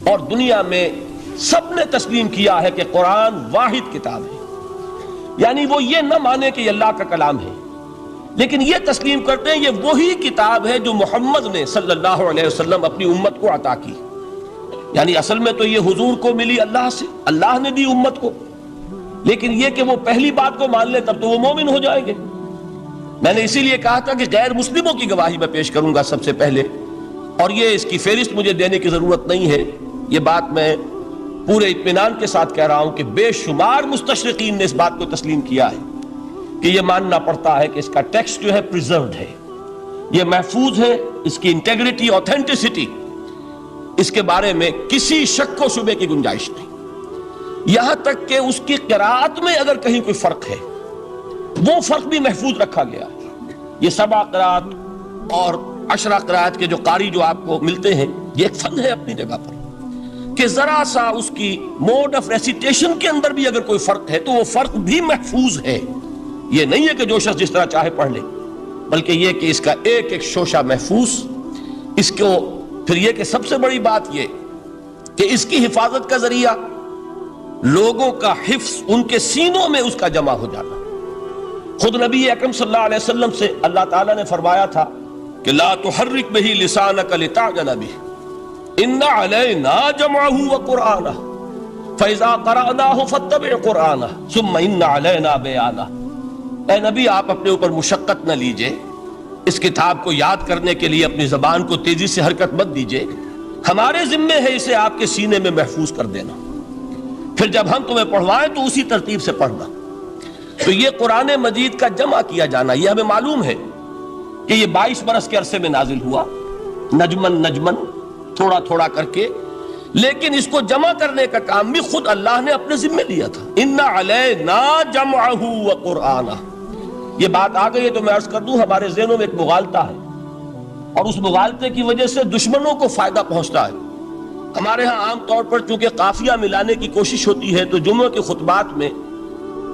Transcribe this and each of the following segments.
اور دنیا میں سب نے تسلیم کیا ہے کہ قرآن واحد کتاب ہے، یعنی وہ یہ نہ مانے کہ یہ اللہ کا کلام ہے، لیکن یہ تسلیم کرتے ہیں یہ وہی کتاب ہے جو محمد نے صلی اللہ علیہ وسلم اپنی امت کو عطا کی۔ یعنی اصل میں تو یہ حضور کو ملی اللہ سے، اللہ نے دی امت کو، لیکن یہ کہ وہ پہلی بات کو مان لے تب تو وہ مومن ہو جائیں گے۔ میں نے اسی لیے کہا تھا کہ غیر مسلموں کی گواہی میں پیش کروں گا سب سے پہلے، اور یہ اس کی فہرست مجھے دینے کی ضرورت نہیں ہے، یہ بات میں پورے اطمینان کے ساتھ کہہ رہا ہوں کہ بے شمار مستشرقین نے اس بات کو تسلیم کیا ہے کہ یہ ماننا پڑتا ہے کہ اس کا ٹیکسٹ جو ہے پریزروڈ ہے، یہ محفوظ ہے، اس کی انٹیگریٹی، اوتھینٹسٹی، اس کے بارے میں کسی شک و شبے کی گنجائش نہیں۔ یہاں تک کہ اس کی قراءت میں اگر کہیں کوئی فرق ہے وہ فرق بھی محفوظ رکھا گیا ہے۔ یہ 7 قراءت اور 10 قراءت کے جو قاری جو آپ کو ملتے ہیں، یہ ایک فن ہے اپنی جگہ پر، کہ ذرا سا اس کی موڈ آف ریسیٹیشن کے اندر بھی اگر کوئی فرق ہے تو وہ فرق بھی محفوظ ہے۔ یہ نہیں ہے کہ جو شخص جس طرح چاہے پڑھ لے، بلکہ یہ کہ اس کا ایک ایک شوشہ محفوظ، اس کو پھر یہ کہ سب سے بڑی بات یہ کہ اس کی حفاظت کا ذریعہ لوگوں کا حفظ ان کے سینوں میں اس کا جمع ہو جانا۔ خود نبی اکرم صلی اللہ علیہ وسلم سے اللہ تعالیٰ نے فرمایا تھا کہ لا تحرک بہ لسانک لتعجل بہ ان علینا جمعہ وقرآنہ فاذا قرأناہ فاتبع قرآنہ ثم ان علینا بیانہ۔ اے نبی، آپ اپنے اوپر مشقت نہ لیجئے، اس کتاب کو یاد کرنے کے لیے اپنی زبان کو تیزی سے حرکت مت دیجئے، ہمارے ذمے ہے اسے آپ کے سینے میں محفوظ کر دینا، پھر جب ہم تمہیں پڑھوائیں تو اسی ترتیب سے پڑھنا۔ تو یہ قرآن مجید کا جمع کیا جانا، یہ ہمیں معلوم ہے کہ یہ 22 برس کے عرصے میں نازل ہوا، نجمن نجمن، تھوڑا تھوڑا کر کے، لیکن اس کو جمع کرنے کا کام بھی خود اللہ نے اپنے ذمہ لیا تھا۔ ان علینا جمعہ وقرآنہ۔ یہ بات آ گئی ہے تو میں عرض کر دوں، ہمارے ذہنوں میں ایک مغالطہ ہے، اور اس مغالطے کی وجہ سے دشمنوں کو فائدہ پہنچتا ہے۔ ہمارے ہاں عام طور پر چونکہ قافیہ ملانے کی کوشش ہوتی ہے تو جمعہ کے خطبات میں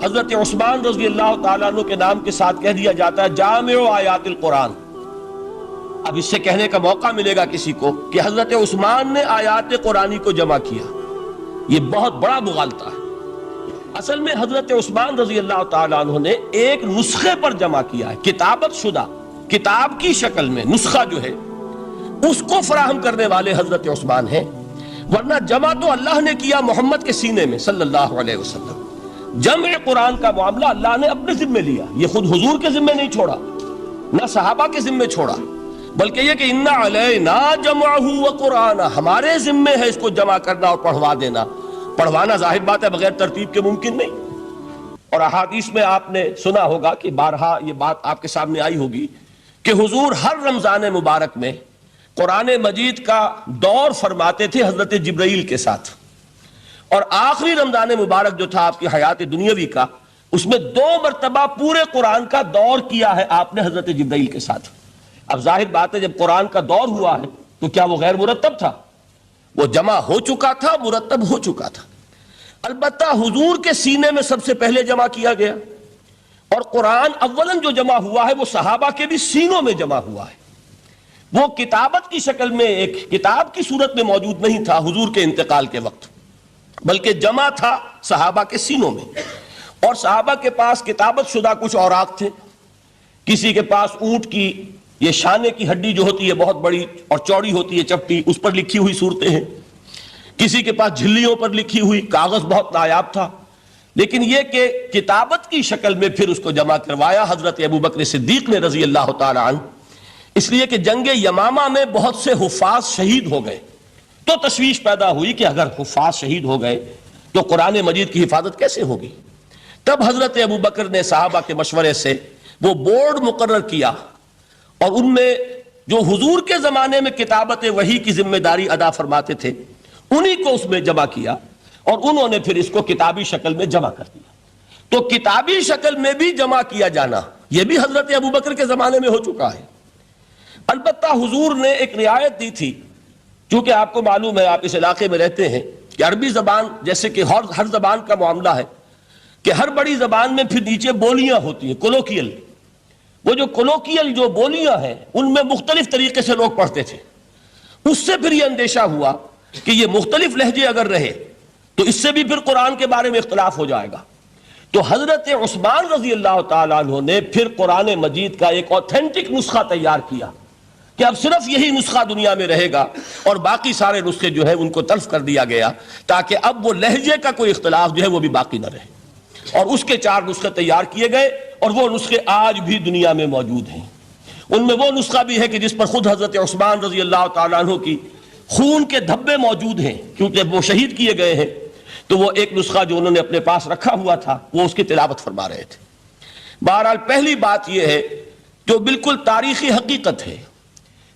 حضرت عثمان رضی اللہ تعالیٰ عنہ کے نام کے ساتھ کہہ دیا جاتا ہے جامع آیات القرآن۔ اب اس سے کہنے کا موقع ملے گا کسی کو کہ حضرت عثمان نے آیات قرآنی کو جمع کیا، یہ بہت بڑا مغالطہ ہے۔ اصل میں حضرت عثمان رضی اللہ تعالیٰ عنہ نے ایک نسخے پر جمع کیا ہے، کتابت شدہ، کتاب کی شکل میں نسخہ جو ہے اس کو فراہم کرنے والے حضرت عثمان ہیں، ورنہ جمع تو اللہ نے کیا محمد کے سینے میں صلی اللہ علیہ وسلم۔ جمع قرآن کا معاملہ اللہ نے اپنے ذمے لیا، یہ خود حضور کے ذمے نہیں چھوڑا، نہ صحابہ کے ذمے چھوڑا، بلکہ یہ کہ ان علینا جمعہ وقرآنہ، ہمارے ذمے ہے اس کو جمع کرنا اور پڑھوا دینا۔ پڑھوانا ظاہر بات ہے بغیر ترتیب کے ممکن نہیں، اور احادیث میں آپ نے سنا ہوگا کہ بارہا یہ بات آپ کے سامنے آئی ہوگی کہ حضور ہر رمضان مبارک میں قرآن مجید کا دور فرماتے تھے حضرت جبرائیل کے ساتھ، اور آخری رمضان مبارک جو تھا آپ کی حیات دنیاوی کا، اس میں 2 مرتبہ پورے قرآن کا دور کیا ہے آپ نے حضرت جبرائیل کے ساتھ۔ اب ظاہر بات ہے جب قرآن کا دور ہوا ہے تو کیا وہ غیر مرتب تھا؟ وہ جمع ہو چکا تھا، مرتب ہو چکا تھا۔ البتہ حضور کے سینے میں سب سے پہلے جمع کیا گیا، اور قرآن اولاً جو جمع ہوا ہے وہ صحابہ کے بھی سینوں میں جمع ہوا ہے۔ وہ کتابت کی شکل میں ایک کتاب کی صورت میں موجود نہیں تھا حضور کے انتقال کے وقت، بلکہ جمع تھا صحابہ کے سینوں میں، اور صحابہ کے پاس کتابت شدہ کچھ اوراق تھے۔ کسی کے پاس اونٹ کی یہ شانے کی ہڈی جو ہوتی ہے بہت بڑی اور چوڑی ہوتی ہے چپٹی، اس پر لکھی ہوئی صورتیں ہیں، کسی کے پاس جھلیوں پر لکھی ہوئی، کاغذ بہت نایاب تھا، لیکن یہ کہ کتابت کی شکل میں پھر اس کو جمع کروایا حضرت ابوبکر صدیق نے رضی اللہ تعالی عنہ، اس لیے کہ جنگ یمامہ میں بہت سے حفاظ شہید ہو گئے، تو تشویش پیدا ہوئی کہ اگر حفاظ شہید ہو گئے تو قرآن مجید کی حفاظت کیسے ہوگی؟ تب حضرت ابوبکر نے صحابہ کے مشورے سے وہ بورڈ مقرر کیا، اور ان میں جو حضور کے زمانے میں کتابت وحی کی ذمہ داری ادا فرماتے تھے انہی کو اس میں جمع کیا، اور انہوں نے پھر اس کو کتابی شکل میں جمع کر دیا۔ تو کتابی شکل میں بھی جمع کیا جانا یہ بھی حضرت ابوبکر کے زمانے میں ہو چکا ہے۔ البتہ حضور نے ایک رعایت دی تھی، چونکہ آپ کو معلوم ہے، آپ اس علاقے میں رہتے ہیں، کہ عربی زبان جیسے کہ ہر زبان کا معاملہ ہے کہ ہر بڑی زبان میں پھر نیچے بولیاں ہوتی ہیں، کولوکیل۔ وہ جو کولوکیل جو بولیاں ہیں ان میں مختلف طریقے سے لوگ پڑھتے تھے، اس سے پھر یہ اندیشہ ہوا کہ یہ مختلف لہجے اگر رہے تو اس سے بھی پھر قرآن کے بارے میں اختلاف ہو جائے گا. تو حضرت عثمان رضی اللہ تعالیٰ عنہ نے پھر قرآن مجید کا ایک اوتھینٹک نسخہ تیار کیا کہ اب صرف یہی نسخہ دنیا میں رہے گا، اور باقی سارے نسخے جو ہے ان کو تلف کر دیا گیا تاکہ اب وہ لہجے کا کوئی اختلاف جو ہے وہ بھی باقی نہ رہے. اور اس کے 4 نسخے تیار کیے گئے، اور وہ نسخے آج بھی دنیا میں موجود ہیں. ان میں وہ نسخہ بھی ہے کہ جس پر خود حضرت عثمان رضی اللہ تعالیٰ عنہ کی خون کے دھبے موجود ہیں، کیونکہ وہ شہید کیے گئے ہیں. تو وہ ایک نسخہ جو انہوں نے اپنے پاس رکھا ہوا تھا وہ اس کی تلاوت فرما رہے تھے. بہرحال پہلی بات یہ ہے جو بالکل تاریخی حقیقت ہے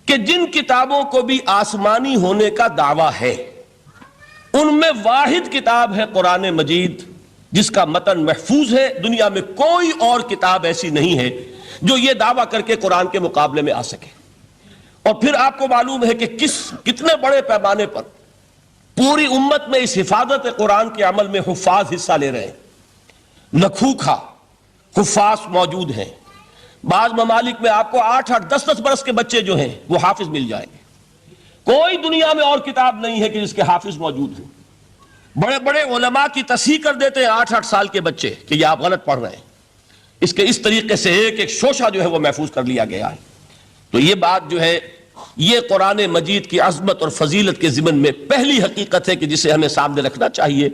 کہ جن کتابوں کو بھی آسمانی ہونے کا دعویٰ ہے ان میں واحد کتاب ہے قرآن مجید، جس کا متن محفوظ ہے. دنیا میں کوئی اور کتاب ایسی نہیں ہے جو یہ دعویٰ کر کے قرآن کے مقابلے میں آ سکے. اور پھر آپ کو معلوم ہے کہ کتنے بڑے پیمانے پر پوری امت میں اس حفاظت قرآن کے عمل میں حفاظ حصہ لے رہے ہیں. لکھوکھا حفاظ موجود ہیں. بعض ممالک میں آپ کو 8-8 10-10 برس کے بچے جو ہیں وہ حافظ مل جائیں گے. کوئی دنیا میں اور کتاب نہیں ہے کہ جس کے حافظ موجود ہیں. بڑے بڑے علماء کی تصحیح کر دیتے ہیں 8-8 سال کے بچے کہ یہ آپ غلط پڑھ رہے ہیں. اس طریقے سے ایک شوشہ جو ہے وہ محفوظ کر لیا گیا ہے. تو یہ بات جو ہے یہ قرآن مجید کی عظمت اور فضیلت کے ضمن میں پہلی حقیقت ہے کہ جسے ہمیں سامنے رکھنا چاہیے.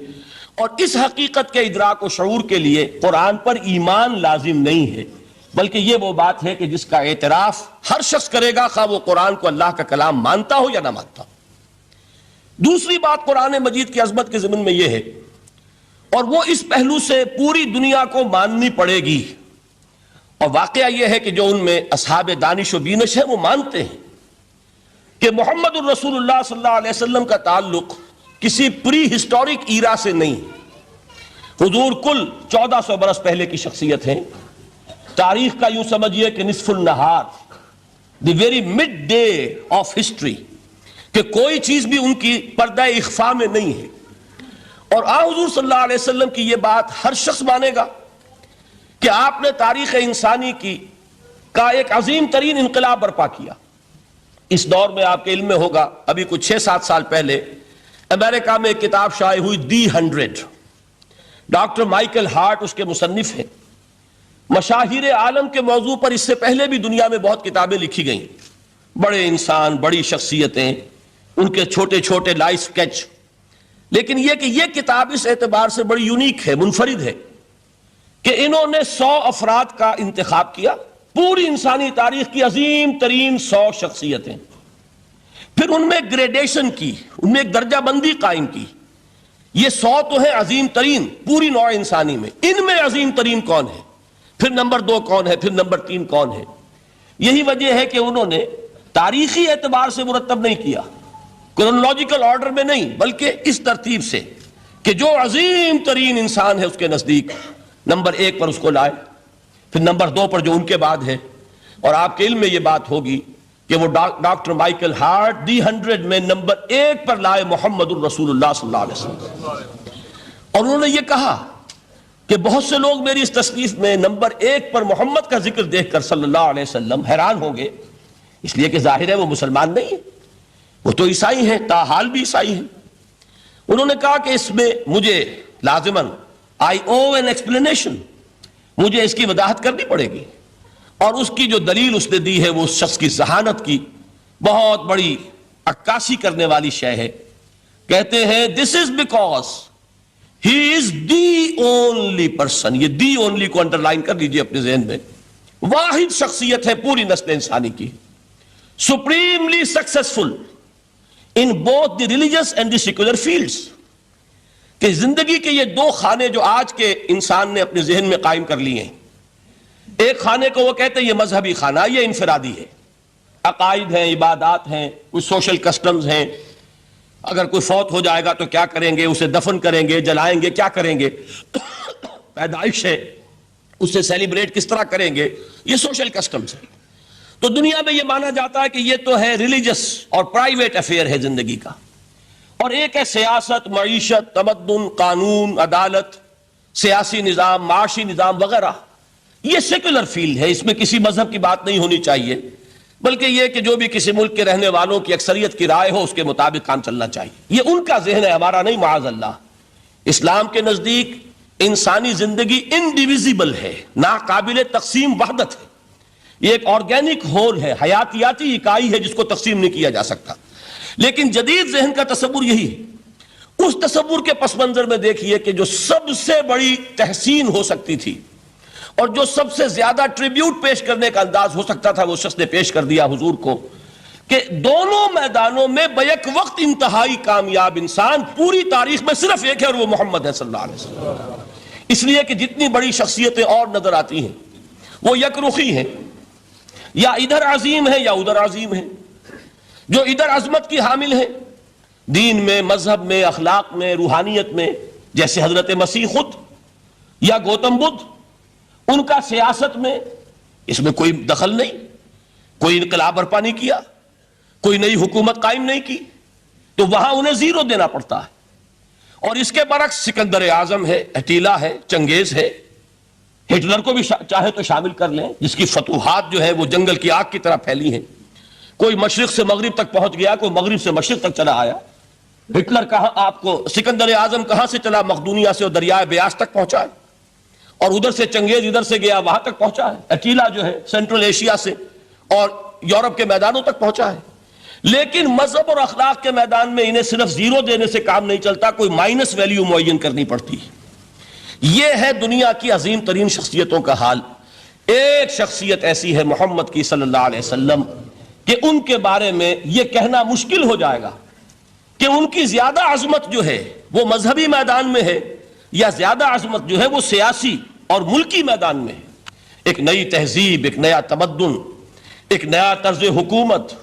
اور اس حقیقت کے ادراک و شعور کے لیے قرآن پر ایمان لازم نہیں ہے، بلکہ یہ وہ بات ہے کہ جس کا اعتراف ہر شخص کرے گا، خواہ وہ قرآن کو اللہ کا کلام مانتا ہو یا نہ مانتا ہو. دوسری بات قرآن مجید کی عظمت کے ضمن میں یہ ہے، اور وہ اس پہلو سے پوری دنیا کو ماننی پڑے گی. اور واقعہ یہ ہے کہ جو ان میں اصحاب دانش و بینش ہے وہ مانتے ہیں کہ محمد الرسول اللہ صلی اللہ علیہ وسلم کا تعلق کسی پری ہسٹورک ایرا سے نہیں. حضور کل 1400 برس پہلے کی شخصیت ہیں. تاریخ کا یوں سمجھیے کہ نصف النہار، the very midday of history, کہ کوئی چیز بھی ان کی پردہ اخفاء میں نہیں ہے. اور حضور صلی اللہ علیہ وسلم کی یہ بات ہر شخص مانے گا کہ آپ نے تاریخ انسانی کا ایک عظیم ترین انقلاب برپا کیا. اس دور میں آپ کے علم میں ہوگا ابھی کچھ 6-7 سال پہلے امریکہ میں ایک کتاب شائع ہوئی دی 100. ڈاکٹر مائیکل ہارٹ اس کے مصنف ہیں. مشاہیر عالم کے موضوع پر اس سے پہلے بھی دنیا میں بہت کتابیں لکھی گئیں. بڑے انسان، بڑی شخصیتیں، ان کے چھوٹے چھوٹے لائف سکیچ. لیکن یہ کہ یہ کتاب اس اعتبار سے بڑی یونیک ہے، منفرد ہے کہ انہوں نے 100 افراد کا انتخاب کیا، پوری انسانی تاریخ کی عظیم ترین 100 شخصیتیں. پھر ان میں گریڈیشن کی، ان میں ایک درجہ بندی قائم کی. یہ 100 تو ہیں عظیم ترین پوری نوع انسانی میں، ان میں عظیم ترین کون ہے، پھر نمبر 2 کون ہے، پھر نمبر 3 کون ہے. یہی وجہ ہے کہ انہوں نے تاریخی اعتبار سے مرتب نہیں کیا، کرونالوجیکل آرڈر میں نہیں، بلکہ اس ترتیب سے کہ جو عظیم ترین انسان ہے اس کے نزدیک نمبر 1 پر اس کو لائے، پھر نمبر 2 پر جو ان کے بعد ہے. اور آپ کے علم میں یہ بات ہوگی کہ وہ ڈاکٹر مائیکل ہارٹ دی 100 میں نمبر 1 پر لائے محمد الرسول اللہ صلی اللہ علیہ وسلم. اور انہوں نے یہ کہا کہ بہت سے لوگ میری اس تصنیف میں نمبر 1 پر محمد کا ذکر دیکھ کر صلی اللہ علیہ وسلم حیران ہوں گے، اس لیے کہ ظاہر ہے وہ مسلمان نہیں ہیں، وہ تو عیسائی ہیں، تاحال بھی عیسائی ہیں. انہوں نے کہا کہ اس میں مجھے لازماً I owe an explanation، مجھے اس کی وضاحت کرنی پڑے گی. اور اس کی جو دلیل اس نے دی ہے وہ اس شخص کی ذہانت کی بہت بڑی عکاسی کرنے والی شے ہے. کہتے ہیں this is because he is the only person. یہ the only کو انڈرلائن کر لیجئے اپنے ذہن میں. واحد شخصیت ہے پوری نسل انسانی کی، supremely successful in both the religious and the secular fields. کہ زندگی کے یہ 2 خانے جو آج کے انسان نے اپنے ذہن میں قائم کر لیے ہیں، ایک خانے کو وہ کہتے ہیں یہ مذہبی خانہ، یہ انفرادی ہے، عقائد ہیں، عبادات ہیں، کچھ سوشل کسٹمز ہیں. اگر کوئی فوت ہو جائے گا تو کیا کریں گے، اسے دفن کریں گے، جلائیں گے، کیا کریں گے، پیدائش ہے اسے سیلیبریٹ کس طرح کریں گے، یہ سوشل کسٹمز ہیں. تو دنیا میں یہ مانا جاتا ہے کہ یہ تو ہے ریلیجس اور پرائیویٹ افیئر ہے زندگی کا. اور ایک ہے سیاست، معیشت، تمدن، قانون، عدالت، سیاسی نظام، معاشی نظام وغیرہ. یہ سیکولر فیلڈ ہے، اس میں کسی مذہب کی بات نہیں ہونی چاہیے. بلکہ یہ کہ جو بھی کسی ملک کے رہنے والوں کی اکثریت کی رائے ہو اس کے مطابق کام چلنا چاہیے. یہ ان کا ذہن ہے، ہمارا نہیں معاذ اللہ. اسلام کے نزدیک انسانی زندگی انڈیویزیبل ہے، ناقابل تقسیم وحدت ہے. یہ ایک آرگینک ہول ہے، حیاتیاتی اکائی ہے جس کو تقسیم نہیں کیا جا سکتا. لیکن جدید ذہن کا تصور یہی ہے. اس تصور کے پس منظر میں دیکھیے کہ جو سب سے بڑی تحسین ہو سکتی تھی اور جو سب سے زیادہ ٹریبیوٹ پیش کرنے کا انداز ہو سکتا تھا وہ شخص نے پیش کر دیا حضور کو، کہ دونوں میدانوں میں بیک وقت انتہائی کامیاب انسان پوری تاریخ میں صرف ایک ہے اور وہ محمد ہے صلی اللہ علیہ وسلم. اس لیے کہ جتنی بڑی شخصیتیں اور نظر آتی ہیں وہ یک رخی ہیں، یا ادھر عظیم ہیں یا ادھر عظیم ہیں. جو ادھر عظمت کی حامل ہیں دین میں، مذہب میں، اخلاق میں، روحانیت میں، جیسے حضرت مسیح خود یا گوتم بدھ، ان کا سیاست میں اس میں کوئی دخل نہیں، کوئی انقلاب برپا نہیں کیا، کوئی نئی حکومت قائم نہیں کی، تو وہاں انہیں زیرو دینا پڑتا ہے. اور اس کے برعکس سکندر اعظم ہے، اٹیلا ہے، چنگیز ہے، ہٹلر کو بھی چاہے تو شامل کر لیں، جس کی فتوحات جو ہے وہ جنگل کی آگ کی طرح پھیلی ہیں. کوئی مشرق سے مغرب تک پہنچ گیا، کوئی مغرب سے مشرق تک چلا آیا. ہٹلر کہاں آپ کو سکندر اعظم کہاں سے چلا؟ مقدونیہ سے اور دریائے بیاس تک پہنچا ہے، اور ادھر سے چنگیز ادھر سے گیا وہاں تک پہنچا ہے. اٹیلا جو ہے سینٹرل ایشیا سے اور یورپ کے میدانوں تک پہنچا ہے. لیکن مذہب اور اخلاق کے میدان میں انہیں صرف زیرو دینے سے کام نہیں چلتا، کوئی مائنس ویلیو معین کرنی پڑتی ہے. یہ ہے دنیا کی عظیم ترین شخصیتوں کا حال. ایک شخصیت ایسی ہے محمد کی صلی اللہ علیہ وسلم کہ ان کے بارے میں یہ کہنا مشکل ہو جائے گا کہ ان کی زیادہ عظمت جو ہے وہ مذہبی میدان میں ہے یا زیادہ عظمت جو ہے وہ سیاسی اور ملکی میدان میں ہے. ایک نئی تہذیب، ایک نیا تمدن، ایک نیا طرز حکومت،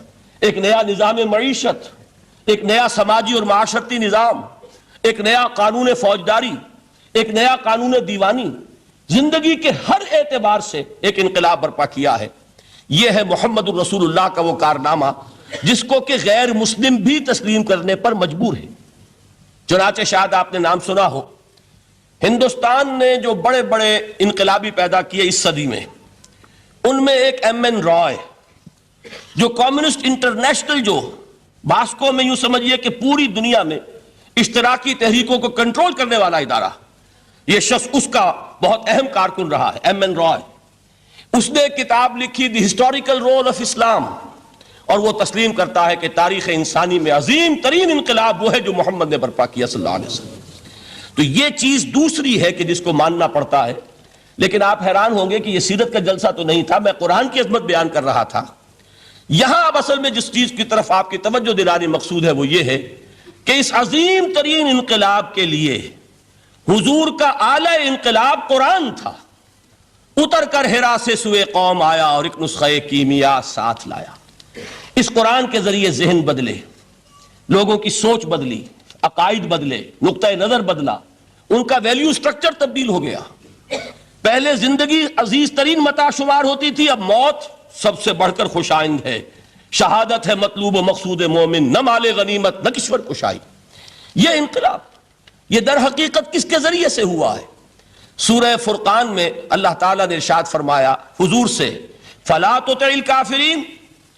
ایک نیا نظام معیشت، ایک نیا سماجی اور معاشرتی نظام، ایک نیا قانون فوجداری، ایک نیا قانون دیوانی، زندگی کے ہر اعتبار سے ایک انقلاب برپا کیا ہے. یہ ہے محمد الرسول اللہ کا وہ کارنامہ جس کو کہ غیر مسلم بھی تسلیم کرنے پر مجبور ہے. چنانچہ شاید آپ نے نام سنا ہو، ہندوستان نے جو بڑے بڑے انقلابی پیدا کیے اس صدی میں، ان میں ایک ایم این رائے، جو کمیونسٹ انٹرنیشنل، جو باسکو میں یوں سمجھیے کہ پوری دنیا میں اشتراکی تحریکوں کو کنٹرول کرنے والا ادارہ، یہ شخص اس کا بہت اہم کارکن رہا ہے، ایم این رائے. اس نے ایک کتاب لکھی دی ہسٹوریکل رول آف اسلام، اور وہ تسلیم کرتا ہے کہ تاریخ انسانی میں عظیم ترین انقلاب وہ ہے جو محمد نے برپا کیا صلی اللہ علیہ وسلم. تو یہ چیز دوسری ہے کہ جس کو ماننا پڑتا ہے. لیکن آپ حیران ہوں گے کہ یہ سیرت کا جلسہ تو نہیں تھا، میں قرآن کی عظمت بیان کر رہا تھا. یہاں اب اصل میں جس چیز کی طرف آپ کی توجہ دلانی مقصود ہے وہ یہ ہے کہ اس عظیم ترین انقلاب کے لیے حضور کا اعلی انقلاب قرآن تھا. اتر کر ہرا سے سوئے قوم آیا اور ایک نسخہ کیمیا ساتھ لایا. اس قرآن کے ذریعے ذہن بدلے، لوگوں کی سوچ بدلی، عقائد بدلے، نقطہ نظر بدلا، ان کا ویلیو سٹرکچر تبدیل ہو گیا. پہلے زندگی عزیز ترین متاع شمار ہوتی تھی، اب موت سب سے بڑھ کر خوش آئند ہے. شہادت ہے مطلوب و مقصود مومن، نہ مال غنیمت نہ کشور کشائی. یہ انقلاب یہ در حقیقت کس کے ذریعے سے ہوا ہے؟ سورہ فرقان میں اللہ تعالیٰ نے ارشاد فرمایا حضور سے، فَلَا تُطِعِ الْكَافِرِينَ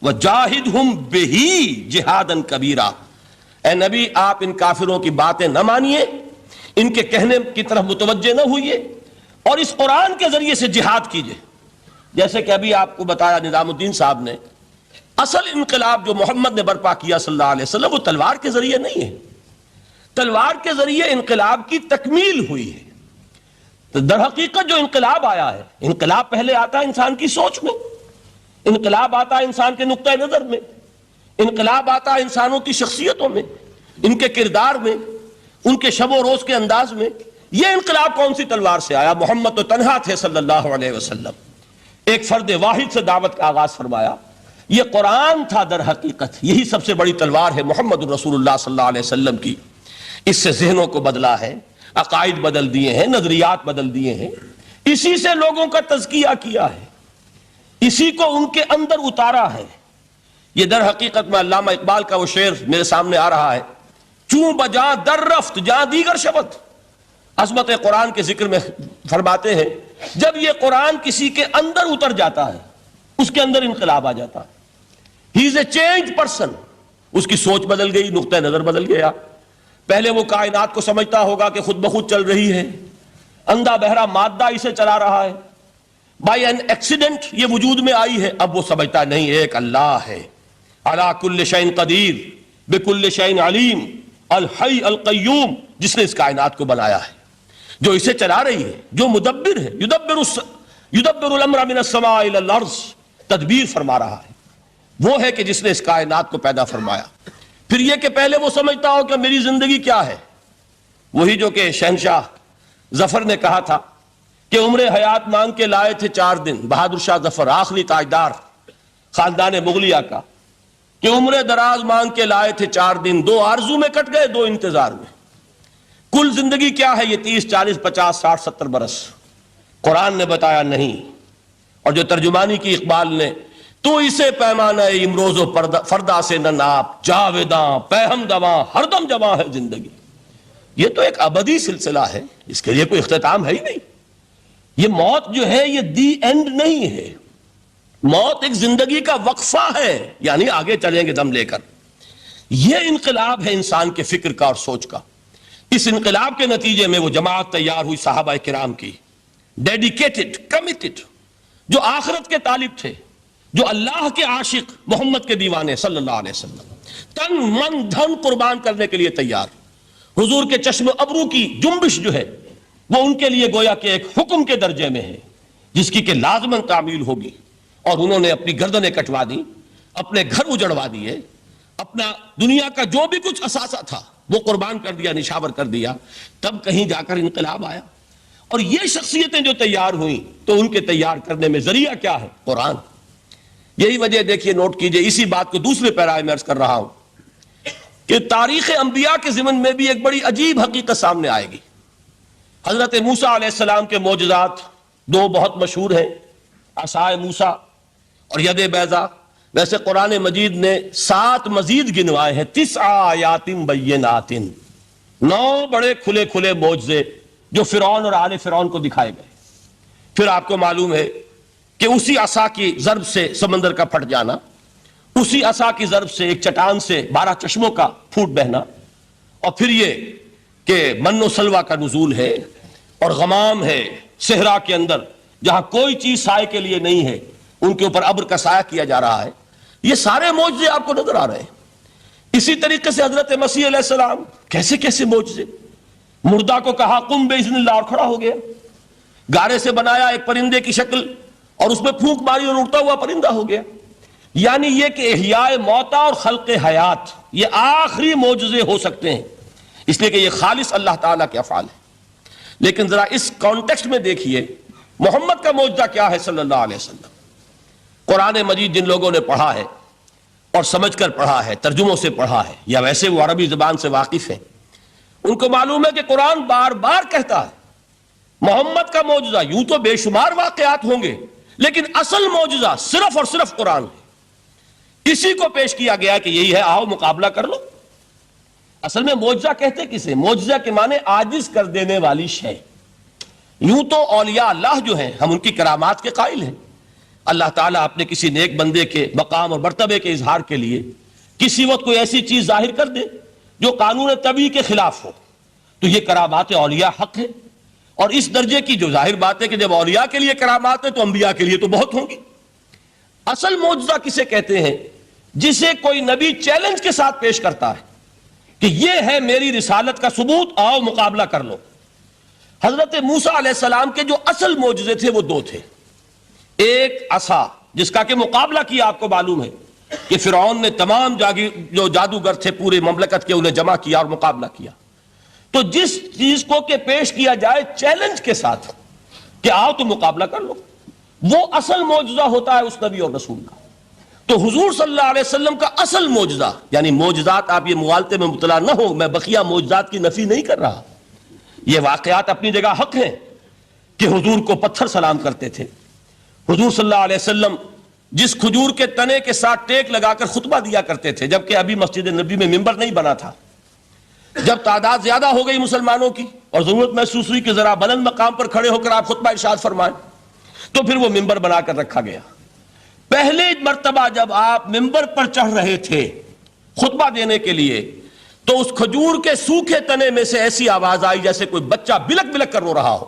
وَجَاهِدْهُمْ بِهِ جِهَادًا كَبِيرًا. اے نبی آپ ان کافروں کی باتیں نہ مانیے، ان کے کہنے کی طرف متوجہ نہ ہوئیے، اور اس قرآن کے ذریعے سے جہاد کیجئے. جیسے کہ ابھی آپ کو بتایا نظام الدین صاحب نے، اصل انقلاب جو محمد نے برپا کیا صلی اللہ علیہ وسلم وہ تلوار کے ذریعے نہیں ہے. تلوار کے ذریعے انقلاب کی تکمیل ہوئی ہے. تو در حقیقت جو انقلاب آیا ہے، انقلاب پہلے آتا ہے انسان کی سوچ میں، انقلاب آتا ہے انسان کے نقطہ نظر میں، انقلاب آتا ہے انسانوں کی شخصیتوں میں، ان کے کردار میں، ان کے شب و روز کے انداز میں. یہ انقلاب کون سی تلوار سے آیا؟ محمد تو تنہا تھے صلی اللہ علیہ وسلم، ایک فرد واحد سے دعوت کا آغاز فرمایا. یہ قرآن تھا در حقیقت، یہی سب سے بڑی تلوار ہے محمد الرسول اللہ صلی اللہ علیہ وسلم کی. اس سے ذہنوں کو بدلا ہے، عقائد بدل دیے ہیں، نظریات بدل دیے ہیں، اسی سے لوگوں کا تزکیہ کیا ہے، اسی کو ان کے اندر اتارا ہے. یہ در حقیقت میں علامہ اقبال کا وہ شعر میرے سامنے آ رہا ہے، چوں بجا در رفت جہاں دیگر شبد. عظمت قرآن کے ذکر میں فرماتے ہیں جب یہ قرآن کسی کے اندر اتر جاتا ہے اس کے اندر انقلاب آ جاتا ہے. ہی از اے چینج پرسن. اس کی سوچ بدل گئی, نقطہ نظر بدل گیا. پہلے وہ کائنات کو سمجھتا ہوگا کہ خود بخود چل رہی ہے, اندھا بہرا مادہ اسے چلا رہا ہے, بائی این ایکسیڈنٹ یہ وجود میں آئی ہے. اب وہ سمجھتا نہیں, ایک اللہ ہے, علی کل شیء قدیر بکل شیء علیم, الحی القیوم, جس نے اس کائنات کو بنایا ہے, جو اسے چلا رہی ہے, جو مدبر ہے, یدبر الامر من السماء الی الارض, تدبیر فرما رہا ہے, وہ ہے کہ جس نے اس کائنات کو پیدا فرمایا. پھر یہ کہ پہلے وہ سمجھتا ہو کہ میری زندگی کیا ہے, وہی جو کہ شہنشاہ ظفر نے کہا تھا کہ عمر حیات مانگ کے لائے تھے 4 دن, بہادر شاہ ظفر آخری تاجدار خاندان مغلیہ کا, کہ عمر دراز مانگ کے لائے تھے 4 دن, 2 آرزو میں کٹ گئے, 2 انتظار میں. کل زندگی کیا ہے یہ 30 40 50 60 70 برس. قرآن نے بتایا نہیں, اور جو ترجمانی کی اقبال نے, تو اسے پیمانہ امروز و فردا سے نہ ناپ, جاویداں پہم دواں ہر دم جواں ہے زندگی. یہ تو ایک ابدی سلسلہ ہے, اس کے لیے کوئی اختتام ہے ہی نہیں. یہ موت جو ہے یہ دی اینڈ نہیں ہے, موت ایک زندگی کا وقفہ ہے, یعنی آگے چلیں گے دم لے کر. یہ انقلاب ہے انسان کے فکر کا اور سوچ کا. اس انقلاب کے نتیجے میں وہ جماعت تیار ہوئی صحابہ کرام کی, ڈیڈیکیٹڈ, کمیٹڈ, جو آخرت کے طالب تھے, جو اللہ کے عاشق, محمد کے دیوانے صلی اللہ علیہ وسلم, تن من دھن قربان کرنے کے لیے تیار. حضور کے چشم ابرو کی جنبش جو ہے وہ ان کے لیے گویا کہ ایک حکم کے درجے میں ہے, جس کی کہ لازماً تعمیل ہوگی. اور انہوں نے اپنی گردنیں کٹوا دی, اپنے گھر اجڑوا دیے, اپنا دنیا کا جو بھی کچھ اثاثہ تھا وہ قربان کر دیا, نشاور کر دیا. تب کہیں جا کر انقلاب آیا. اور یہ شخصیتیں جو تیار ہوئیں, تو ان کے تیار کرنے میں ذریعہ کیا ہے؟ قرآن. یہی وجہ دیکھیے, نوٹ کیجئے, اسی بات کو دوسرے پیرائے میں عرض کر رہا ہوں کہ تاریخ انبیاء کے ضمن میں بھی ایک بڑی عجیب حقیقت سامنے آئے گی. حضرت موسیٰ علیہ السلام کے معجزات 2 بہت مشہور ہیں, عصائے موسیٰ اور ید بیضا. ویسے قرآن مجید نے 7 مزید گنوائے ہیں, 9 آیات بینات, 9 بڑے کھلے کھلے معجزے جو فرعون اور آل فرعون کو دکھائے گئے. پھر آپ کو معلوم ہے کہ اسی عصا کی ضرب سے سمندر کا پھٹ جانا, اسی عصا کی ضرب سے ایک چٹان سے 12 چشموں کا پھوٹ بہنا, اور پھر یہ کہ من و سلوہ کا نزول ہے, اور غمام ہے صحرا کے اندر جہاں کوئی چیز سائے کے لیے نہیں ہے, ان کے اوپر ابر کا سایہ کیا جا رہا ہے. یہ سارے معجزے آپ کو نظر آ رہے ہیں. اسی طریقے سے حضرت مسیح علیہ السلام, کیسے کیسے معجزے. مردہ کو کہا قم باذن اللہ, اور کھڑا ہو گیا. گارے سے بنایا ایک پرندے کی شکل, اور اس میں پھونک ماری اور اڑتا ہوا پرندہ ہو گیا. یعنی یہ کہ احیاء موتا اور خلق حیات یہ آخری معجزے ہو سکتے ہیں, اس لیے کہ یہ خالص اللہ تعالیٰ کے افعال ہے. لیکن ذرا اس کانٹیکسٹ میں دیکھیے محمد کا معجزہ کیا ہے صلی اللہ علیہ وسلم. قرآن مجید جن لوگوں نے پڑھا ہے اور سمجھ کر پڑھا ہے, ترجموں سے پڑھا ہے, یا ویسے وہ عربی زبان سے واقف ہیں, ان کو معلوم ہے کہ قرآن بار بار کہتا ہے محمد کا معجزہ. یوں تو بے شمار واقعات ہوں گے, لیکن اصل معجزہ صرف اور صرف قرآن ہے. اسی کو پیش کیا گیا کہ یہی ہے, آؤ مقابلہ کر لو. اصل میں معجزہ کہتے کسے؟ معجزہ کے معنی عاجز کر دینے والی شے. یوں تو اولیاء اللہ جو ہیں ہم ان کی کرامات کے قائل ہیں. اللہ تعالیٰ اپنے کسی نیک بندے کے مقام اور مرتبے کے اظہار کے لیے کسی وقت کوئی ایسی چیز ظاہر کر دے جو قانون طبیعی کے خلاف ہو, تو یہ کرامات اولیاء حق ہے. اور اس درجے کی جو ظاہر بات ہے کہ جب اولیاء کے لیے کرامات ہے تو انبیاء کے لیے تو بہت ہوں گی. اصل معجزہ کسے کہتے ہیں؟ جسے کوئی نبی چیلنج کے ساتھ پیش کرتا ہے کہ یہ ہے میری رسالت کا ثبوت, آؤ مقابلہ کر لو. حضرت موسیٰ علیہ السلام کے جو اصل معجزے تھے وہ 2 تھے. ایک عصا جس کا کہ مقابلہ کیا, آپ کو معلوم ہے کہ فرعون نے تمام جو جادوگر تھے پورے مملکت کے انہیں جمع کیا اور مقابلہ کیا. تو جس چیز کو کہ پیش کیا جائے چیلنج کے ساتھ کہ آؤ تو مقابلہ کر لو, وہ اصل معجزہ ہوتا ہے اس نبی اور رسول کا. تو حضور صلی اللہ علیہ وسلم کا اصل معجزہ, یعنی معجزات, آپ یہ مغالطے میں مبتلا نہ ہو, میں بقیہ معجزات کی نفی نہیں کر رہا, یہ واقعات اپنی جگہ حق ہیں کہ حضور کو پتھر سلام کرتے تھے. حضور صلی اللہ علیہ وسلم جس کھجور کے تنے کے ساتھ ٹیک لگا کر خطبہ دیا کرتے تھے, جبکہ ابھی مسجد نبی میں ممبر نہیں بنا تھا. جب تعداد زیادہ ہو گئی مسلمانوں کی اور ضرورت محسوس ہوئی کہ ذرا بلند مقام پر کھڑے ہو کر آپ خطبہ ارشاد فرمائیں, تو پھر وہ ممبر بنا کر رکھا گیا. پہلے مرتبہ جب آپ ممبر پر چڑھ رہے تھے خطبہ دینے کے لیے تو اس کھجور کے سوکھے تنے میں سے ایسی آواز آئی جیسے کوئی بچہ بلک بلک کر رو رہا ہو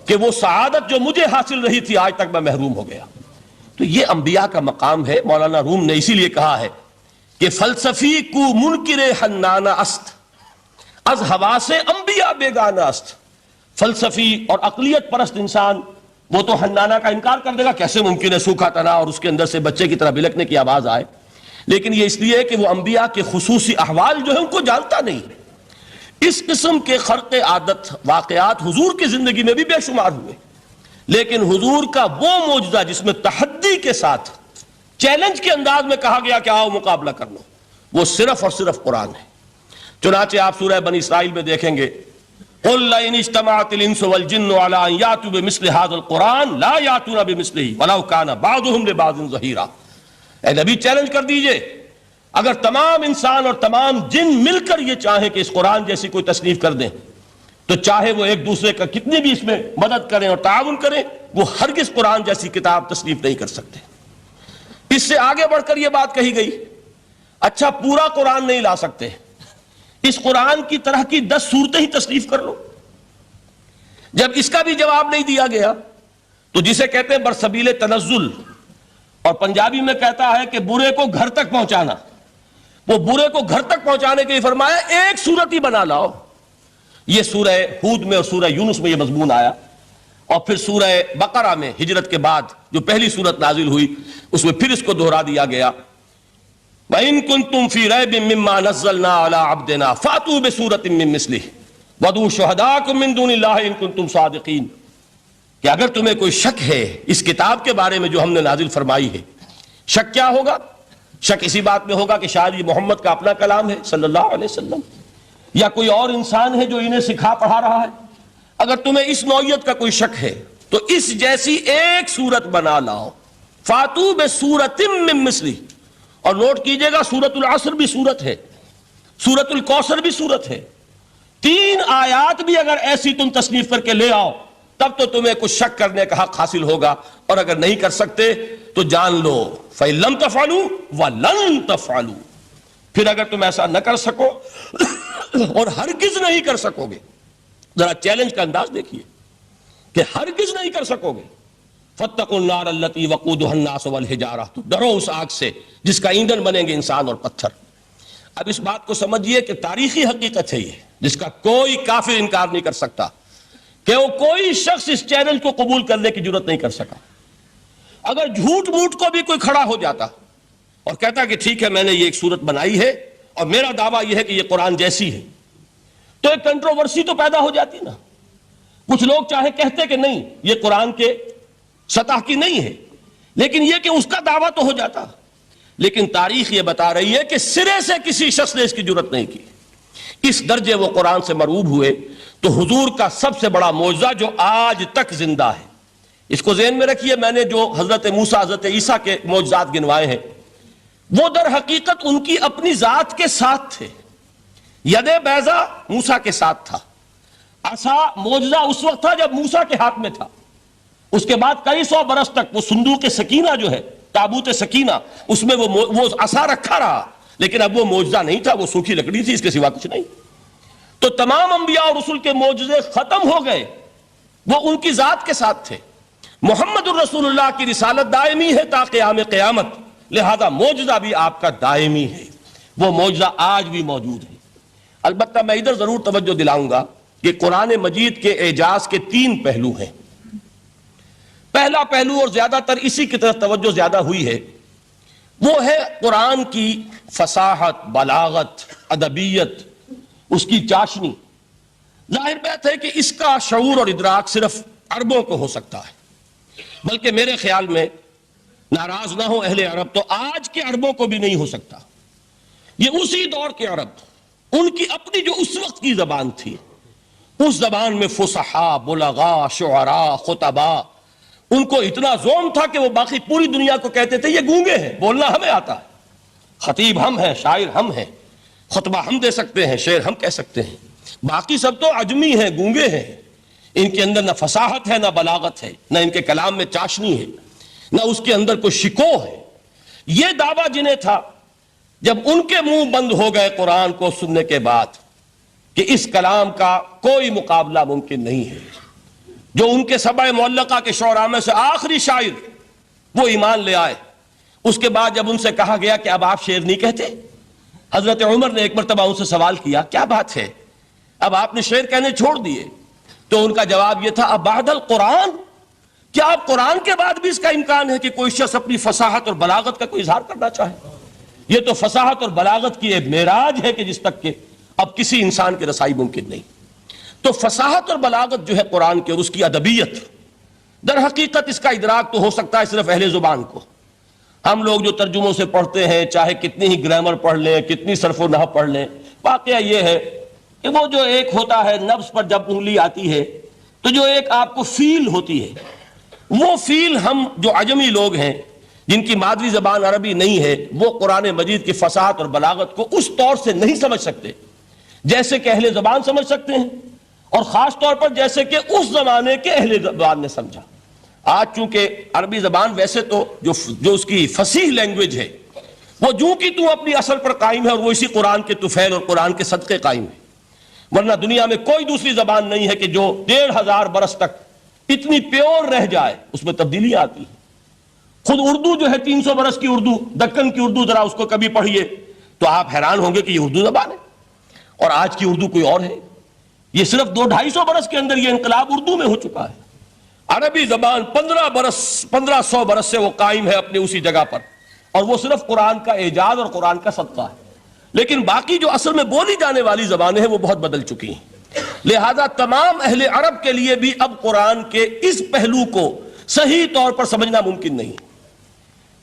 کہ وہ سعادت جو مجھے حاصل رہی تھی آج تک میں محروم ہو گیا. تو یہ انبیاء کا مقام ہے. مولانا روم نے اسی لیے کہا ہے کہ فلسفی کو منکر حنانہ است از حواس انبیاء بیگانہ است. فلسفی اور عقلیت پرست انسان وہ تو حنانہ کا انکار کر دے گا، کیسے ممکن ہے سوکھا تنا اور اس کے اندر سے بچے کی طرح بلکنے کی آواز آئے. لیکن یہ اس لیے کہ وہ انبیاء کے خصوصی احوال جو ہے ان کو جانتا نہیں. اس قسم کے خرق عادت واقعات حضور کی زندگی میں بھی بے شمار ہوئے، لیکن حضور کا وہ معجزہ جس میں تحدی کے ساتھ چیلنج کے انداز میں کہا گیا کہ آؤ مقابلہ کر لو، وہ صرف اور صرف قرآن ہے. چنانچہ آپ سورہ بنی اسرائیل میں دیکھیں گے قُلْ لَئِنِ اجْتَمَعَتِ الْإِنسُ وَالْجِنُّ عَلَىٰ أَن يَأْتُوا بِمِثْلِ هَٰذَا الْقُرْآنِ لَا يَأْتُونَ بِمِثْلِهِ وَلَوْ كَانَ بَعْضُهُمْ لِبَعْضٍ ظَهِيرًا. اے نبی چیلنج کر دیجئے، اگر تمام انسان اور تمام جن مل کر یہ چاہیں کہ اس قرآن جیسی کوئی تصنیف کر دیں تو چاہے وہ ایک دوسرے کا کتنی بھی اس میں مدد کریں اور تعاون کریں وہ ہرگز قرآن جیسی کتاب تصنیف نہیں کر سکتے. اس سے آگے بڑھ کر یہ بات کہی گئی اچھا پورا قرآن نہیں لا سکتے، اس قرآن کی طرح کی 10 صورتیں ہی تصنیف کر لو. جب اس کا بھی جواب نہیں دیا گیا تو جسے کہتے ہیں برسبیل تنزل اور پنجابی میں کہتا ہے کہ برے کو گھر تک پہنچانا، وہ برے کو گھر تک پہنچانے کے لیے فرمایا ایک صورت ہی بنا لاؤ. یہ سورہ ہود میں اور سورہ یونس میں یہ مضمون آیا، اور پھر سورہ بقرہ میں ہجرت کے بعد جو پہلی سورت نازل ہوئی اس میں پھر اس کو دہرا دیا گیا وَإِن كُنتُمْ فِي رَيْبٍ مِّمَّا نَزَّلْنَا عَلَىٰ عَبْدِنَا فَأْتُوا بِسُورَةٍ مِّن مِّثْلِهِ وَادْعُوا شُهَدَاءَكُم مِّن دُونِ اللَّهِ إِن كُنتُمْ صَادِقِينَ. کہ اگر تمہیں کوئی شک ہے اس کتاب کے بارے میں جو ہم نے نازل فرمائی ہے، شک کیا ہوگا؟ شک اسی بات میں ہوگا کہ شاید یہ محمد کا اپنا کلام ہے صلی اللہ علیہ وسلم یا کوئی اور انسان ہے جو انہیں سکھا پڑھا رہا ہے. اگر تمہیں اس نوعیت کا کوئی شک ہے تو اس جیسی ایک صورت بنا لاؤ. فاتو بسورۃ من مثلہ. اور نوٹ کیجئے گا سورۃ العصر بھی صورت ہے، سورۃ الکوثر بھی صورت ہے. 3 آیات بھی اگر ایسی تم تصنیف کر کے لے آؤ تب تو تمہیں کچھ شک کرنے کا حق حاصل ہوگا. اور اگر نہیں کر سکتے تو جان لو فَإِن لَمْ تَفْعَلُوا وَلَن تَفْعَلُوا. پھر اگر تم ایسا نہ کر سکو اور ہرگز نہیں کر سکو گے، ذرا چیلنج کا انداز دیکھیے کہ ہرگز نہیں کر سکو گے. فَاتَّقُوا النَّارَ الَّتِي وَقُودُهَا النَّاسُ وَالْحِجَارَةُ. تو ڈرو اس آگ سے جس کا ایندھن بنیں گے انسان اور پتھر. اب اس بات کو سمجھیے کہ تاریخی حقیقت ہے یہ جس کا کوئی کافر انکار نہیں کر سکتا کہ وہ کوئی شخص اس چیلنج کو قبول کرنے کی جرت نہیں کر سکا. اگر جھوٹ موٹ کو بھی کوئی کھڑا ہو جاتا اور کہتا کہ ٹھیک ہے میں نے یہ ایک صورت بنائی ہے اور میرا دعویٰ یہ ہے کہ یہ قرآن جیسی ہے، تو ایک کنٹروورسی تو پیدا ہو جاتی نا. کچھ لوگ چاہے کہتے کہ نہیں یہ قرآن کے سطح کی نہیں ہے، لیکن یہ کہ اس کا دعویٰ تو ہو جاتا. لیکن تاریخ یہ بتا رہی ہے کہ سرے سے کسی شخص نے اس کی جرت نہیں کی. اس درجے وہ قرآن سے مرعوب ہوئے. تو حضور کا سب سے بڑا معجزہ جو آج تک زندہ ہے، اس کو ذہن میں رکھیے، میں نے جو حضرت موسیٰ حضرت عیسیٰ کے معجزات گنوائے ہیں وہ در حقیقت ان کی اپنی ذات کے ساتھ تھے. ید بیضا موسیٰ کے ساتھ تھا، عصا معجزہ اس وقت تھا جب موسیٰ کے ہاتھ میں تھا. اس کے بعد کئی 100 برس تک وہ صندوق سکینہ جو ہے، تابوت سکینہ، اس میں وہ عصا رکھا رہا، لیکن اب وہ معجزہ نہیں تھا، وہ سوکھی لکڑی تھی، اس کے سوا کچھ نہیں. تو تمام انبیاء اور رسول کے معجزے ختم ہو گئے، وہ ان کی ذات کے ساتھ تھے. محمد الرسول اللہ کی رسالت دائمی ہے تا قیام قیامت، لہذا معجزہ بھی آپ کا دائمی ہے. وہ معجزہ آج بھی موجود ہے. البتہ میں ادھر ضرور توجہ دلاؤں گا کہ قرآن مجید کے اعجاز کے 3 پہلو ہیں. پہلا پہلو اور زیادہ تر اسی کی طرف توجہ زیادہ ہوئی ہے، وہ ہے قرآن کی فصاحت، بلاغت، ادبیت، اس کی چاشنی. ظاہر بات ہے کہ اس کا شعور اور ادراک صرف عربوں کو ہو سکتا ہے، بلکہ میرے خیال میں ناراض نہ ہو اہل عرب تو آج کے عربوں کو بھی نہیں ہو سکتا. یہ اسی دور کے عرب، ان کی اپنی جو اس وقت کی زبان تھی، اس زبان میں فصحاء، بلغاء، شعراء، خطباء، ان کو اتنا ذوم تھا کہ وہ باقی پوری دنیا کو کہتے تھے یہ گونگے ہیں، بولنا ہمیں آتا ہے، خطیب ہم ہیں، شاعر ہم ہیں، خطبہ ہم دے سکتے ہیں، شعر ہم کہہ سکتے ہیں، باقی سب تو عجمی ہیں، گونگے ہیں، ان کے اندر نہ فصاحت ہے نہ بلاغت ہے، نہ ان کے کلام میں چاشنی ہے. نہ اس کے اندر کوئی شکو ہے. یہ دعویٰ جنہیں تھا جب ان کے منہ بند ہو گئے قرآن کو سننے کے بعد کہ اس کلام کا کوئی مقابلہ ممکن نہیں ہے، جو ان کے سبع معلقہ کے شعراء میں سے آخری شاعر وہ ایمان لے آئے، اس کے بعد جب ان سے کہا گیا کہ اب آپ شعر نہیں کہتے، حضرت عمر نے ایک مرتبہ ان سے سوال کیا کیا بات ہے اب آپ نے شعر کہنے چھوڑ دیے؟ تو ان کا جواب یہ تھا اب بعد القرآن، کیا آپ قرآن کے بعد بھی اس کا امکان ہے کہ کوئی شخص اپنی فصاحت اور بلاغت کا کوئی اظہار کرنا چاہے؟ یہ تو فصاحت اور بلاغت کی ایک معراج ہے کہ جس تک کہ اب کسی انسان کی رسائی ممکن نہیں. تو فصاحت اور بلاغت جو ہے قرآن کی اور اس کی ادبیت، در حقیقت اس کا ادراک تو ہو سکتا ہے صرف اہل زبان کو. ہم لوگ جو ترجموں سے پڑھتے ہیں چاہے کتنی ہی گرامر پڑھ لیں، کتنی صرف و نحو پڑھ لیں، واقعہ یہ ہے کہ وہ جو ایک ہوتا ہے نفس پر جب انگلی آتی ہے تو جو ایک آپ کو فیل ہوتی ہے، وہ فیل ہم جو عجمی لوگ ہیں جن کی مادری زبان عربی نہیں ہے وہ قرآن مجید کی فصاحت اور بلاغت کو اس طور سے نہیں سمجھ سکتے جیسے کہ اہل زبان سمجھ سکتے ہیں، اور خاص طور پر جیسے کہ اس زمانے کے اہل زبان نے سمجھا. آج چونکہ عربی زبان ویسے تو جو اس کی فصیح لینگویج ہے وہ جو کی تو اپنی اصل پر قائم ہے اور وہ اسی قرآن کے طفیل اور قرآن کے صدقے قائم ہے، ورنہ دنیا میں کوئی دوسری زبان نہیں ہے کہ جو 1500 برس تک اتنی پیور رہ جائے. اس میں تبدیلیاں آتی ہیں. خود اردو جو ہے 300 برس کی اردو، دکن کی اردو، ذرا اس کو کبھی پڑھیے تو آپ حیران ہوں گے کہ یہ اردو زبان ہے اور آج کی اردو کوئی اور ہے. یہ صرف 200-250 برس کے اندر یہ انقلاب اردو میں ہو چکا ہے. عربی زبان 1500 برس سے وہ قائم ہے اپنی اسی جگہ پر، اور وہ صرف قرآن کا اعجاز اور قرآن کا صدقہ ہے. لیکن باقی جو اصل میں بولی جانے والی زبانیں ہیں وہ بہت بدل چکی ہیں. لہذا تمام اہل عرب کے لیے بھی اب قرآن کے اس پہلو کو صحیح طور پر سمجھنا ممکن نہیں.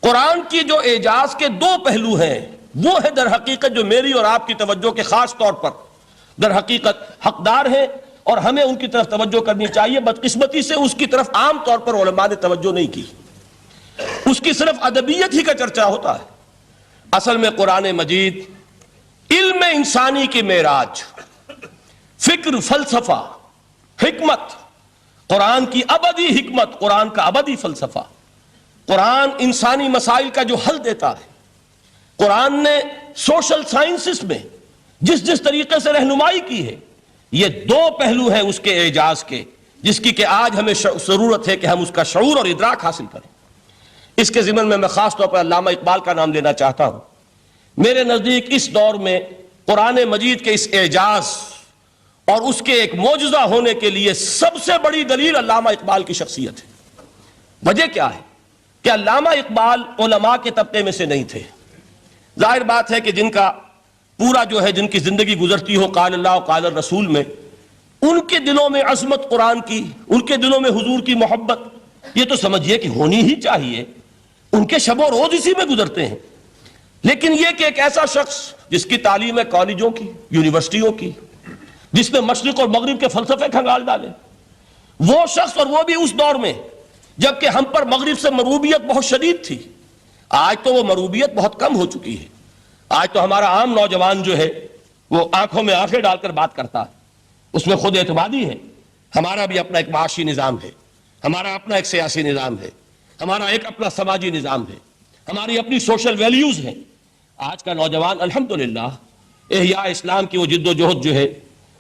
قرآن کی جو اعجاز کے 2 پہلو ہیں وہ ہے در حقیقت جو میری اور آپ کی توجہ کے خاص طور پر در حقیقت حقدار ہیں اور ہمیں ان کی طرف توجہ کرنی چاہیے. بدقسمتی سے اس کی طرف عام طور پر علماء نے توجہ نہیں کی. اس کی صرف ادبیت ہی کا چرچا ہوتا ہے. اصل میں قرآن مجید علم انسانی کی معراج، فکر، فلسفہ، حکمت، قرآن کی ابدی حکمت، قرآن کا ابدی فلسفہ، قرآن انسانی مسائل کا جو حل دیتا ہے. قرآن نے سوشل سائنسز میں جس طریقے سے رہنمائی کی ہے، یہ 2 پہلو ہیں اس کے اعجاز کے جس کی کہ آج ہمیں ضرورت ہے کہ ہم اس کا شعور اور ادراک حاصل کریں. اس کے ضمن میں خاص طور پر علامہ اقبال کا نام لینا چاہتا ہوں. میرے نزدیک اس دور میں قرآن مجید کے اس اعجاز اور اس کے ایک معجزہ ہونے کے لیے سب سے بڑی دلیل علامہ اقبال کی شخصیت ہے. وجہ کیا ہے کہ علامہ اقبال علماء کے طبقے میں سے نہیں تھے. ظاہر بات ہے کہ جن کا پورا جو ہے جن کی زندگی گزرتی ہو قال اللہ قال الرسول میں، ان کے دلوں میں عظمت قرآن کی، ان کے دلوں میں حضور کی محبت یہ تو سمجھیے کہ ہونی ہی چاہیے. ان کے شب و روز اسی میں گزرتے ہیں. لیکن یہ کہ ایک ایسا شخص جس کی تعلیم ہے کالجوں کی، یونیورسٹیوں کی، جس نے مشرق اور مغرب کے فلسفے کھنگال ڈالے، وہ شخص اور وہ بھی اس دور میں جبکہ ہم پر مغرب سے مروبیت بہت شدید تھی. آج تو وہ مروبیت بہت کم ہو چکی ہے. آج تو ہمارا عام نوجوان جو ہے وہ آنکھوں میں آنکھیں ڈال کر بات کرتا ہے، اس میں خود اعتمادی ہے. ہمارا بھی اپنا ایک معاشی نظام ہے، ہمارا اپنا ایک سیاسی نظام ہے، ہمارا ایک اپنا سماجی نظام ہے، ہماری اپنی سوشل ویلیوز ہیں. آج کا نوجوان الحمدللہ احیاء اسلام کی وہ جد و جہد جو ہے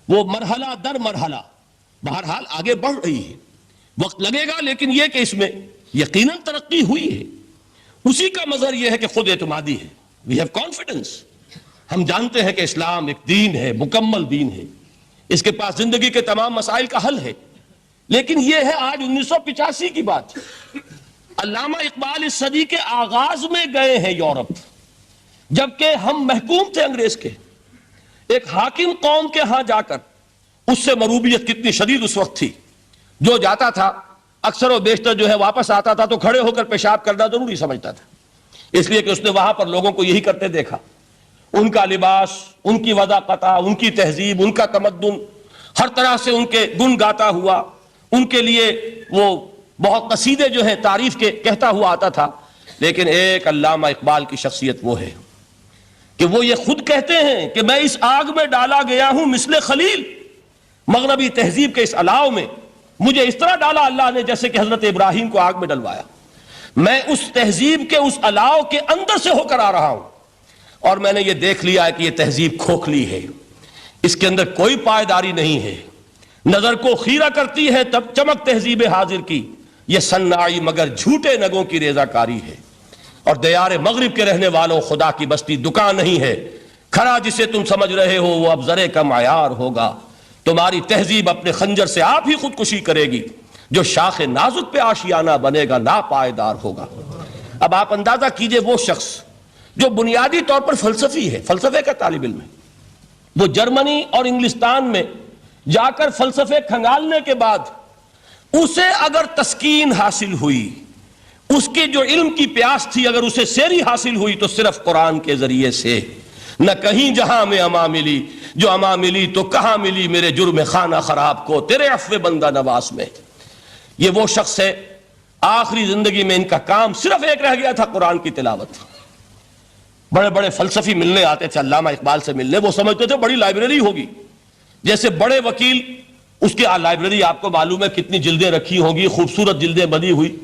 وہ مرحلہ در مرحلہ بہرحال آگے بڑھ رہی ہے. وقت لگے گا لیکن یہ کہ اس میں یقیناً ترقی ہوئی ہے. اسی کا مظہر یہ ہے کہ خود اعتمادی ہے. We have confidence. ہم جانتے ہیں کہ اسلام ایک دین ہے، مکمل دین ہے، اس کے پاس زندگی کے تمام مسائل کا حل ہے. لیکن یہ ہے آج 1985 کی بات. علامہ اقبال اس صدی کے آغاز میں گئے ہیں یورپ، جبکہ ہم محکوم تھے انگریز کے. ایک حاکم قوم کے ہاں جا کر اس سے مروبیت کتنی شدید اس وقت تھی. جو جاتا تھا اکثر و بیشتر جو ہے واپس آتا تھا تو کھڑے ہو کر پیشاب کرنا ضروری سمجھتا تھا، اس لیے کہ اس نے وہاں پر لوگوں کو یہی کرتے دیکھا. ان کا لباس، ان کی وضاقت، ان کی تہذیب، ان کا تمدن ہر طرح سے ان کے گن گاتا ہوا، ان کے لیے وہ بہت قصیدے جو ہے تعریف کے کہتا ہوا آتا تھا. لیکن ایک علامہ اقبال کی شخصیت وہ ہے کہ وہ یہ خود کہتے ہیں کہ میں اس آگ میں ڈالا گیا ہوں مثل خلیل. مغربی تہذیب کے اس الاؤ میں مجھے اس طرح ڈالا اللہ نے جیسے کہ حضرت ابراہیم کو آگ میں ڈلوایا. میں اس تہذیب کے اس الاؤ کے اندر سے ہو کر آ رہا ہوں، اور میں نے یہ دیکھ لیا ہے کہ یہ تہذیب کھوکھلی ہے، اس کے اندر کوئی پائیداری نہیں ہے، نظر کو خیرہ کرتی ہے تب چمک تہذیب حاضر کی، یہ صناعی مگر جھوٹے نگوں کی ریزہ کاری ہے، اور دیار مغرب کے رہنے والوں خدا کی بستی دکان نہیں ہے، کھرا جسے تم سمجھ رہے ہو وہ اب زرے کا معیار ہوگا، تمہاری تہذیب اپنے خنجر سے آپ ہی خودکشی کرے گی، جو شاخ نازک پہ آشیانہ بنے گا ناپائیدار ہوگا۔ اب آپ اندازہ کیجئے وہ شخص جو بنیادی طور پر فلسفی ہے، فلسفے کا طالب علم ہے، وہ جرمنی اور انگلستان میں جا کر فلسفے کھنگالنے کے بعد اسے اگر تسکین حاصل ہوئی، اس کی جو علم کی پیاس تھی اگر اسے سیری حاصل ہوئی تو صرف قرآن کے ذریعے سے، نہ کہیں جہاں میں اما ملی، جو اما ملی تو کہاں ملی میرے جرم خانہ خراب کو تیرے عفو بندہ نواز میں۔ یہ وہ شخص ہے آخری زندگی میں ان کا کام صرف ایک رہ گیا تھا، قرآن کی تلاوت۔ بڑے بڑے فلسفی ملنے آتے تھے علامہ اقبال سے ملنے، وہ سمجھتے تھے بڑی لائبریری ہوگی، جیسے بڑے وکیل اس کی لائبریری آپ کو معلوم ہے کتنی جلدیں رکھی ہوگی، خوبصورت جلدیں بنی ہوئی،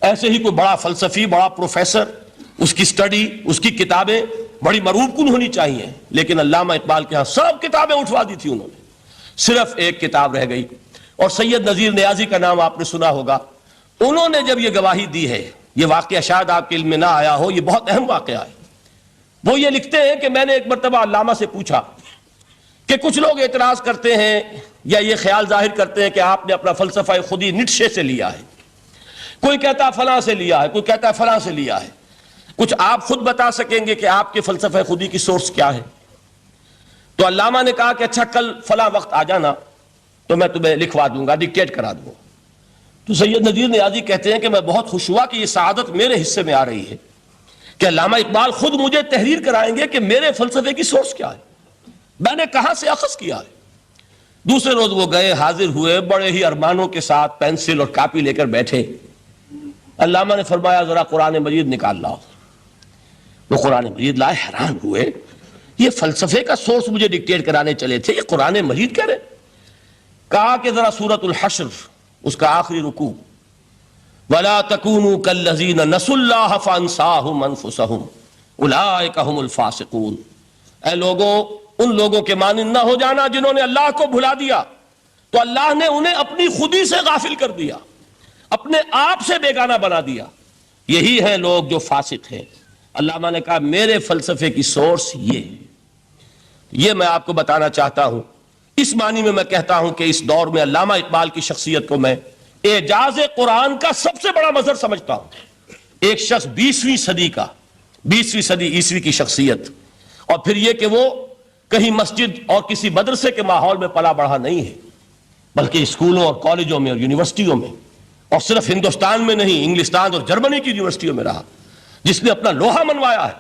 ایسے ہی کوئی بڑا فلسفی، بڑا پروفیسر، اس کی سٹڈی، اس کی کتابیں بڑی مروب کن ہونی چاہیے، لیکن علامہ اقبال کے ہاں سب کتابیں اٹھوا دی تھی انہوں نے، صرف ایک کتاب رہ گئی، اور سید نذیر نیازی کا نام آپ نے سنا ہوگا۔ انہوں نے جب یہ گواہی دی ہے، یہ واقعہ شاید آپ کے علم میں نہ آیا ہو، یہ بہت اہم واقعہ ہے۔ وہ یہ لکھتے ہیں کہ میں نے ایک مرتبہ علامہ سے پوچھا کہ کچھ لوگ اعتراض کرتے ہیں یا یہ خیال ظاہر کرتے ہیں کہ آپ نے اپنا فلسفہ خودی نیٹشے سے لیا ہے، کوئی کہتا ہے فلاں سے لیا ہے، کوئی کہتا ہے فلاں سے لیا ہے، کچھ آپ خود بتا سکیں گے کہ آپ کے فلسفہ خودی کی سورس کیا ہے؟ تو علامہ نے کہا کہ اچھا کل فلاں وقت آ جانا تو میں تمہیں لکھوا دوں گا، ڈکٹیٹ کرا دوں گا۔ تو سید نذیر نیازی کہتے ہیں کہ میں بہت خوش ہوا کہ یہ سعادت میرے حصے میں آ رہی ہے کہ علامہ اقبال خود مجھے تحریر کرائیں گے کہ میرے فلسفے کی سورس کیا ہے، میں نے کہاں سے اخذ کیا ہے۔ دوسرے روز وہ گئے، حاضر ہوئے، بڑے ہی ارمانوں کے ساتھ پینسل اور کاپی لے کر بیٹھے۔ علامہ نے فرمایا ذرا قرآن مجید نکال لاؤ۔ وہ قرآن مجید لائے، حیران ہوئے، یہ فلسفے کا سورس مجھے ڈکٹیٹ کرانے چلے تھے، یہ قرآن مجید کہہ رہے۔ کہا کہ ذرا سورۃ الحشر اس کا آخری رکوع، وَلَا تَكُونُوا كَالَّذِينَ نَسُوا اللَّهَ فَأَنسَاهُمْ أَنفُسَهُمْ أُولَٰئِكَ هُمُ الْفَاسِقُونَ۔ اے لوگوں، ان لوگوں کے مانند نہ ہو جانا جنہوں نے اللہ کو بھلا دیا تو اللہ نے انہیں اپنی خودی سے غافل کر دیا، اپنے آپ سے بیگانہ بنا دیا، یہی ہیں لوگ جو فاسق ہیں۔ علامہ نے کہا میرے فلسفے کی سورس یہ ہے۔ یہ میں آپ کو بتانا چاہتا ہوں، اس معنی میں کہتا ہوں کہ اس دور میں علامہ اقبال کی شخصیت کو میں اعجاز قرآن کا سب سے بڑا مظہر سمجھتا ہوں۔ ایک شخص 20ویں صدی کا، 20ویں صدی عیسوی کی شخصیت، اور پھر یہ کہ وہ کہیں مسجد اور کسی مدرسے کے ماحول میں پلا بڑھا نہیں ہے، بلکہ اسکولوں اور کالجوں میں اور یونیورسٹیوں میں، اور صرف ہندوستان میں نہیں، انگلستان اور جرمنی کی یونیورسٹیوں میں رہا، جس نے اپنا لوہا منوایا ہے۔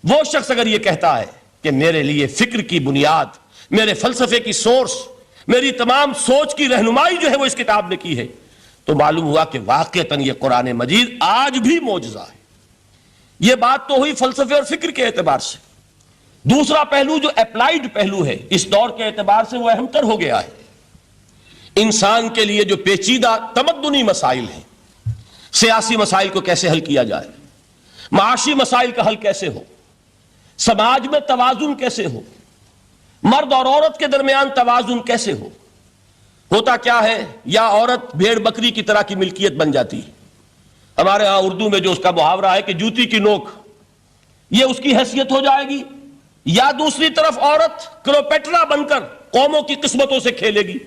وہ شخص اگر یہ کہتا ہے کہ میرے لیے فکر کی بنیاد، میرے فلسفے کی سورس، میری تمام سوچ کی رہنمائی جو ہے وہ اس کتاب نے کی ہے، تو معلوم ہوا کہ واقعتاً یہ قرآن مجید آج بھی معجزہ ہے۔ یہ بات تو ہوئی فلسفے اور فکر کے اعتبار سے۔ دوسرا پہلو جو اپلائیڈ پہلو ہے اس دور کے اعتبار سے وہ اہم تر ہو گیا ہے۔ انسان کے لیے جو پیچیدہ تمدنی مسائل ہیں، سیاسی مسائل کو کیسے حل کیا جائے، معاشی مسائل کا حل کیسے ہو، سماج میں توازن کیسے ہو، مرد اور عورت کے درمیان توازن کیسے ہو، ہوتا کیا ہے یا عورت بھیڑ بکری کی طرح کی ملکیت بن جاتی ہے۔ ہمارے ہاں اردو میں جو اس کا محاورہ ہے کہ جوتی کی نوک، یہ اس کی حیثیت ہو جائے گی، یا دوسری طرف عورت کلوپیٹرا بن کر قوموں کی قسمتوں سے کھیلے گی۔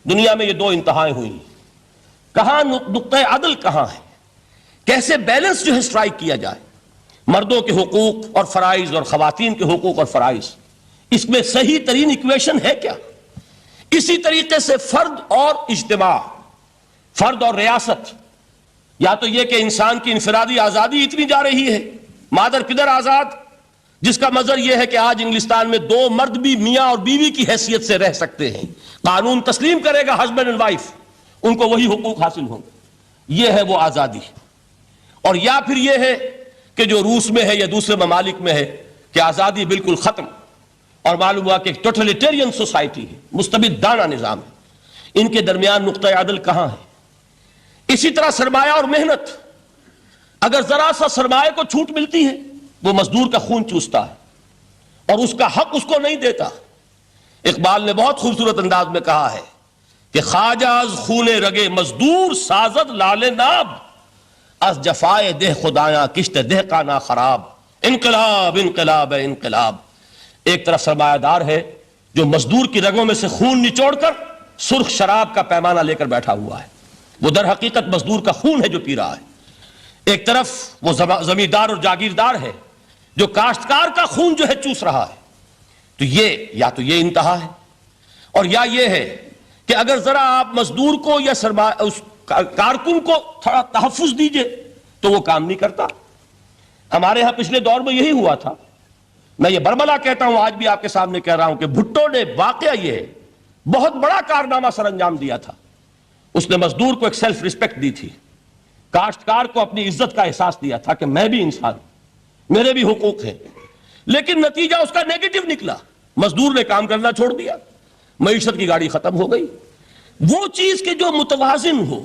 دنیا میں یہ دو انتہائیں ہوئی ہیں، کہاں نقطہ عدل کہاں ہے، کیسے بیلنس جو ہے اسٹرائک کیا جائے، مردوں کے حقوق اور فرائض اور خواتین کے حقوق اور فرائض، اس میں صحیح ترین ایکویشن ہے کیا؟ اسی طریقے سے فرد اور اجتماع، فرد اور ریاست، یا تو یہ کہ انسان کی انفرادی آزادی اتنی جا رہی ہے، مادر پدر آزاد، جس کا مظہر یہ ہے کہ آج انگلستان میں دو مرد بھی میاں اور بیوی کی حیثیت سے رہ سکتے ہیں، قانون تسلیم کرے گا ہسبینڈ اینڈ وائف، ان کو وہی حقوق حاصل ہوں گے، یہ ہے وہ آزادی۔ اور یا پھر یہ ہے کہ جو روس میں ہے یا دوسرے ممالک میں ہے کہ آزادی بالکل ختم، اور معلوم ہوا کہ ایک ٹوٹلیٹیرین سوسائٹی ہے، مستبدانہ نظام ہے۔ ان کے درمیان نقطہ عدل کہاں ہے؟ اسی طرح سرمایہ اور محنت، اگر ذرا سا سرمایہ کو چھوٹ ملتی ہے وہ مزدور کا خون چوستا ہے اور اس کا حق اس کو نہیں دیتا۔ اقبال نے بہت خوبصورت انداز میں کہا ہے کہ خواجہ از خون رگے مزدور سازد لال ناب، از جفائے دہ خدایاں کشت دہ کا نا خراب۔ انقلاب انقلاب انقلاب۔ ایک طرف سرمایہ دار ہے جو مزدور کی رگوں میں سے خون نچوڑ کر سرخ شراب کا پیمانہ لے کر بیٹھا ہوا ہے، وہ در حقیقت مزدور کا خون ہے جو پی رہا ہے۔ ایک طرف وہ زمیندار اور جاگیردار ہے جو کاشتکار کا خون جو ہے چوس رہا ہے۔ تو یہ انتہا ہے، اور یا یہ ہے کہ اگر ذرا آپ مزدور کو یا اس کارکن کو تھوڑا تحفظ دیجئے تو وہ کام نہیں کرتا۔ ہمارے ہاں پچھلے دور میں یہی ہوا تھا۔ میں یہ برملا کہتا ہوں، آج بھی آپ کے سامنے کہہ رہا ہوں کہ بھٹو نے واقعہ یہ بہت بڑا کارنامہ سر انجام دیا تھا۔ اس نے مزدور کو ایک سیلف ریسپیکٹ دی تھی، کاشتکار کو اپنی عزت کا احساس دیا تھا کہ میں بھی انسان ہوں، میرے بھی حقوق ہیں، لیکن نتیجہ اس کا نیگیٹو نکلا۔ مزدور نے کام کرنا چھوڑ دیا، معیشت کی گاڑی ختم ہو گئی۔ وہ چیز کہ جو متوازن ہو،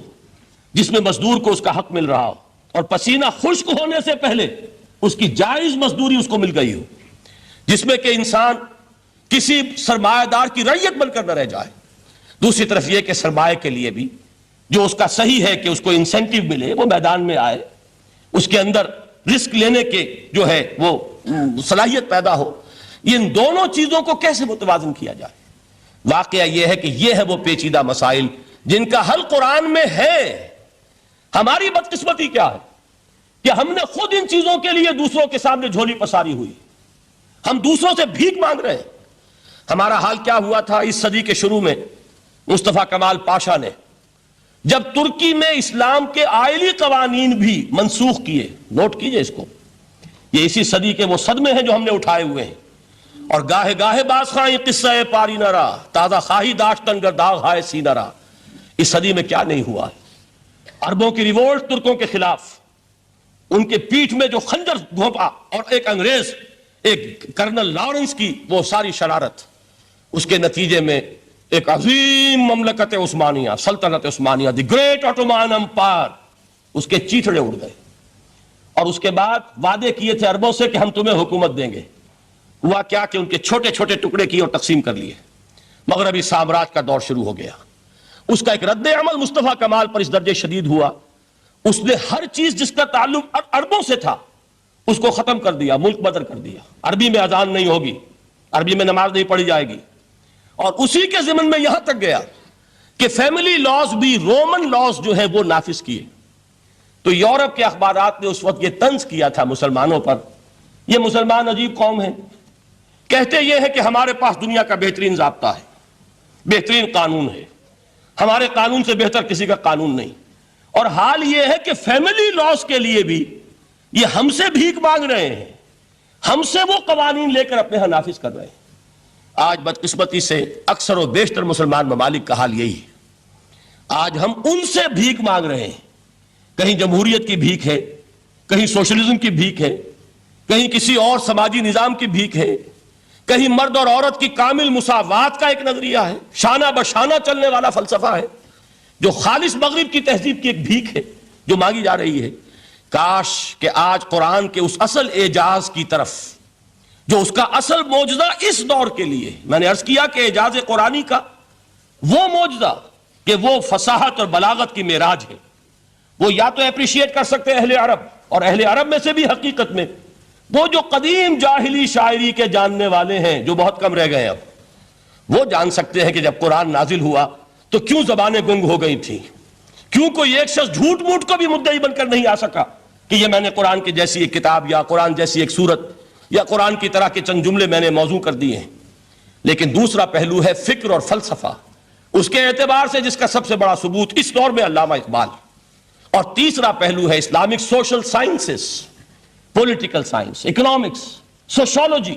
جس میں مزدور کو اس کا حق مل رہا ہو اور پسینہ خشک ہونے سے پہلے اس کی جائز مزدوری اس کو مل گئی ہو، جس میں کہ انسان کسی سرمایہ دار کی رعیت بن کر نہ رہ جائے۔ دوسری طرف یہ کہ سرمایہ کے لیے بھی جو اس کا صحیح ہے کہ اس کو انسینٹیو ملے، وہ میدان میں آئے، اس کے اندر رسک لینے کے جو ہے وہ صلاحیت پیدا ہو۔ ان دونوں چیزوں کو کیسے متوازن کیا جائے؟ واقعہ یہ ہے کہ یہ ہے وہ پیچیدہ مسائل جن کا حل قرآن میں ہے۔ ہماری بدقسمتی کیا ہے کہ ہم نے خود ان چیزوں کے لیے دوسروں کے سامنے جھولی پساری ہوئی، ہم دوسروں سے بھیک مانگ رہے ہیں۔ ہمارا حال کیا ہوا تھا اس صدی کے شروع میں؟ مصطفیٰ کمال پاشا نے جب ترکی میں اسلام کے آئلی قوانین بھی منسوخ کیے، نوٹ کیجئے اس کو، یہ اسی صدی کے وہ صدمے ہیں جو ہم نے اٹھائے ہوئے ہیں۔ اور گاہے گاہے باز خواہی قصہ پاری نہ رہا، تازہ خواہی داشتن گر داغ ہائے سی نہ رہا۔ اس صدی میں کیا نہیں ہوا؟ عربوں کی ریوولٹ ترکوں کے خلاف، ان کے پیٹھ میں جو خنجر گھونپا، اور ایک انگریز، ایک کرنل لارنس کی وہ ساری شرارت، اس کے نتیجے میں ایک عظیم مملکت عثمانیہ، سلطنت عثمانیہ، دی گریٹ آٹومان امپائر، اس کے چیتڑے اڑ گئے۔ اور اس کے بعد وعدے کیے تھے عربوں سے کہ ہم تمہیں حکومت دیں گے۔ ہوا کیا کہ ان کے چھوٹے چھوٹے ٹکڑے کیے اور تقسیم کر لیے۔ مغربی سامراج کا دور شروع ہو گیا۔ اس کا ایک رد عمل مصطفیٰ کمال پر اس درجے شدید ہوا، اس نے ہر چیز جس کا تعلق عربوں سے تھا اس کو ختم کر دیا، ملک بدر کر دیا۔ عربی میں اذان نہیں ہوگی، عربی میں نماز نہیں پڑھی جائے گی، اور اسی کے ضمن میں یہاں تک گیا کہ فیملی لاز بھی رومن لاز جو ہے وہ نافذ کیے۔ تو یورپ کے اخبارات نے اس وقت یہ طنز کیا تھا مسلمانوں پر، یہ مسلمان عجیب قوم ہے، کہتے یہ ہے کہ ہمارے پاس دنیا کا بہترین ضابطہ ہے، بہترین قانون ہے، ہمارے قانون سے بہتر کسی کا قانون نہیں۔ اور حال یہ ہے کہ فیملی لاز کے لیے بھی یہ ہم سے بھیک مانگ رہے ہیں، ہم سے وہ قوانین لے کر اپنے ہاں نافذ کر رہے ہیں۔ آج بدقسمتی سے اکثر و بیشتر مسلمان ممالک کا حال یہی ہے۔ آج ہم ان سے بھیک مانگ رہے ہیں، کہیں جمہوریت کی بھیک ہے، کہیں سوشلزم کی بھیک ہے، کہیں کسی اور سماجی نظام کی بھیک ہے، کہیں مرد اور عورت کی کامل مساوات کا ایک نظریہ ہے، شانہ بشانہ چلنے والا فلسفہ ہے، جو خالص مغرب کی تہذیب کی ایک بھیک ہے جو مانگی جا رہی ہے۔ کاش کہ آج قرآن کے اس اصل اعجاز کی طرف، جو اس کا اصل معجزہ اس دور کے لیے، میں نے عرض کیا کہ اعجاز قرآنی کا وہ معجزہ کہ وہ فصاحت اور بلاغت کی معراج ہے، وہ یا تو اپریشیٹ کر سکتے اہل عرب، اور اہل عرب میں سے بھی حقیقت میں وہ جو قدیم جاہلی شاعری کے جاننے والے ہیں جو بہت کم رہ گئے، اب وہ جان سکتے ہیں کہ جب قرآن نازل ہوا تو کیوں زبانیں گنگ ہو گئی تھیں، کیوں کوئی ایک شخص جھوٹ موٹ کو بھی مدعی بن کر نہیں آ سکا کہ یہ میں نے قرآن کی جیسی ایک کتاب یا قرآن جیسی ایک سورت یا قرآن کی طرح کے چند جملے میں نے موضوع کر دیے ہیں۔ لیکن دوسرا پہلو ہے فکر اور فلسفہ، اس کے اعتبار سے جس کا سب سے بڑا ثبوت اس دور میں علامہ اقبال، اور تیسرا پہلو ہے Islamic social sciences, political science, economics, sociology.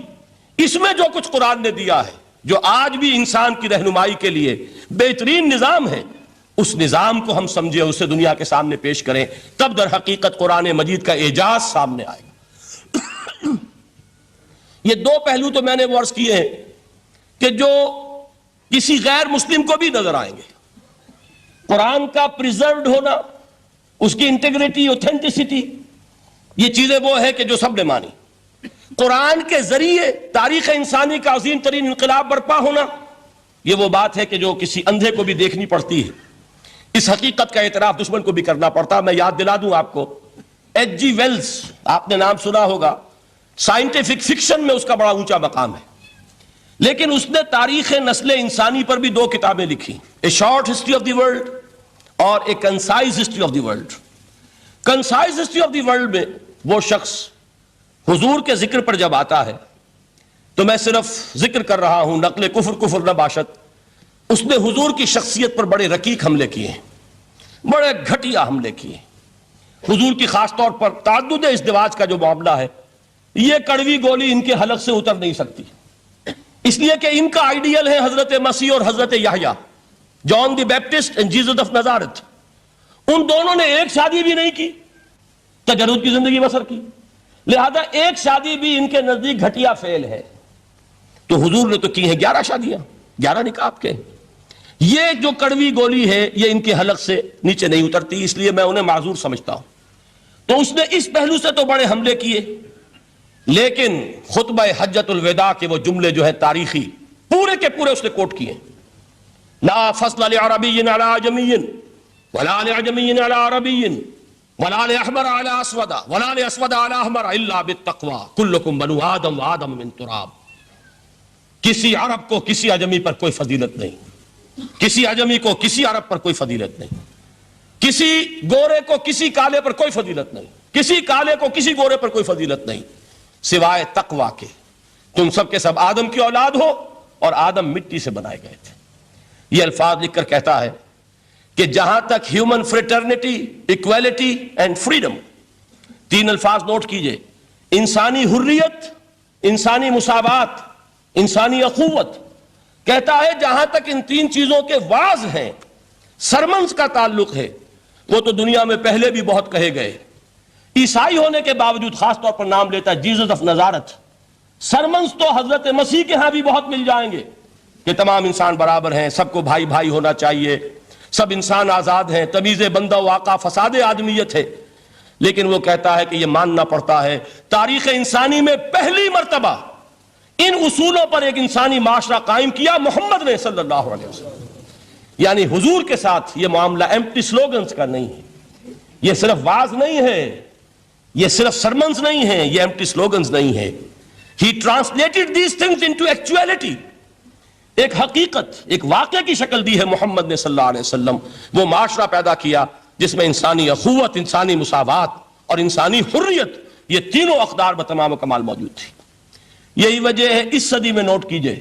اس میں جو کچھ قرآن نے دیا ہے، جو آج بھی انسان کی رہنمائی کے لیے بہترین نظام ہے، اس نظام کو ہم سمجھے، اسے دنیا کے سامنے پیش کریں، تب در حقیقت قرآن مجید کا اعجاز سامنے آئے گا۔ یہ دو پہلو تو میں نے وہ عرض کیے ہیں کہ جو کسی غیر مسلم کو بھی نظر آئیں گے۔ قرآن کا پریزروڈ ہونا، اس کی انٹیگریٹی، اوتھینٹسٹی، یہ چیزیں وہ ہیں کہ جو سب نے مانی. قرآن کے ذریعے تاریخ انسانی کا عظیم ترین انقلاب برپا ہونا، یہ وہ بات ہے کہ جو کسی اندھے کو بھی دیکھنی پڑتی ہے. اس حقیقت کا اعتراف دشمن کو بھی کرنا پڑتا. میں یاد دلا دوں آپ کو، ایچ جی ویلز، آپ نے نام سنا ہوگا، سائنٹیفک فکشن میں اس کا بڑا اونچا مقام ہے، لیکن اس نے تاریخ نسل انسانی پر بھی 2 کتابیں لکھی، a short history of the world اور a concise history of the world. Concise history of the world میں وہ شخص حضور کے ذکر پر جب آتا ہے تو میں صرف ذکر کر رہا ہوں، نقل کفر نہ باشد، اس نے حضور کی شخصیت پر بڑے رقیق حملے کیے ہیں، بڑے گھٹیا حملے کیے. حضور کی خاص طور پر تعدد ازدواج کا جو معاملہ ہے، یہ کڑوی گولی ان کے حلق سے اتر نہیں سکتی، اس لیے کہ ان کا آئیڈیل ہے حضرت مسیح اور حضرت یحییٰ، جان دی بیپٹسٹ اینڈ جیسس آف نزارت. ان دونوں نے ایک شادی بھی نہیں کی، تجرد کی زندگی بسر کی، لہذا ایک شادی بھی ان کے نزدیک گھٹیا فعل ہے. تو حضور نے تو کی ہیں 11 شادیاں، 11 نکاح کے. یہ جو کڑوی گولی ہے یہ ان کے حلق سے نیچے نہیں اترتی، اس لیے میں انہیں معذور سمجھتا ہوں. تو اس نے اس پہلو سے تو بڑے حملے کیے، لیکن خطبہ حجۃ الوداع کے وہ جملے جو ہے تاریخی، پورے کے پورے اس نے کوٹ کیے. لا فصل لعربی علی عجمی ولا لعجمی علی عربی ولا لأحمر علی اسود ولا لأسود علی احمر الا بالتقوی کلکم بنو آدم وآدم من تراب. کسی عرب کو کسی عجمی پر کوئی فضیلت نہیں، کسی عجمی کو کسی عرب پر کوئی فضیلت نہیں، کسی گورے کو کسی کالے پر کوئی فضیلت نہیں، کسی کالے کو کسی گورے پر کوئی فضیلت نہیں سوائے تقوی کے. تم سب کے سب آدم کی اولاد ہو اور آدم مٹی سے بنائے گئے تھے. یہ الفاظ لکھ کر کہتا ہے کہ جہاں تک human fraternity, equality and freedom, 3 الفاظ نوٹ کیجئے، انسانی حریت، انسانی مساوات، انسانی اخوت، کہتا ہے جہاں تک ان 3 چیزوں کے واز ہیں، سرمنز کا تعلق ہے، وہ تو دنیا میں پہلے بھی بہت کہے گئے. عیسائی ہونے کے باوجود خاص طور پر نام لیتا ہے جیسس آف نزارت. سرمنز تو حضرت مسیح کے ہاں بھی بہت مل جائیں گے کہ تمام انسان برابر ہیں، سب کو بھائی بھائی ہونا چاہیے، سب انسان آزاد ہیں، تمیز بندہ و آقا فساد آدمیت ہے. لیکن وہ کہتا ہے کہ یہ ماننا پڑتا ہے تاریخ انسانی میں پہلی مرتبہ ان اصولوں پر ایک انسانی معاشرہ قائم کیا محمد نے صلی اللہ علیہ وسلم. یعنی حضور کے ساتھ یہ معاملہ ایمپٹی سلوگنز کا نہیں ہے، یہ صرف واز نہیں ہے، یہ صرف سرمنز نہیں ہیں، یہ ایمپٹی سلوگنز نہیں ہے. He translated these things into actuality. ایک حقیقت، ایک واقعہ کی شکل دی ہے محمد نے صلی اللہ علیہ وسلم. وہ معاشرہ پیدا کیا جس میں انسانی اخوت، انسانی مساوات اور انسانی حریت، یہ تینوں اقدار بتمام و کمال موجود تھی. یہی وجہ ہے اس صدی میں نوٹ کیجئے،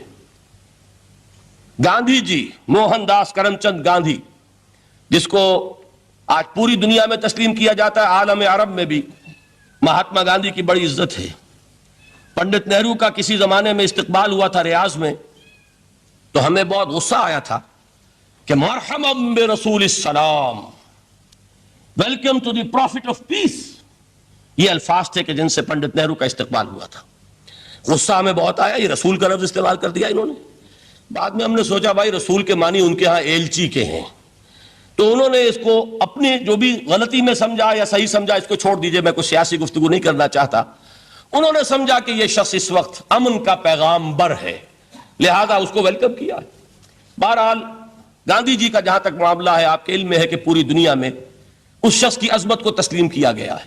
گاندھی جی، موہن داس کرم چند گاندھی، جس کو آج پوری دنیا میں تسلیم کیا جاتا ہے، عالم عرب میں بھی مہاتما گاندھی کی بڑی عزت ہے. پنڈت نہرو کا کسی زمانے میں استقبال ہوا تھا ریاض میں، تو ہمیں بہت غصہ آیا تھا کہ مرحبا برسول السلام، welcome to the prophet of peace. یہ الفاظ تھے کہ جن سے پنڈت نہرو کا استقبال ہوا تھا. غصہ ہمیں بہت آیا، یہ رسول کا لفظ استعمال کر دیا انہوں نے. بعد میں ہم نے سوچا بھائی رسول کے معنی ان کے ہاں ایلچی کے ہیں، تو انہوں نے اس کو اپنی جو بھی غلطی میں سمجھا یا صحیح سمجھا، اس کو چھوڑ دیجئے، میں کوئی سیاسی گفتگو نہیں کرنا چاہتا. انہوں نے سمجھا کہ یہ شخص اس وقت امن کا پیغام بر ہے، لہذا اس کو ویلکم کیا ہے. بہرحال گاندھی جی کا جہاں تک معاملہ ہے، آپ کے علم میں ہے کہ پوری دنیا میں اس شخص کی عظمت کو تسلیم کیا گیا ہے.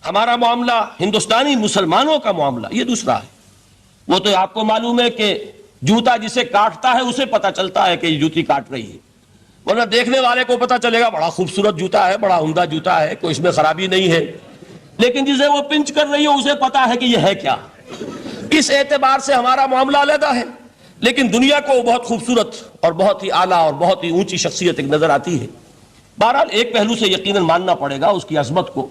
ہمارا معاملہ، ہندوستانی مسلمانوں کا معاملہ، یہ دوسرا ہے. وہ تو آپ کو معلوم ہے کہ جوتا جسے کاٹتا ہے اسے پتا چلتا ہے کہ یہ جوتی کاٹ رہی ہے، ورنہ دیکھنے والے کو پتا چلے گا بڑا خوبصورت جوتا ہے، بڑا عمدہ جوتا ہے، کوئی اس میں خرابی نہیں ہے. لیکن جسے وہ پنچ کر رہی ہو اسے پتا ہے کہ یہ ہے کیا. اس اعتبار سے ہمارا معاملہ علیحدہ ہے، لیکن دنیا کو بہت خوبصورت اور بہت ہی اعلیٰ اور بہت ہی اونچی شخصیت ایک نظر آتی ہے. بہرحال ایک پہلو سے یقیناً ماننا پڑے گا اس کی عظمت کو،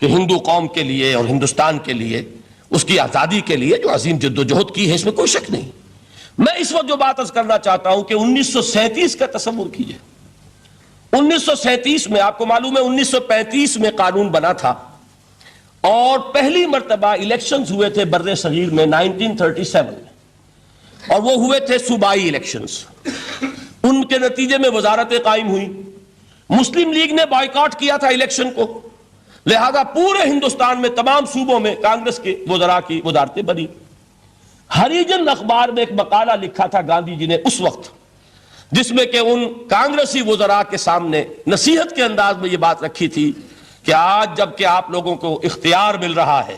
کہ ہندو قوم کے لیے اور ہندوستان کے لیے، اس کی آزادی کے لیے جو عظیم جد و جہد کی ہے، اس میں کوئی شک نہیں. میں اس وقت جو بات عرض کرنا چاہتا ہوں کہ 1937 کا تصور کیجئے. 1937 میں آپ کو معلوم ہے 1935 میں قانون بنا تھا، اور پہلی مرتبہ الیکشنز ہوئے تھے بر صغیر میں 1937 میں، اور وہ ہوئے تھے صوبائی الیکشنز. ان کے نتیجے میں وزارتیں قائم ہوئی. مسلم لیگ نے بائیکاٹ کیا تھا الیکشن کو، لہذا پورے ہندوستان میں تمام صوبوں میں کانگریس کے وزراء کی وزارتیں بنی. ہریجن اخبار میں ایک مقالہ لکھا تھا گاندھی جی نے اس وقت، جس میں کہ ان کانگریسی وزراء کے سامنے نصیحت کے انداز میں یہ بات رکھی تھی کہ آج جب کہ آپ لوگوں کو اختیار مل رہا ہے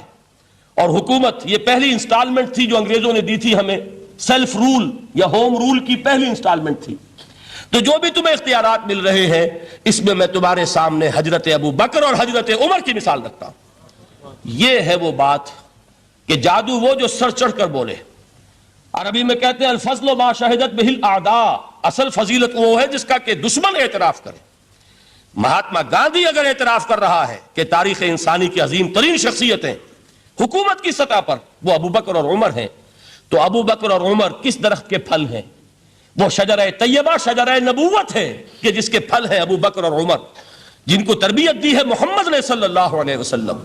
اور حکومت، یہ پہلی انسٹالمنٹ تھی جو انگریزوں نے دی تھی ہمیں، سیلف رول یا ہوم رول کی پہلی انسٹالمنٹ تھی، تو جو بھی تمہیں اختیارات مل رہے ہیں اس میں میں تمہارے سامنے حضرت ابو بکر اور حضرت عمر کی مثال رکھتا ہوں. یہ ہے وہ بات کہ جادو وہ جو سر چڑھ کر بولے. عربی میں کہتے ہیں الفضل ما شہدت بہ الاعداء، اصل فضیلت وہ ہے جس کا کہ دشمن اعتراف کرے. مہاتما گاندھی اگر اعتراف کر رہا ہے کہ تاریخ انسانی کی عظیم ترین شخصیتیں حکومت کی سطح پر وہ ابو بکر اور عمر ہیں، تو ابو بکر اور عمر کس درخت کے پھل ہیں؟ وہ شجرہ طیبہ، شجرہ نبوت ہے کہ جس کے پھل ہیں ابو بکر اور عمر، جن کو تربیت دی ہے محمد نے صلی اللہ علیہ وسلم.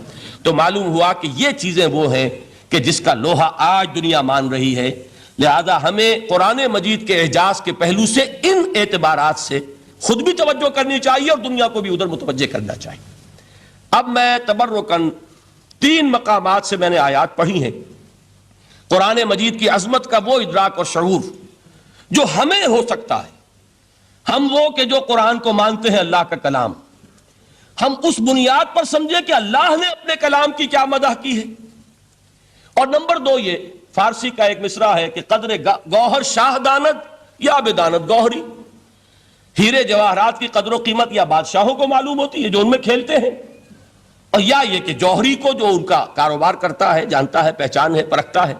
تو معلوم ہوا کہ یہ چیزیں وہ ہیں کہ جس کا لوہا آج دنیا مان رہی ہے. لہذا ہمیں قرآن مجید کے اعجاز کے پہلو سے ان اعتبارات سے خود بھی توجہ کرنی چاہیے اور دنیا کو بھی ادھر متوجہ کرنا چاہیے. اب میں تبرکاً 3 مقامات سے میں نے آیات پڑھی ہیں. قرآن مجید کی عظمت کا وہ ادراک اور شعور جو ہمیں ہو سکتا ہے، ہم وہ کہ جو قرآن کو مانتے ہیں اللہ کا کلام، ہم اس بنیاد پر سمجھیں کہ اللہ نے اپنے کلام کی کیا مدح کی ہے. اور نمبر 2 یہ فارسی کا ایک مصرع ہے کہ قدر گوہر شاہ داند یا بداند گوہری، ہیرے جواہرات کی قدر و قیمت یا بادشاہوں کو معلوم ہوتی ہے جو ان میں کھیلتے ہیں، اور یا یہ کہ جوہری کو جو ان کا کاروبار کرتا ہے، جانتا ہے، پہچان ہے، پرکھتا ہے.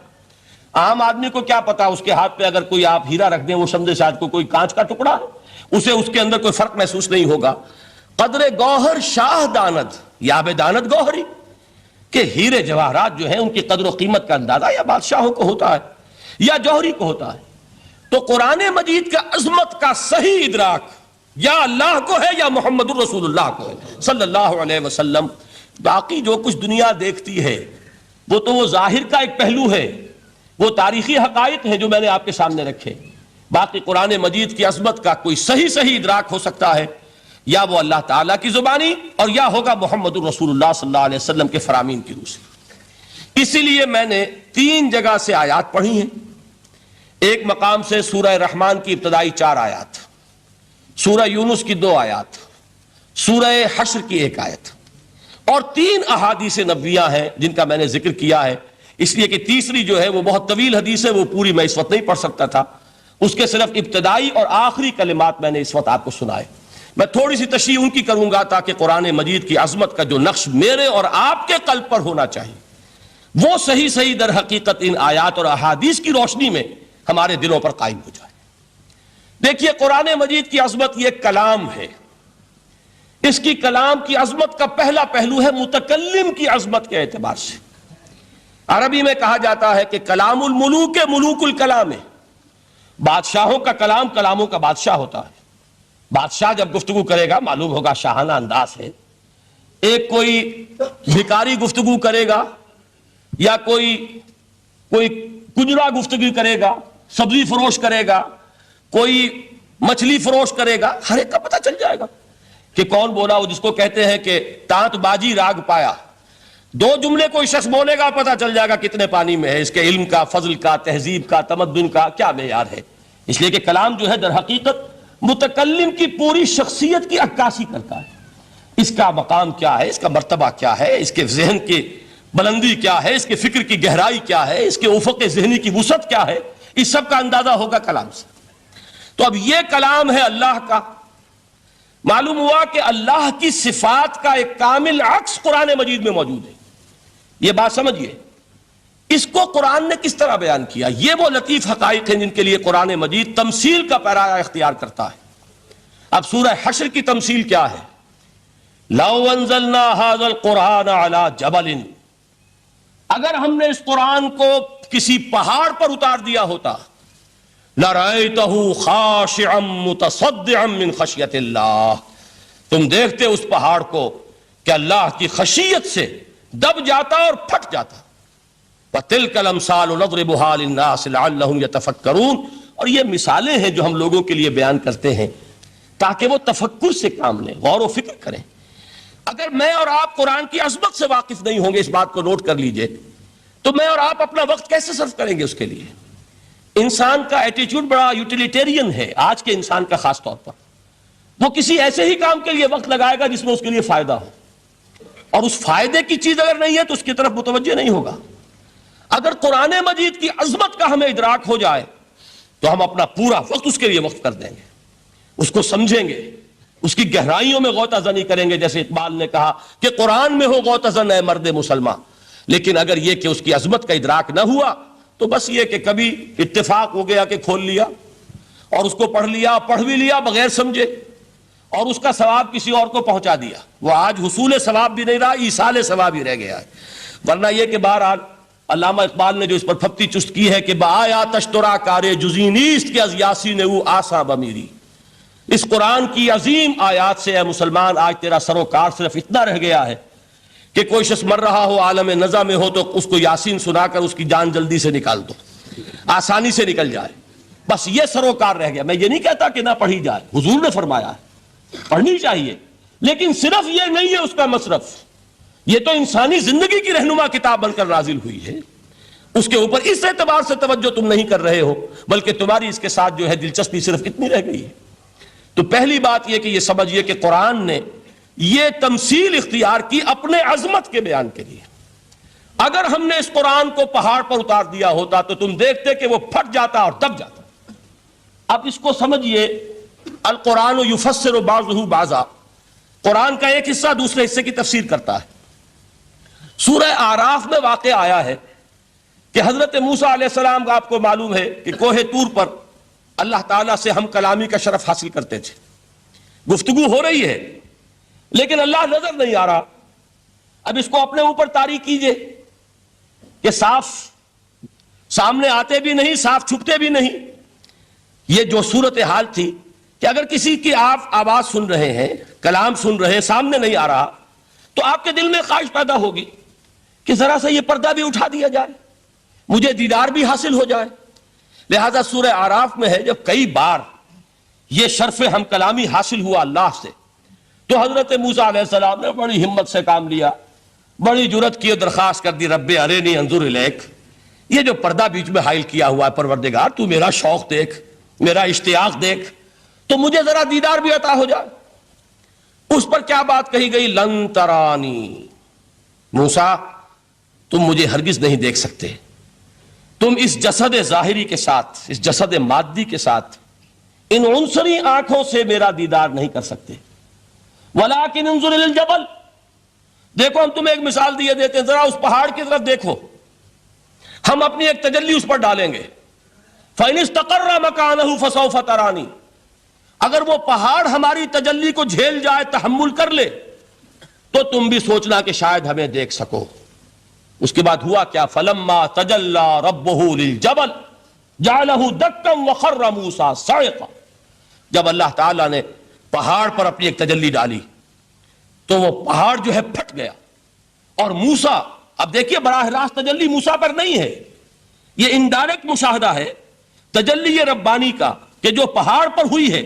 عام آدمی کو کیا پتا اس کے ہاتھ پہ اگر کوئی آپ ہیرا رکھ دیں وہ سمجھے شاید کوئی کانچ کا ٹکڑا ہے، اسے اس کے اندر کوئی فرق محسوس نہیں ہوگا. قدر گوہر شاہ داند یا بداند گوہری، کہ ہیرے جواہرات جو ہیں ان کی قدر و قیمت کا اندازہ یا بادشاہوں کو ہوتا ہے یا جوہری کو ہوتا ہے. تو قرآن مجید کا عظمت کا صحیح ادراک یا اللہ کو ہے یا محمد الرسول اللہ کو ہے صلی اللہ علیہ وسلم. باقی جو کچھ دنیا دیکھتی ہے وہ تو وہ ظاہر کا ایک پہلو ہے، وہ تاریخی حقائق ہیں جو میں نے آپ کے سامنے رکھے. باقی قرآن مجید کی عظمت کا کوئی صحیح ادراک ہو سکتا ہے یا وہ اللہ تعالیٰ کی زبانی اور یا ہوگا محمد الرسول اللہ صلی اللہ علیہ وسلم کے فرامین کی روح سے. اسی لیے میں نے 3 جگہ سے آیات پڑھی ہیں. ایک مقام سے سورہ رحمان کی ابتدائی 4 آیات، سورہ یونس کی 2 آیات، سورہ حشر کی 1 آیت، اور 3 احادیث نبویہ ہیں جن کا میں نے ذکر کیا ہے، اس لیے کہ تیسری جو ہے وہ بہت طویل حدیث ہے، وہ پوری میں اس وقت نہیں پڑھ سکتا تھا. اس کے صرف ابتدائی اور آخری کلمات میں نے اس وقت آپ کو سنائے. میں تھوڑی سی تشریح ان کی کروں گا تاکہ قرآن مجید کی عظمت کا جو نقش میرے اور آپ کے قلب پر ہونا چاہیے وہ صحیح در حقیقت ان آیات اور احادیث کی روشنی میں ہمارے دلوں پر قائم ہو جائے. دیکھیے قرآن مجید کی عظمت یہ کلام ہے. اس کی کلام کی عظمت کا پہلا پہلو ہے متکلم کی عظمت کے اعتبار سے. عربی میں کہا جاتا ہے کہ کلام الملوک ملوک الکلام ہے. بادشاہوں کا کلام کلاموں کا بادشاہ ہوتا ہے. بادشاہ جب گفتگو کرے گا معلوم ہوگا شاہانہ انداز ہے. ایک کوئی بھکاری گفتگو کرے گا یا کوئی کجرا گفتگو کرے گا، سبزی فروش کرے گا، کوئی مچھلی فروش کرے گا، ہر ایک کا پتہ چل جائے گا کہ کون بولا. وہ جس کو کہتے ہیں کہ تانت باجی راگ پایا، 2 جملے کوئی شخص بولے گا پتہ چل جائے گا کتنے پانی میں ہے، اس کے علم کا، فضل کا، تہذیب کا، تمدن کا کیا معیار ہے. اس لیے کہ کلام جو ہے در حقیقت متکلم کی پوری شخصیت کی عکاسی کرتا ہے. اس کا مقام کیا ہے، اس کا مرتبہ کیا ہے، اس کے ذہن کی بلندی کیا ہے، اس کے فکر کی گہرائی کیا ہے، اس کے افق ذہنی کی وسعت کیا ہے، اس سب کا اندازہ ہوگا کلام سے. تو اب یہ کلام ہے اللہ کا. معلوم ہوا کہ اللہ کی صفات کا ایک کامل عکس قرآن مجید میں موجود ہے. یہ بات سمجھیے. اس کو قرآن نے کس طرح بیان کیا؟ یہ وہ لطیف حقائق ہیں جن کے لیے قرآن مجید تمثیل کا پیرایہ اختیار کرتا ہے. اب سورہ حشر کی تمثیل کیا ہے؟ لَوْ أَنزَلْنَا هَذَا الْقُرْآنَ عَلَى جَبَلٍ، اگر ہم نے اس قرآن کو کسی پہاڑ پر اتار دیا ہوتا، لَرَأَيْتَهُ خَاشِعًا مُتَصَدِّعًا مِّن خَشْيَةِ اللَّهِ، تم دیکھتے اس پہاڑ کو کہ اللہ کی خشیت سے دب جاتا اور پھٹ جاتا. وَتِلْكَ الْأَمْثَالُ نَضْرِبُهَا لِلنَّاسِ لَعَلَّهُمْ يَتَفَكَّرُونَ. اور یہ مثالیں ہیں جو ہم لوگوں کے لیے بیان کرتے ہیں تاکہ وہ تفکر سے کام لیں، غور و فکر کریں. اگر میں اور آپ قرآن کی عظمت سے واقف نہیں ہوں گے، اس بات کو نوٹ کر لیجئے، تو میں اور آپ اپنا وقت کیسے صرف کریں گے اس کے لیے؟ انسان کا ایٹیچیوڈ بڑا یوٹیلیٹیرین ہے، آج کے انسان کا خاص طور پر۔ وہ کسی ایسے ہی کام کے لیے وقت لگائے گا جس میں اس کے لیے فائدہ ہو، اور اس فائدے کی چیز اگر نہیں ہے تو اس کی طرف متوجہ نہیں ہوگا۔ اگر قرآن مجید کی عظمت کا ہمیں ادراک ہو جائے تو ہم اپنا پورا وقت اس کے لیے وقف کر دیں گے، اس کو سمجھیں گے، اس کی گہرائیوں میں غوطہ زنی کریں گے، جیسے اقبال نے کہا کہ قرآن میں ہو غوطہ زن اے مرد مسلمان۔ لیکن اگر یہ کہ اس کی عظمت کا ادراک نہ ہوا تو بس یہ کہ کبھی اتفاق ہو گیا کہ کھول لیا اور اس کو پڑھ لیا، پڑھ بھی لیا بغیر سمجھے، اور اس کا ثواب کسی اور کو پہنچا دیا۔ وہ آج حصول ثواب بھی نہیں رہا، ایصال ثواب ہی رہ گیا ہے۔ ورنہ یہ کہ بہرحال علامہ اقبال نے جو اس پر پھپتی چست کی ہے کہ بآیا تشترا کار جزی نیست کہ از یاسین او آسا بمیری، اس قرآن کی عظیم آیات سے اے مسلمان آج تیرا سروکار صرف اتنا رہ گیا ہے کہ کوئی شخص مر رہا ہو، عالم نزا میں ہو، تو اس کو یاسین سنا کر اس کی جان جلدی سے نکال دو، آسانی سے نکل جائے، بس یہ سروکار رہ گیا۔ میں یہ نہیں کہتا کہ نہ پڑھی جائے، حضور نے فرمایا ہے پڑھنی چاہیے، لیکن صرف یہ نہیں ہے اس کا مصرف۔ یہ تو انسانی زندگی کی رہنما کتاب بن کر نازل ہوئی ہے، اس کے اوپر اس اعتبار سے توجہ تم نہیں کر رہے ہو، بلکہ تمہاری اس کے ساتھ جو ہے دلچسپی صرف اتنی رہ گئی ہے۔ تو پہلی بات یہ کہ یہ سمجھیے کہ قرآن نے یہ تمثیل اختیار کی اپنے عظمت کے بیان کے لیے۔ اگر ہم نے اس قرآن کو پہاڑ پر اتار دیا ہوتا تو تم دیکھتے کہ وہ پھٹ جاتا اور دب جاتا۔ اب اس کو سمجھیے، القرآن یفسر بعضہ بعضا، قرآن کا ایک حصہ دوسرے حصے کی تفسیر کرتا ہے۔ سورہ اعراف میں واقع آیا ہے کہ حضرت موسیٰ علیہ السلام آپ کو معلوم ہے کہ کوہ طور پر اللہ تعالیٰ سے ہم کلامی کا شرف حاصل کرتے تھے، گفتگو ہو رہی ہے لیکن اللہ نظر نہیں آ رہا۔ اب اس کو اپنے اوپر طاری کیجئے کہ صاف سامنے آتے بھی نہیں، صاف چھپتے بھی نہیں۔ یہ جو صورتحال تھی کہ اگر کسی کی آپ آواز سن رہے ہیں، کلام سن رہے ہیں، سامنے نہیں آ رہا، تو آپ کے دل میں خواہش پیدا ہوگی کہ ذرا سا یہ پردہ بھی اٹھا دیا جائے، مجھے دیدار بھی حاصل ہو جائے۔ لہذا سورہ اعراف میں ہے جب کئی بار یہ شرف ہم کلامی حاصل ہوا اللہ سے، تو حضرت موسیٰ علیہ السلام نے بڑی ہمت سے کام لیا، بڑی جرت کی، درخواست کر دی، رب ارنی انظر الیک، یہ جو پردہ بیچ میں حائل کیا ہوا ہے پروردگار، تو میرا شوق دیکھ، میرا اشتیاق دیکھ، تو مجھے ذرا دیدار بھی عطا ہو جائے۔ اس پر کیا بات کہی گئی؟ لن ترانی، موسیٰ تم مجھے ہرگز نہیں دیکھ سکتے، تم اس جسد ظاہری کے ساتھ، اس جسد مادی کے ساتھ، ان عنصری آنکھوں سے میرا دیدار نہیں کر سکتے۔ ولیکن انظر الی الجبل، دیکھو ہم تمہیں ایک مثال دیے دیتے ہیں، ذرا اس پہاڑ کی طرف دیکھو، ہم اپنی ایک تجلی اس پر ڈالیں گے۔ فَإِنِ اسْتَقَرَّ مَكَانَهُ فَسَوْفَ تَرَانِي، اگر وہ پہاڑ ہماری تجلی کو جھیل جائے، تحمل کر لے، تو تم بھی سوچنا کہ شاید ہمیں دیکھ سکو۔ اس کے بعد ہوا کیا؟ فَلَمَّا تَجَلَّى رَبُّهُ لِلْجَبَلِ جَعَلَهُ دَكًّا وَخَرَّ مُوسَىٰ صَعِقًا، جب اللہ تعالیٰ نے پہاڑ پر اپنی ایک تجلی ڈالی تو وہ پہاڑ جو ہے پھٹ گیا، اور موسیٰ، اب دیکھیے براہ راست تجلی موسیٰ پر نہیں ہے، یہ انڈائریکٹ مشاہدہ ہے تجلی ربانی کا کہ جو پہاڑ پر ہوئی ہے،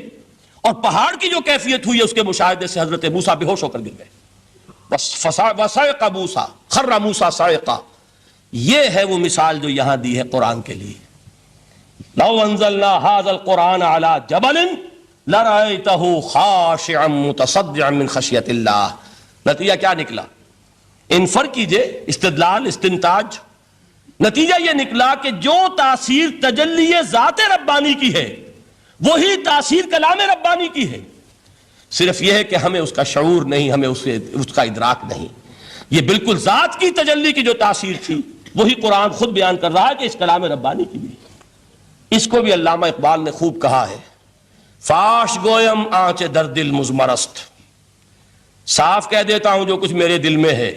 اور پہاڑ کی جو کیفیت ہوئی ہے اس کے مشاہدے سے حضرت موسیٰ بے ہوش ہو کر گر گئے۔ وَصَعِقَ مُوسَىٰ خَرَّ مُوسَىٰ صَعِقًا، یہ ہے وہ مثال جو یہاں دی ہے قرآن کے لیے۔ لَوْ أَنزَلْنَا هَذَا الْقُرْآنَ عَلَىٰ جَبَلٍ لَرَأَيْتَهُ خَاشِعًا مُتَصَدِّعًا مِنْ خَشْيَةِ اللَّهِ۔ نتیجہ کیا نکلا؟ انفر کیجئے، استدلال، استنتاج۔ نتیجہ یہ نکلا کہ جو تاثیر تجلی ذات ربانی کی ہے وہی تاثیر کلام ربانی کی ہے، صرف یہ ہے کہ ہمیں اس کا شعور نہیں، ہمیں اس کا ادراک نہیں۔ یہ بالکل ذات کی تجلی کی جو تاثیر تھی وہی قرآن خود بیان کر رہا ہے کہ اس کلام ربانی کی بھی۔ اس کو بھی علامہ اقبال نے خوب کہا ہے، فاش گویم آنچ در دل مزمرست، صاف کہہ دیتا ہوں جو کچھ میرے دل میں ہے،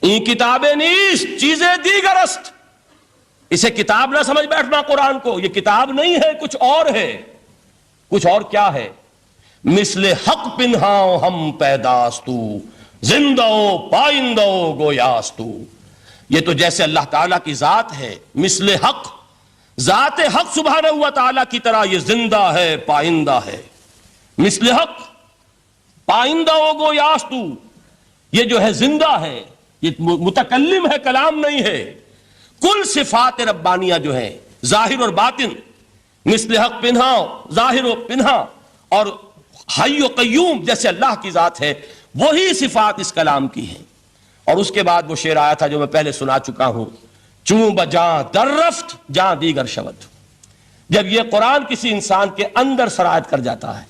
این کتابیں نیست چیزیں دیگر است، اسے کتاب نہ سمجھ بیٹھنا قرآن کو، یہ کتاب نہیں ہے، کچھ اور ہے۔ کچھ اور کیا ہے؟ مثل حق پنہاؤ ہم پیداستو، زندہ پائندہ گویاستو، یہ تو جیسے اللہ تعالیٰ کی ذات ہے، مثل حق، ذات حق سبحانہ و تعالیٰ کی طرح یہ زندہ ہے، پائندہ ہے، مثل حق۔ پائندہ ہو گو یاستو، یہ جو ہے زندہ ہے، یہ متکلم ہے، کلام نہیں ہے۔ کل صفات ربانیہ جو ہے ظاہر اور باطن، مثل حق پنہا، ظاہر و پنہا، اور حی و قیوم جیسے اللہ کی ذات ہے، وہی صفات اس کلام کی ہیں۔ اور اس کے بعد وہ شعر آیا تھا جو میں پہلے سنا چکا ہوں، چوں بجاں در رفت جاں دیگر شود۔ جب یہ قرآن کسی انسان کے اندر سرایت کر جاتا ہے،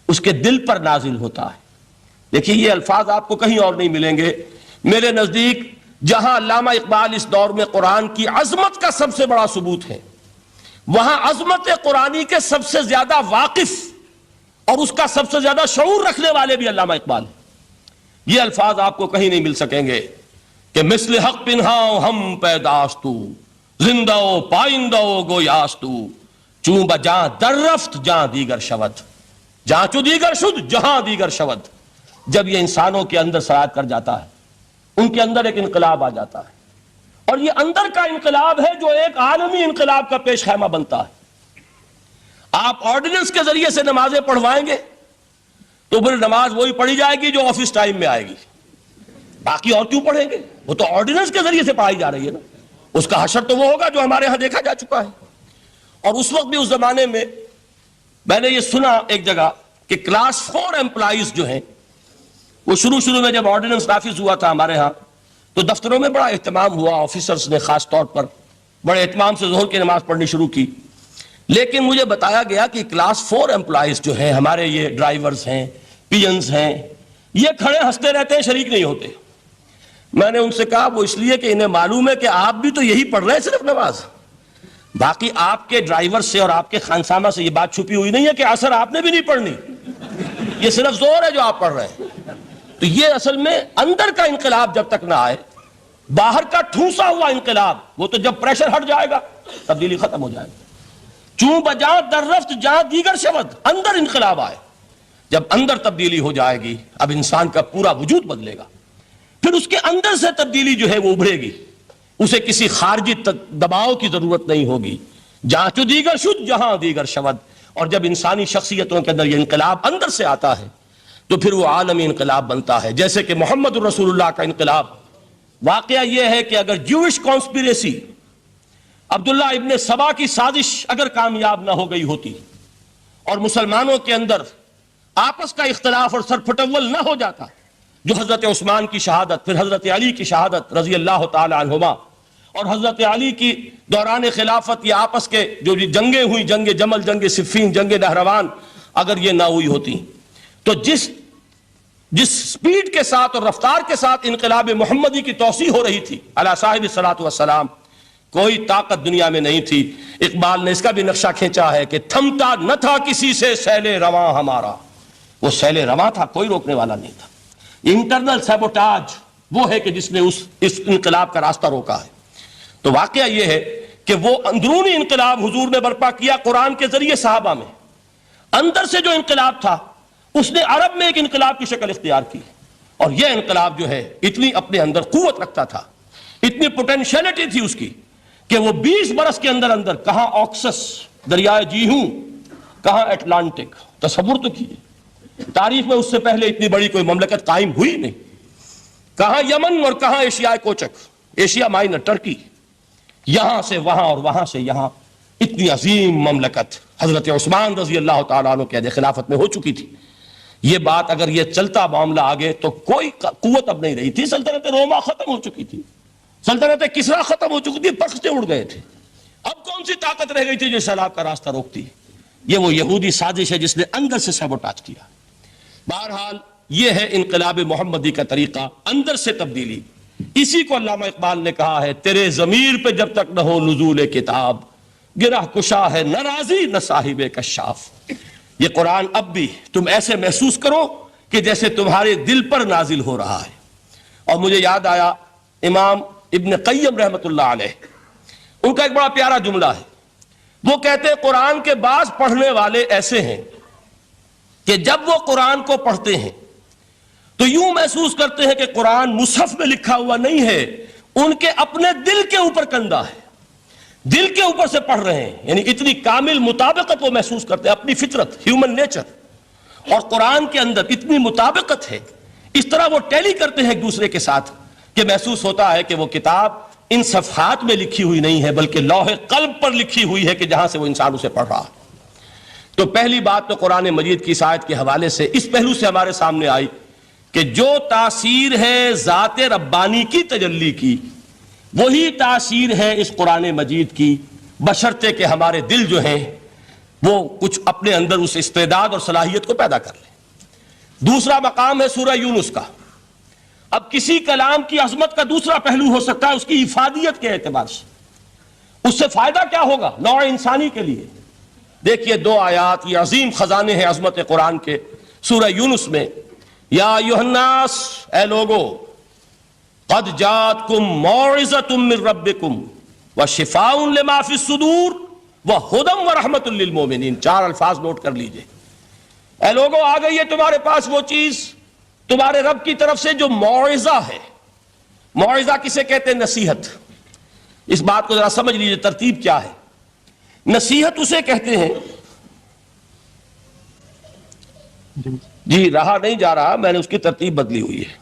اس کے دل پر نازل ہوتا ہے۔ دیکھیے یہ الفاظ آپ کو کہیں اور نہیں ملیں گے۔ میرے نزدیک جہاں علامہ اقبال اس دور میں قرآن کی عظمت کا سب سے بڑا ثبوت ہے، وہاں عظمت قرآنی کے سب سے زیادہ واقف اور اس کا سب سے زیادہ شعور رکھنے والے بھی علامہ اقبال ہیں۔ یہ الفاظ آپ کو کہیں نہیں مل سکیں گے کہ مثل حق پنہاؤ ہم پیداستو، زندہ و پائندہ و گویاستو، چوں بجاں در رفت جہاں دیگر شود، جہاں چو دیگر شد جہاں دیگر شود۔ جب یہ انسانوں کے اندر سرایت کر جاتا ہے، ان کے اندر ایک انقلاب آ جاتا ہے، اور یہ اندر کا انقلاب ہے جو ایک عالمی انقلاب کا پیش خیمہ بنتا ہے۔ آپ آرڈیننس کے ذریعے سے نمازیں پڑھوائیں گے تو پھر نماز وہی پڑھی جائے گی جو آفس ٹائم میں آئے گی، باقی اور کیوں پڑھیں گے؟ وہ تو آرڈیننس کے ذریعے سے پڑھائی جا رہی ہے نا۔ اس کا حشر تو وہ ہوگا جو ہمارے ہاں دیکھا جا چکا ہے۔ اور اس وقت بھی، اس زمانے میں نے یہ سنا ایک جگہ کہ کلاس 4 امپلائیز جو ہیں، وہ شروع میں جب آرڈیننس نافذ ہوا تھا ہمارے ہاں تو دفتروں میں بڑا اہتمام ہوا، آفیسرز نے خاص طور پر بڑے اہتمام سے ظہر کی نماز پڑھنی شروع کی۔ لیکن مجھے بتایا گیا کہ کلاس 4 امپلائیز جو ہیں ہمارے، یہ ڈرائیورز ہیں، پیئنز ہیں، یہ کھڑے ہنستے رہتے ہیں، شریک نہیں ہوتے۔ میں نے ان سے کہا وہ اس لیے کہ انہیں معلوم ہے کہ آپ بھی تو یہی پڑھ رہے ہیں صرف نماز، باقی آپ کے ڈرائیور سے اور آپ کے خانسامہ سے یہ بات چھپی ہوئی نہیں ہے کہ عصر آپ نے بھی نہیں پڑھنی، یہ صرف زور ہے جو آپ پڑھ رہے ہیں۔ تو یہ اصل میں اندر کا انقلاب جب تک نہ آئے، باہر کا ٹھونسا ہوا انقلاب، وہ تو جب پریشر ہٹ جائے گا تبدیلی ختم ہو جائے گی۔ چوں بجاں در رفت جہاں دیگر شود، اندر انقلاب آئے، جب اندر تبدیلی ہو جائے گی اب انسان کا پورا وجود بدلے گا، پھر اس کے اندر سے تبدیلی جو ہے وہ ابھرے گی، اسے کسی خارجی دباؤ کی ضرورت نہیں ہوگی۔ جہاں چو دیگر شد جہاں دیگر شود۔ اور جب انسانی شخصیتوں کے اندر یہ انقلاب اندر سے آتا ہے تو پھر وہ عالمی انقلاب بنتا ہے، جیسے کہ محمد رسول اللہ کا انقلاب۔ واقعہ یہ ہے کہ اگر جوش کانسپیریسی، عبداللہ ابن سبا کی سازش اگر کامیاب نہ ہو گئی ہوتی اور مسلمانوں کے اندر آپس کا اختلاف اور سرپھٹول نہ ہو جاتا، جو حضرت عثمان کی شہادت، پھر حضرت علی کی شہادت رضی اللہ تعالی عنہما، اور حضرت علی کی دوران خلافت یہ آپس کے جو جنگیں ہوئی، جنگ جمل، جنگ صفین، جنگ نہروان، اگر یہ نہ ہوئی ہوتی تو جس سپیڈ کے ساتھ اور رفتار کے ساتھ انقلاب محمدی کی توسیع ہو رہی تھی علی صاحب الصلاۃ والسلام، کوئی طاقت دنیا میں نہیں تھی۔ اقبال نے اس کا بھی نقشہ کھینچا ہے کہ تھمتا نہ تھا کسی سے سیل رواں ہمارا، وہ سیل رواں تھا، کوئی روکنے والا نہیں تھا۔ انٹرنل سیبوٹاج وہ ہے کہ جس نے اس انقلاب کا راستہ روکا ہے۔ تو واقعہ یہ ہے کہ وہ اندرونی انقلاب حضور نے برپا کیا قرآن کے ذریعے صحابہ میں، اندر سے جو انقلاب تھا اس نے عرب میں ایک انقلاب کی شکل اختیار کی، اور یہ انقلاب جو ہے اتنی اپنے اندر قوت رکھتا تھا، اتنی پوٹینشیلٹی تھی اس کی کہ وہ 20 برس کے اندر اندر کہاں آکسس دریائے جیہوں، کہاں اٹلانٹک، تصور تو کیجیے، تاریخ میں اس سے پہلے اتنی بڑی کوئی مملکت قائم ہوئی نہیں، کہاں یمن اور کہاں ایشیا کوچک، ایشیا مائنر، ٹرکی، یہاں سے وہاں اور وہاں سے یہاں، اتنی عظیم مملکت حضرت عثمان رضی اللہ تعالیٰ عنہ کے خلافت میں ہو چکی تھی۔ یہ بات اگر یہ چلتا معاملہ آگے تو کوئی قوت اب نہیں رہی تھی، سلطنت روما ختم ہو چکی تھی، سلطنت کسرا ختم ہو چکی تھی، پرختے اڑ گئے تھے، اب کون سی طاقت رہ گئی تھی جو سیلاب کا راستہ روکتی؟ یہ وہ یہودی سازش ہے جس نے اندر سے سیبوٹاج کیا۔ بہرحال یہ ہے انقلاب محمدی کا طریقہ، اندر سے تبدیلی۔ اسی کو علامہ اقبال نے کہا ہے، تیرے ضمیر پہ جب تک نہ ہو نزول کتاب، گرہ کشا ہے نہ راضی نہ صاحب کشاف۔ یہ قرآن اب بھی تم ایسے محسوس کرو کہ جیسے تمہارے دل پر نازل ہو رہا ہے۔ اور مجھے یاد آیا امام ابن قیم رحمت اللہ علیہ، ان کا ایک بڑا پیارا جملہ ہے، وہ کہتے ہیں قرآن کے بعض پڑھنے والے ایسے ہیں کہ جب وہ قرآن کو پڑھتے ہیں تو یوں محسوس کرتے ہیں کہ قرآن مصحف میں لکھا ہوا نہیں ہے، ان کے اپنے دل کے اوپر کندہ ہے، دل کے اوپر سے پڑھ رہے ہیں، یعنی اتنی کامل مطابقت وہ محسوس کرتے ہیں، اپنی فطرت، ہیومن نیچر۔ اور قرآن کے اندر اتنی مطابقت ہے، اس طرح وہ ٹیلی کرتے ہیں ایک دوسرے کے ساتھ کہ محسوس ہوتا ہے کہ وہ کتاب ان صفحات میں لکھی ہوئی نہیں ہے بلکہ لوح قلب پر لکھی ہوئی ہے کہ جہاں سے وہ انسان اسے پڑھ رہا ہے۔ تو پہلی بات تو قرآن مجید کی اس آیت کے حوالے سے اس پہلو سے ہمارے سامنے آئی کہ جو تاثیر ہے ذات ربانی کی تجلی کی، وہی تاثیر ہے اس قرآن مجید کی، بشرطے کہ ہمارے دل جو ہیں وہ کچھ اپنے اندر اس استعداد اور صلاحیت کو پیدا کر لیں۔ دوسرا مقام ہے سورہ یونس کا۔ اب کسی کلام کی عظمت کا دوسرا پہلو ہو سکتا ہے اس کی افادیت کے اعتبار سے، اس سے فائدہ کیا ہوگا نوع انسانی کے لیے۔ دیکھیے 2 آیات، یہ عظیم خزانے ہیں عظمت قرآن کے۔ سورہ یونس میں یا ایھا الناس، اے لوگو، قد جاءتکم موعظۃ من ربکم وشفاء لما فی الصدور وہدی ورحمۃ للمؤمنین۔ 4 الفاظ نوٹ کر لیجئے۔ اے لوگو، آ گئی ہے تمہارے پاس وہ چیز تمہارے رب کی طرف سے جو موعظہ ہے۔ موعظہ کسے کہتے ہیں؟ نصیحت۔ اس بات کو ذرا سمجھ لیجئے ترتیب کیا ہے۔ نصیحت اسے کہتے ہیں، جی رہا نہیں جا رہا، میں نے اس کی ترتیب بدلی ہوئی ہے۔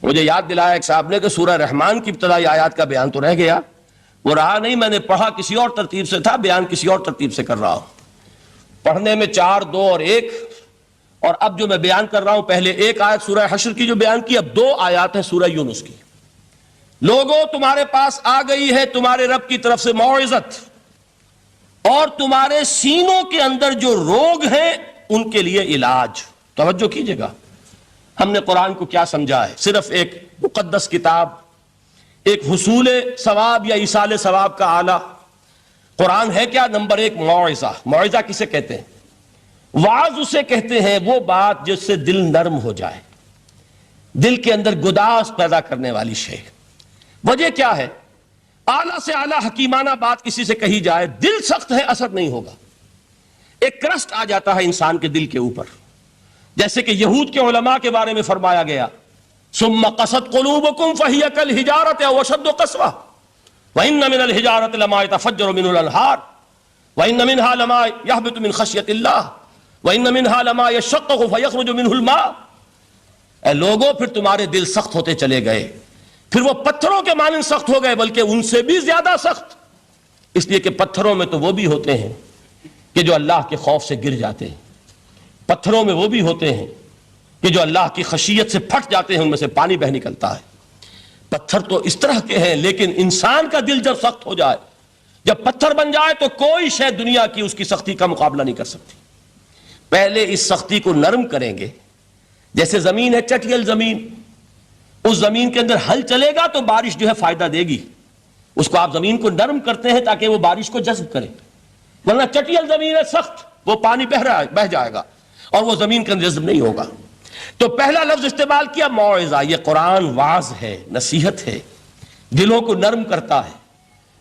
مجھے یاد دلایا ایک صاحب نے کہ سورہ رحمان کی ابتدائی آیات کا بیان تو رہ گیا، وہ رہا نہیں، میں نے پڑھا کسی اور ترتیب سے تھا، بیان کسی اور ترتیب سے کر رہا ہوں۔ پڑھنے میں 4، 2 اور 1، اور اب جو میں بیان کر رہا ہوں پہلے 1 آیت سورہ حشر کی جو بیان کی، اب 2 آیات ہیں سورہ یونس کی۔ لوگوں، تمہارے پاس آ گئی ہے تمہارے رب کی طرف سے موعظت، اور تمہارے سینوں کے اندر جو روگ ہیں ان کے لیے علاج۔ توجہ کیجئے گا، ہم نے قرآن کو کیا سمجھا ہے؟ صرف ایک مقدس کتاب، ایک حصول ثواب یا ایصال ثواب کا آلہ۔ قرآن ہے کیا؟ نمبر 1 موعظہ۔ موعظہ کسے کہتے ہیں؟ وعظ اسے کہتے ہیں وہ بات جس سے دل نرم ہو جائے، دل کے اندر گداز پیدا کرنے والی شے۔ وجہ کیا ہے؟ اعلیٰ سے اعلیٰ حکیمانہ بات کسی سے کہی جائے، دل سخت ہے، اثر نہیں ہوگا، ایک کرسٹ آ جاتا ہے انسان کے دل کے اوپر۔ جیسے کہ یہود کے علماء کے بارے میں فرمایا گیا، ثم قست قلوبکم فہی کالحجارۃ او اشد قسوہ وان من الحجارۃ لما يتفجر منه الانہار وان منها لما يهبط من خشیۃ اللہ وان منها لما يشقق فيخرج منه الماء۔ اے لوگوں، پھر تمہارے دل سخت ہوتے چلے گئے، پھر وہ پتھروں کے مانند سخت ہو گئے، بلکہ ان سے بھی زیادہ سخت، اس لیے کہ پتھروں میں تو وہ بھی ہوتے ہیں کہ جو اللہ کے خوف سے گر جاتے ہیں، پتھروں میں وہ بھی ہوتے ہیں کہ جو اللہ کی خشیت سے پھٹ جاتے ہیں، ان میں سے پانی بہ نکلتا ہے۔ پتھر تو اس طرح کے ہیں، لیکن انسان کا دل جب سخت ہو جائے، جب پتھر بن جائے، تو کوئی شے دنیا کی اس کی سختی کا مقابلہ نہیں کر سکتی۔ پہلے اس سختی کو نرم کریں گے، جیسے زمین ہے چٹیل زمین، اس زمین کے اندر ہل چلے گا تو بارش جو ہے فائدہ دے گی، اس کو آپ زمین کو نرم کرتے ہیں تاکہ وہ بارش کو جذب کرے، ورنہ چٹیل زمین ہے سخت، وہ پانی بہ جائے گا اور وہ زمین کے اندر جذب نہیں ہوگا۔ تو پہلا لفظ استعمال کیا موعظہ۔ یہ قرآن واعظ ہے، نصیحت ہے، دلوں کو نرم کرتا ہے،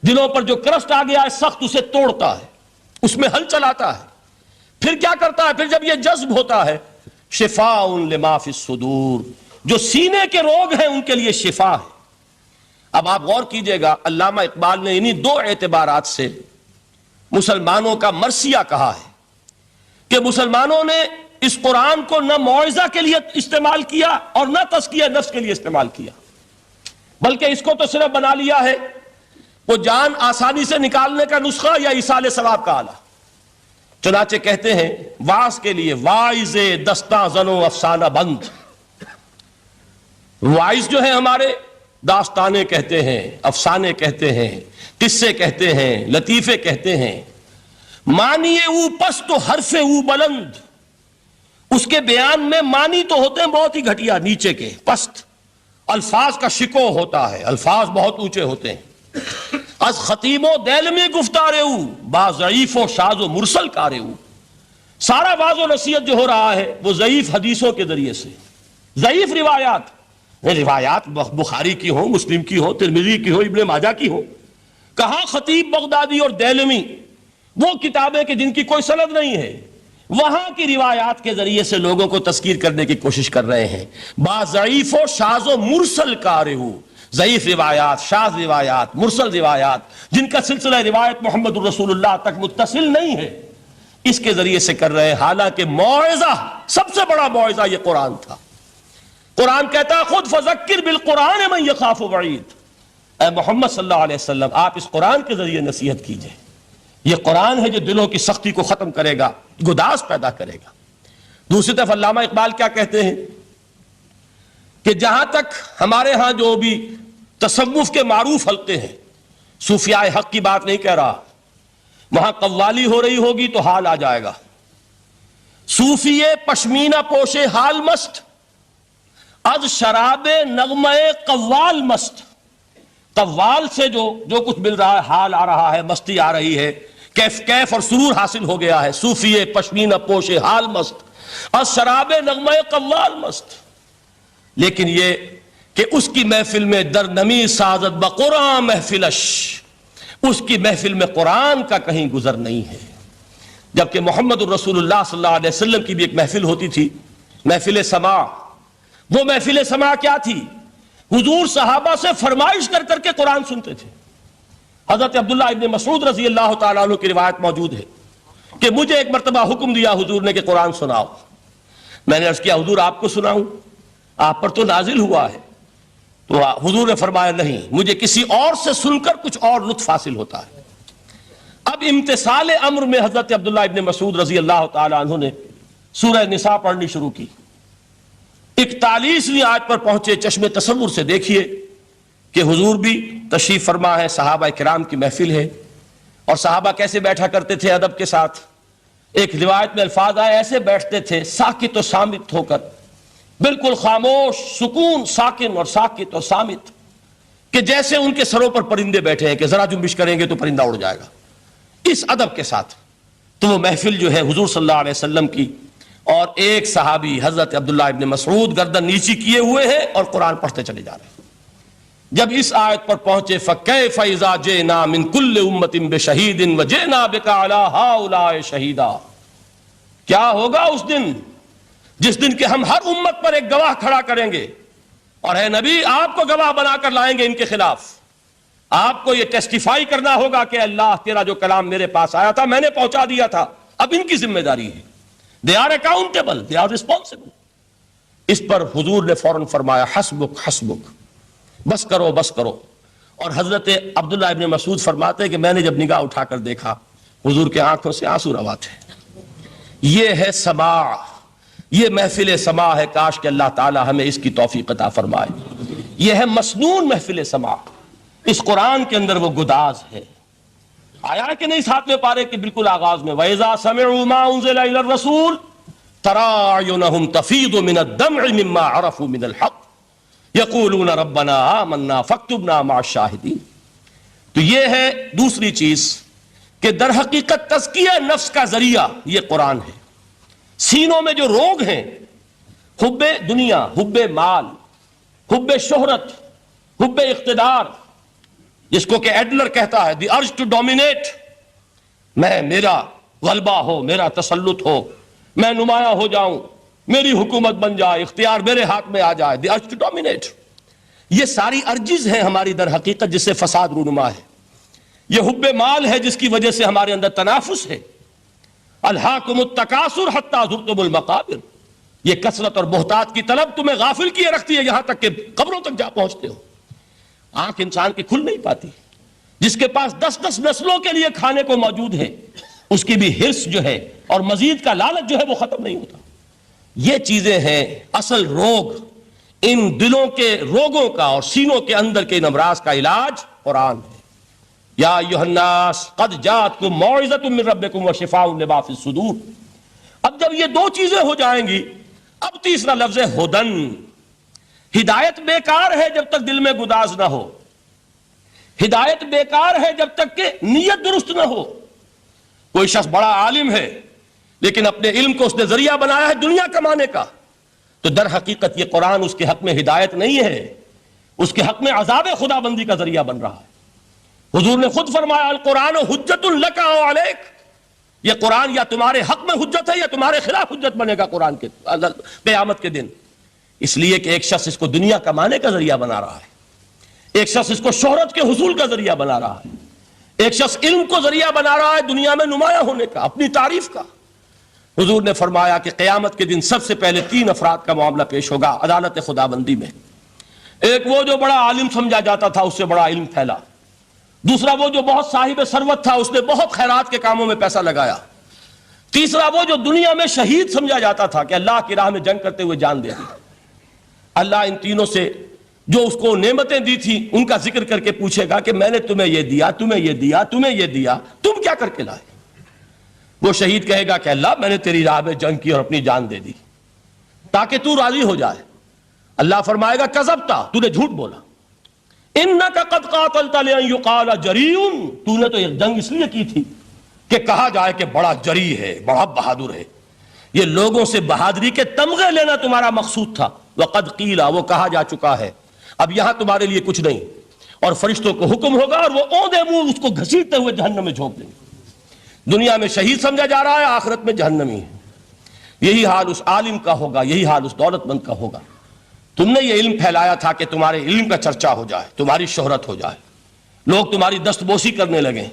دلوں پر جو کرسٹ آ گیا ہے سخت اسے توڑتا ہے، اس میں ہل چلاتا ہے۔ پھر کیا کرتا ہے؟ پھر جب یہ جذب ہوتا ہے، شفاء لما فی الصدور، جو سینے کے روگ ہیں ان کے لیے شفا ہے۔ اب آپ غور کیجئے گا، علامہ اقبال نے انہی 2 اعتبارات سے مسلمانوں کا مرثیہ کہا ہے کہ مسلمانوں نے اس قرآن کو نہ موعظہ کے لیے استعمال کیا اور نہ تزکیہ نفس کے لیے استعمال کیا، بلکہ اس کو تو صرف بنا لیا ہے وہ جان آسانی سے نکالنے کا نسخہ یا ایصال ثواب کا آلہ۔ چنانچہ کہتے ہیں واعظ کے لیے واعظ دستاں زن و افسانہ بند۔ واعظ جو ہے ہمارے داستانے کہتے ہیں، افسانے کہتے ہیں، قصے کہتے ہیں، لطیفے کہتے ہیں۔ معنی او پست و حرف او بلند، اس کے بیان میں معنی تو ہوتے ہیں بہت ہی گھٹیا، نیچے کے، پست، الفاظ کا شکو ہوتا ہے، الفاظ بہت اونچے ہوتے ہیں۔ از خطیب و دیلمی گفتار او با ضعیف و شاذ و مرسل کار او، سارا واعظ و نصیحت جو ہو رہا ہے وہ ضعیف حدیثوں کے ذریعے سے، ضعیف روایات بخاری کی ہو، مسلم کی ہو، ترمذی کی ہو، ابن ماجہ کی ہو۔ کہاں خطیب بغدادی اور دیلمی، وہ کتابیں کہ جن کی کوئی سند نہیں ہے، وہاں کی روایات کے ذریعے سے لوگوں کو تذکیر کرنے کی کوشش کر رہے ہیں۔ با ضعیف و شاذ و مرسل کارہو، ضعیف روایات، شاذ روایات، مرسل روایات، جن کا سلسلہ روایت محمد الرسول اللہ تک متصل نہیں ہے، اس کے ذریعے سے کر رہے ہیں، حالانکہ موعظہ، سب سے بڑا موعظہ یہ قرآن تھا۔ قرآن کہتا ہے خود فذکر بالقرآن من یخاف وعید، اے محمد صلی اللہ علیہ وسلم آپ اس قرآن کے ذریعے نصیحت کیجئے، یہ قرآن ہے جو دلوں کی سختی کو ختم کرے گا، گداز پیدا کرے گا۔ دوسری طرف علامہ اقبال کیا کہتے ہیں کہ جہاں تک ہمارے ہاں جو بھی تصوف کے معروف حلقے ہیں، صوفیاء حق کی بات نہیں کہہ رہا، وہاں قوالی ہو رہی ہوگی تو حال آ جائے گا، صوفی پشمینہ پوش حال مست، از شراب نغمہ قوال مست، قوال سے جو کچھ مل رہا ہے، حال آ رہا ہے، مستی آ رہی ہے، کیف اور سرور حاصل ہو گیا ہے، صوفی پشمینہ پوش حال مست از شراب نغمہ قوال مست۔ لیکن یہ کہ اس کی محفل میں در نمی سازد بقرآن محفلش، اس کی محفل میں قرآن کا کہیں گزر نہیں ہے۔ جبکہ محمد الرسول اللہ صلی اللہ علیہ وسلم کی بھی ایک محفل ہوتی تھی، محفل سماع۔ وہ محفل سماع کیا تھی؟ حضور صحابہ سے فرمائش کر کر کے قرآن سنتے تھے۔ حضرت عبداللہ ابن مسعود رضی اللہ تعالیٰ عنہ کی روایت موجود ہے کہ مجھے ایک مرتبہ حکم دیا حضور نے کہ قرآن سناؤ۔ میں نے عرض کیا حضور آپ کو سناؤں؟ آپ پر تو نازل ہوا ہے۔ تو حضور نے فرمایا نہیں، مجھے کسی اور سے سن کر کچھ اور لطف حاصل ہوتا ہے۔ اب امتثال امر میں حضرت عبداللہ ابن مسعود رضی اللہ تعالیٰ عنہ نے سورہ نساء پڑھنی شروع کی۔ 41ویں آیت پر پہنچے، چشم تصور سے دیکھیے کہ حضور بھی تشریف فرما ہے، صحابہ کرام کی محفل ہے، اور صحابہ کیسے بیٹھا کرتے تھے ادب کے ساتھ۔ ایک روایت میں الفاظ آئے ایسے بیٹھتے تھے ساکت و صامت ہو کر، بالکل خاموش، سکون، ساکن اور ساکت اور صامت، کہ جیسے ان کے سروں پر پرندے بیٹھے ہیں کہ ذرا جنبش کریں گے تو پرندہ اڑ جائے گا، اس ادب کے ساتھ۔ تو وہ محفل جو ہے حضور صلی اللہ علیہ وسلم کی، اور ایک صحابی حضرت عبداللہ ابن مسعود گردن نیچی کیے ہوئے ہیں اور قرآن پڑھتے چلے جا رہے ہیں۔ جب اس آیت پر پہنچے فَكَيْفَ إِذَا جِئْنَا مِن كُلِّ أُمَّةٍ بِشَهِيدٍ وَجِئْنَا بِكَ عَلَىٰ هَٰؤُلَاءِ شَهِيدًا، کیا ہوگا اس دن جس دن کہ ہم ہر امت پر ایک گواہ کھڑا کریں گے، اور اے نبی آپ کو گواہ بنا کر لائیں گے ان کے خلاف، آپ کو یہ ٹیسٹیفائی کرنا ہوگا کہ اللہ تیرا جو کلام میرے پاس آیا تھا میں نے پہنچا دیا تھا، اب ان کی ذمہ داری ہے، they are accountable, they are responsible۔ اس پر حضور نے فوراً فرمایا حسبک حسبک، بس کرو بس کرو۔ اور حضرت عبداللہ ابن مسعود فرماتے کہ میں نے جب نگاہ اٹھا کر دیکھا حضور کے آنکھوں سے آنسو روا تھے۔ یہ ہے سماع، یہ محفل سماع ہے، کاش کہ اللہ تعالی ہمیں اس کی توفیق عطا فرمائے۔ یہ ہے مسنون محفل سماع، اس قرآن کے اندر وہ گداز ہے۔ آیا کہ نہیں 7ویں پارے کے بالکل آغاز میں وَإِذَا سَمِعُوا مَا أُنزِلَ إِلَى الرَّسُولِ تَرَىٰ أَعْيُنَهُمْ تَفِيضُ مِنَ الدَّمْعِ مِمَّا عَرَفُوا مِنَ الْحَقِّ يَقُولُونَ رَبَّنَا آمَنَّا فَاكْتُبْنَا مَعَ الشَّاهِدِينَ۔ تو یہ ہے دوسری چیز کہ در حقیقت تزکیہ نفس کا ذریعہ یہ قرآن ہے۔ سینوں میں جو روگ ہیں، حب دنیا، حب مال، حب شہرت، حب اقتدار، جس کو کہ ایڈلر کہتا ہے دی ارج ٹو ڈومینیٹ، میرا غلبہ ہو، میرا تسلط ہو، میں نمایاں ہو جاؤں، میری حکومت بن جائے، اختیار میرے ہاتھ میں آ جائے، دی ارج ٹو ڈومینیٹ، یہ ساری ارجز ہیں ہماری در حقیقت جس سے فساد رونما ہے۔ یہ حب مال ہے جس کی وجہ سے ہمارے اندر تنافس ہے۔ الہاکم التکاثر حتی زرتم المقابر، یہ کثرت اور بہتات کی طلب تمہیں غافل کیے رکھتی ہے یہاں تک کہ قبروں تک جا پہنچتے ہو۔ آنکھ انسان کی کھل نہیں پاتی، جس کے پاس 10 نسلوں کے لیے کھانے کو موجود ہے اس کی بھی ہرس جو ہے اور مزید کا لالچ جو ہے وہ ختم نہیں ہوتا۔ یہ چیزیں ہیں اصل روگ، ان دلوں کے روگوں کا اور سینوں کے اندر کے ان امراض کا علاج قرآن ہے۔ یا ایھا الناس قد جاءتکم موعظۃ من ربکم وشفاء لما فی الصدور۔ اب جب یہ دو چیزیں ہو جائیں گی، اب تیسرا لفظ ہے ہدن۔ ہدایت بیکار ہے جب تک دل میں گداز نہ ہو، ہدایت بیکار ہے جب تک کہ نیت درست نہ ہو۔ کوئی شخص بڑا عالم ہے لیکن اپنے علم کو اس نے ذریعہ بنایا ہے دنیا کمانے کا، تو در حقیقت یہ قرآن اس کے حق میں ہدایت نہیں ہے، اس کے حق میں عذاب خدا بندی کا ذریعہ بن رہا ہے۔ حضور نے خود فرمایا القرآن حجت لک او علیک، یہ قرآن یا تمہارے حق میں حجت ہے یا تمہارے خلاف حجت بنے گا قرآن کے قیامت کے دن۔ اس لیے کہ ایک شخص اس کو دنیا کمانے کا ذریعہ بنا رہا ہے، ایک شخص اس کو شہرت کے حصول کا ذریعہ بنا رہا ہے، ایک شخص علم کو ذریعہ بنا رہا ہے دنیا میں نمایاں ہونے کا، اپنی تعریف کا۔ حضور نے فرمایا کہ قیامت کے دن سب سے پہلے 3 افراد کا معاملہ پیش ہوگا عدالت خداوندی میں۔ ایک وہ جو بڑا عالم سمجھا جاتا تھا، اس سے بڑا علم پھیلا۔ دوسرا وہ جو بہت صاحب ثروت تھا، اس نے بہت خیرات کے کاموں میں پیسہ لگایا۔ تیسرا وہ جو دنیا میں شہید سمجھا جاتا تھا کہ اللہ کی راہ میں جنگ کرتے ہوئے جان دے دی۔ اللہ ان تینوں سے جو اس کو نعمتیں دی تھی ان کا ذکر کر کے پوچھے گا کہ میں نے تمہیں یہ دیا، تمہیں یہ دیا، تمہیں یہ دیا، تم کیا کر کے لائے؟ وہ شہید کہے گا کہ اللہ میں نے تیری راہ میں جنگ کی اور اپنی جان دے دی تاکہ تو راضی ہو جائے۔ اللہ فرمائے گا کذبتا، تو نے جھوٹ بولا، انک قد قاتلت لئن یقال جریء، تو نے تو یہ جنگ اس لیے کی تھی کہ کہا جائے کہ بڑا جری ہے، بڑا بہادر ہے۔ یہ لوگوں سے بہادری کے تمغے لینا تمہارا مقصود تھا۔ وقد قیل، وہ کہا جا چکا ہے، اب یہاں تمہارے لیے کچھ نہیں۔ اور فرشتوں کو حکم ہوگا اور وہ اوندے منہ اس کو گھسیٹتے ہوئے جہنم میں جھونک دیں گے۔ دنیا میں شہید سمجھا جا رہا ہے، آخرت میں جہنمی ہے۔ یہی حال اس عالم کا ہوگا، یہی حال اس دولت مند کا ہوگا۔ تم نے یہ علم پھیلایا تھا کہ تمہارے علم کا چرچا ہو جائے، تمہاری شہرت ہو جائے، لوگ تمہاری دست بوسی کرنے لگیں،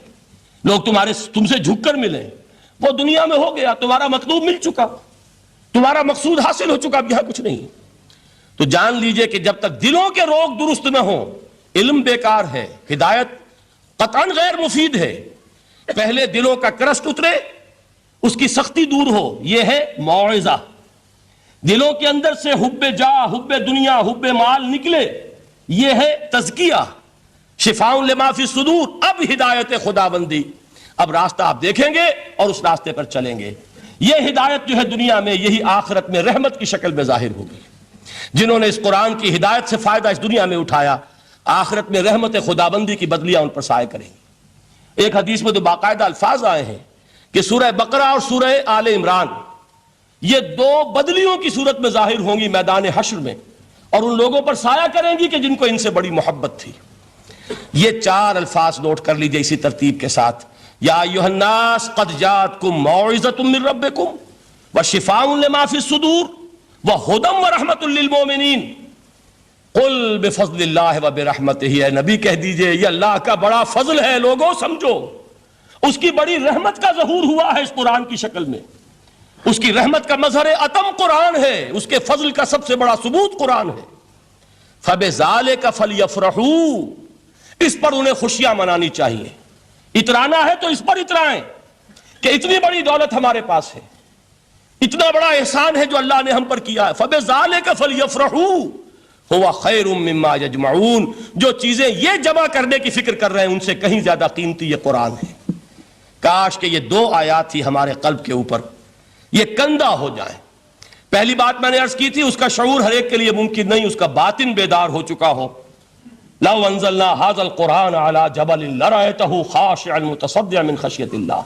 لوگ تم سے جھک کر ملیں۔ وہ دنیا میں ہو گیا، تمہارا مطلوب مل چکا، تمہارا مقصود حاصل ہو چکا، اب یہاں کچھ نہیں۔ تو جان لیجئے کہ جب تک دلوں کے روگ درست نہ ہوں، علم بیکار ہے، ہدایت قطعاً غیر مفید ہے۔ پہلے دلوں کا کرسٹ اترے، اس کی سختی دور ہو، یہ ہے موعظہ۔ دلوں کے اندر سے حب جاہ، حب دنیا، حب مال نکلے، یہ ہے تزکیہ۔ شفاء لما فی الصدور، اب ہدایت خداوندی، اب راستہ آپ دیکھیں گے اور اس راستے پر چلیں گے۔ یہ ہدایت جو ہے دنیا میں، یہی آخرت میں رحمت کی شکل میں ظاہر ہوگی۔ جنہوں نے اس قرآن کی ہدایت سے فائدہ اس دنیا میں اٹھایا، آخرت میں رحمت خداوندی کی بدلیاں ان پر سائے کریں گی۔ ایک حدیث میں تو باقاعدہ الفاظ آئے ہیں کہ سورہ بقرہ اور سورہ آل عمران یہ 2 بدلیوں کی صورت میں ظاہر ہوں گی میدان حشر میں، اور ان لوگوں پر سایہ کریں گی کہ جن کو ان سے بڑی محبت تھی۔ یہ 4 الفاظ نوٹ کر لیجئے اسی ترتیب کے ساتھ۔ یا ایھا الناس قد جاءتکم موعظۃ من ربکم وشفاء لما فی الصدور وہدی ورحمۃ للمؤمنین قل بفضل اللہ وبرحمتہ، اے نبی کہہ دیجئے یہ اللہ کا بڑا فضل ہے، لوگوں سمجھو، اس کی بڑی رحمت کا ظہور ہوا ہے اس قرآن کی شکل میں، اس کی رحمت کا مظہر اتم قرآن ہے، اس کے فضل کا سب سے بڑا ثبوت قرآن ہے۔ فَبِذَلِكَ فَلْيَفْرَحُوا، اس پر انہیں خوشیاں منانی چاہیے۔ اترانا ہے تو اس پر اترائیں کہ اتنی بڑی دولت ہمارے پاس ہے، اتنا بڑا احسان ہے جو اللہ نے ہم پر کیا ہے۔ فَبِذَلِكَ فَلْيَفْرَحُوا هُوَ خَيْرٌ مِّمَّا يَجْمَعُونَ، جو چیزیں یہ جمع کرنے کی فکر کر رہے ہیں ان سے کہیں زیادہ قیمتی یہ قرآن ہے۔ کاش کہ یہ 2 آیات ہی ہمارے قلب کے اوپر یہ کندہ ہو جائیں۔ پہلی بات میں نے عرض کی تھی، اس کا شعور ہر ایک کے لیے ممکن نہیں، اس کا باطن بیدار ہو چکا ہو۔ لو انزلنا هذا القرآن على جبل لرأيته خاشعا متصدعا من خشیۃ اللہ،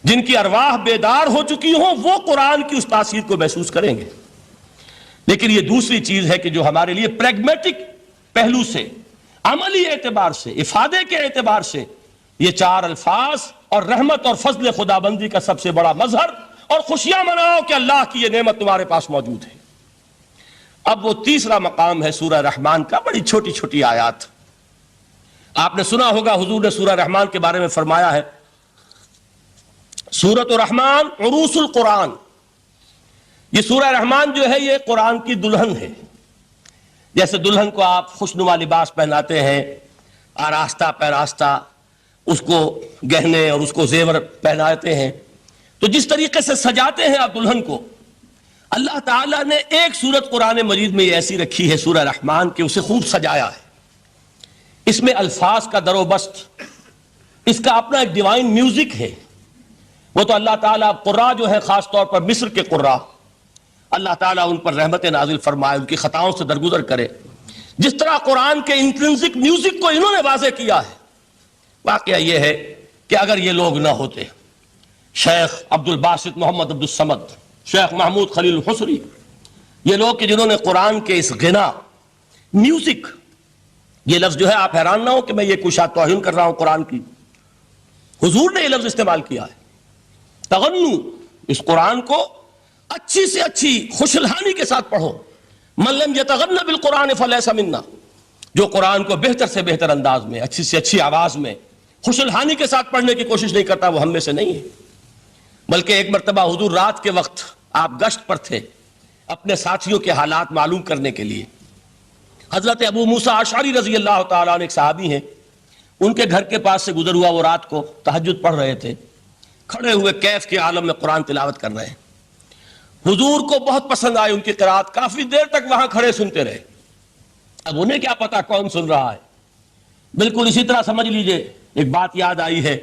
جن کی ارواح بیدار ہو چکی ہوں وہ قرآن کی اس تاثیر کو محسوس کریں گے۔ لیکن یہ دوسری چیز ہے کہ جو ہمارے لیے پریگمیٹک پہلو سے، عملی اعتبار سے، افادے کے اعتبار سے یہ 4 الفاظ اور رحمت اور فضل خدابندی کا سب سے بڑا مظہر، اور خوشیاں مناؤ کہ اللہ کی یہ نعمت تمہارے پاس موجود ہے۔ اب وہ تیسرا مقام ہے سورہ رحمان کا، بڑی چھوٹی چھوٹی آیات۔ آپ نے سنا ہوگا حضور نے سورہ رحمان کے بارے میں فرمایا ہے، سورۃ الرحمن عروس القرآن، یہ سورہ رحمان جو ہے یہ قرآن کی دلہن ہے۔ جیسے دلہن کو آپ خوشنما لباس پہناتے ہیں، آراستہ پیراستہ اس کو گہنے اور اس کو زیور پہناتے ہیں، تو جس طریقے سے سجاتے ہیں آپ دلہن کو، اللہ تعالیٰ نے ایک سورت قرآن مجید میں یہ ایسی رکھی ہے سورہ رحمان کہ اسے خوب سجایا ہے۔ اس میں الفاظ کا در و بست، اس کا اپنا ایک ڈیوائن میوزک ہے۔ وہ تو اللہ تعالیٰ قراء جو ہے، خاص طور پر مصر کے قراء، اللہ تعالیٰ ان پر رحمت نازل فرمائے، ان کی خطاؤں سے درگزر کرے۔ جس طرح قرآن کے انٹرنسک میوزک کو انہوں نے واضح کیا ہے، واقعہ یہ ہے کہ اگر یہ لوگ نہ ہوتے، شیخ عبد الباسط محمد عبد الصمد، شیخ محمود خلیل الحصری، یہ لوگ کہ جنہوں نے قرآن کے اس غنا، میوزک، یہ لفظ جو ہے آپ حیران نہ ہو کہ میں یہ کوئی شاید توہین کر رہا ہوں قرآن کی، حضور نے یہ لفظ استعمال کیا ہے، تغنو، اس قرآن کو اچھی سے اچھی خوشلہانی کے ساتھ پڑھو۔ من لم یتغن بالقرآن فلیس منا، جو قرآن کو بہتر سے بہتر انداز میں، اچھی سے اچھی آواز میں خوشلحانی کے ساتھ پڑھنے کی کوشش نہیں کرتا وہ ہم میں سے نہیں ہے. بلکہ ایک مرتبہ حضور رات کے وقت آپ گشت پر تھے اپنے ساتھیوں کے حالات معلوم کرنے کے لیے. حضرت ابو موسیٰ اشعری رضی اللہ تعالیٰ عنہ ایک صحابی ہیں, ان کے گھر کے پاس سے گزر ہوا, وہ رات کو تہجد پڑھ رہے تھے, کھڑے ہوئے کیف کے عالم میں قرآن تلاوت کر رہے ہیں. حضور کو بہت پسند آئی ان کی قرات, کافی دیر تک وہاں کھڑے سنتے رہے. اب انہیں کیا پتا کون سن رہا ہے. بالکل اسی طرح سمجھ لیجئے ایک بات یاد آئی ہے,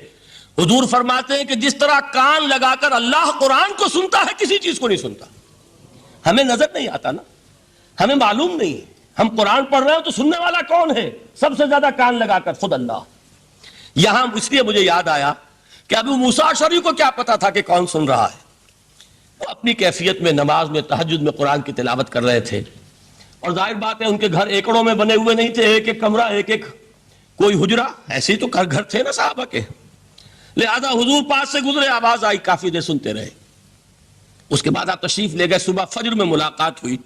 حضور فرماتے ہیں کہ جس طرح کان لگا کر اللہ قرآن کو سنتا ہے کسی چیز کو نہیں سنتا. ہمیں نظر نہیں آتا نا, ہمیں معلوم نہیں ہے, ہم قرآن پڑھ رہے ہیں تو سننے والا کون ہے؟ سب سے زیادہ کان لگا کر خود اللہ. یہاں اس لیے مجھے یاد آیا کہ ابو موسیٰ اشعری کو کیا پتا تھا کہ کون سن رہا ہے. وہ اپنی کیفیت میں نماز میں تہجد میں قرآن کی تلاوت کر رہے تھے, اور ظاہر بات ہے ان کے گھر ایکڑوں میں بنے ہوئے نہیں تھے, ایک ایک کمرہ, ایک ایک کوئی حجرہ, ایسے ہی تو گھر تھے نا صحابہ کے. لہذا حضور پاس سے گزرے, آواز آئی, کافی دیر سنتے رہے. اس کے بعد آپ تشریف لے گئے, صبح فجر میں ملاقات ہوئی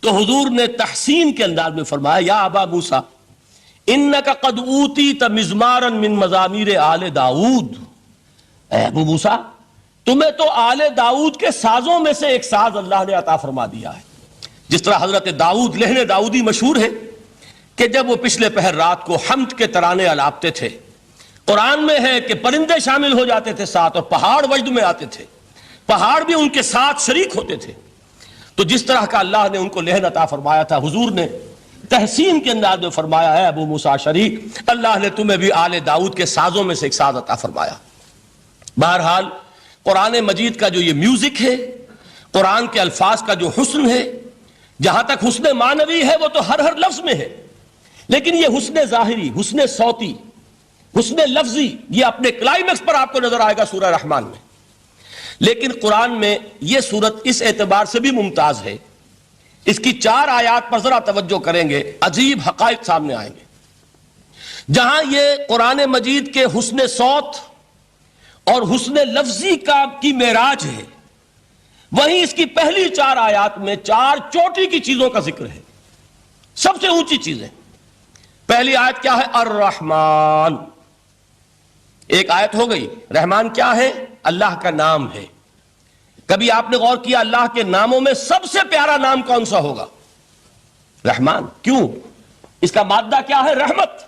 تو حضور نے تحسین کے انداز میں فرمایا, یا ابا موسیٰ انک قد اوتیت مزمارا من مزامیر آل داؤد. اے ابو موسیٰ تمہیں تو آل داؤد کے سازوں میں سے ایک ساز اللہ نے عطا فرما دیا ہے. جس طرح حضرت داؤد, لہن داؤدی مشہور ہے کہ جب وہ پچھلے پہر رات کو حمد کے ترانے الاپتے تھے, قرآن میں ہے کہ پرندے شامل ہو جاتے تھے ساتھ, اور پہاڑ وجد میں آتے تھے, پہاڑ بھی ان کے ساتھ شریک ہوتے تھے. تو جس طرح کا اللہ نے ان کو لہن عطا فرمایا تھا, حضور نے تحسین کے انداز میں فرمایا ہے ابو موسیٰ اشعری اللہ نے تمہیں بھی آل داؤد کے سازوں میں سے ایک ساز عطا فرمایا. بہرحال قرآن مجید کا جو یہ میوزک ہے, قرآن کے الفاظ کا جو حسن ہے, جہاں تک حسن معنوی ہے وہ تو ہر لفظ میں ہے, لیکن یہ حسن ظاہری, حسن صوتی, حسن لفظی, یہ اپنے کلائمیکس پر آپ کو نظر آئے گا سورہ رحمان میں. لیکن قرآن میں یہ سورت اس اعتبار سے بھی ممتاز ہے, اس کی 4 آیات پر ذرا توجہ کریں گے, عجیب حقائق سامنے آئیں گے. جہاں یہ قرآن مجید کے حسن صوت اور حسن لفظی کی معراج ہے, وہیں اس کی پہلی 4 آیات میں 4 چوٹی کی چیزوں کا ذکر ہے, سب سے اونچی چیزیں. پہلی آیت کیا ہے؟ الرحمن. ایک آیت ہو گئی. رحمان کیا ہے؟ اللہ کا نام ہے. کبھی آپ نے غور کیا اللہ کے ناموں میں سب سے پیارا نام کون سا ہوگا؟ رحمان. کیوں؟ اس کا مادہ کیا ہے؟ رحمت.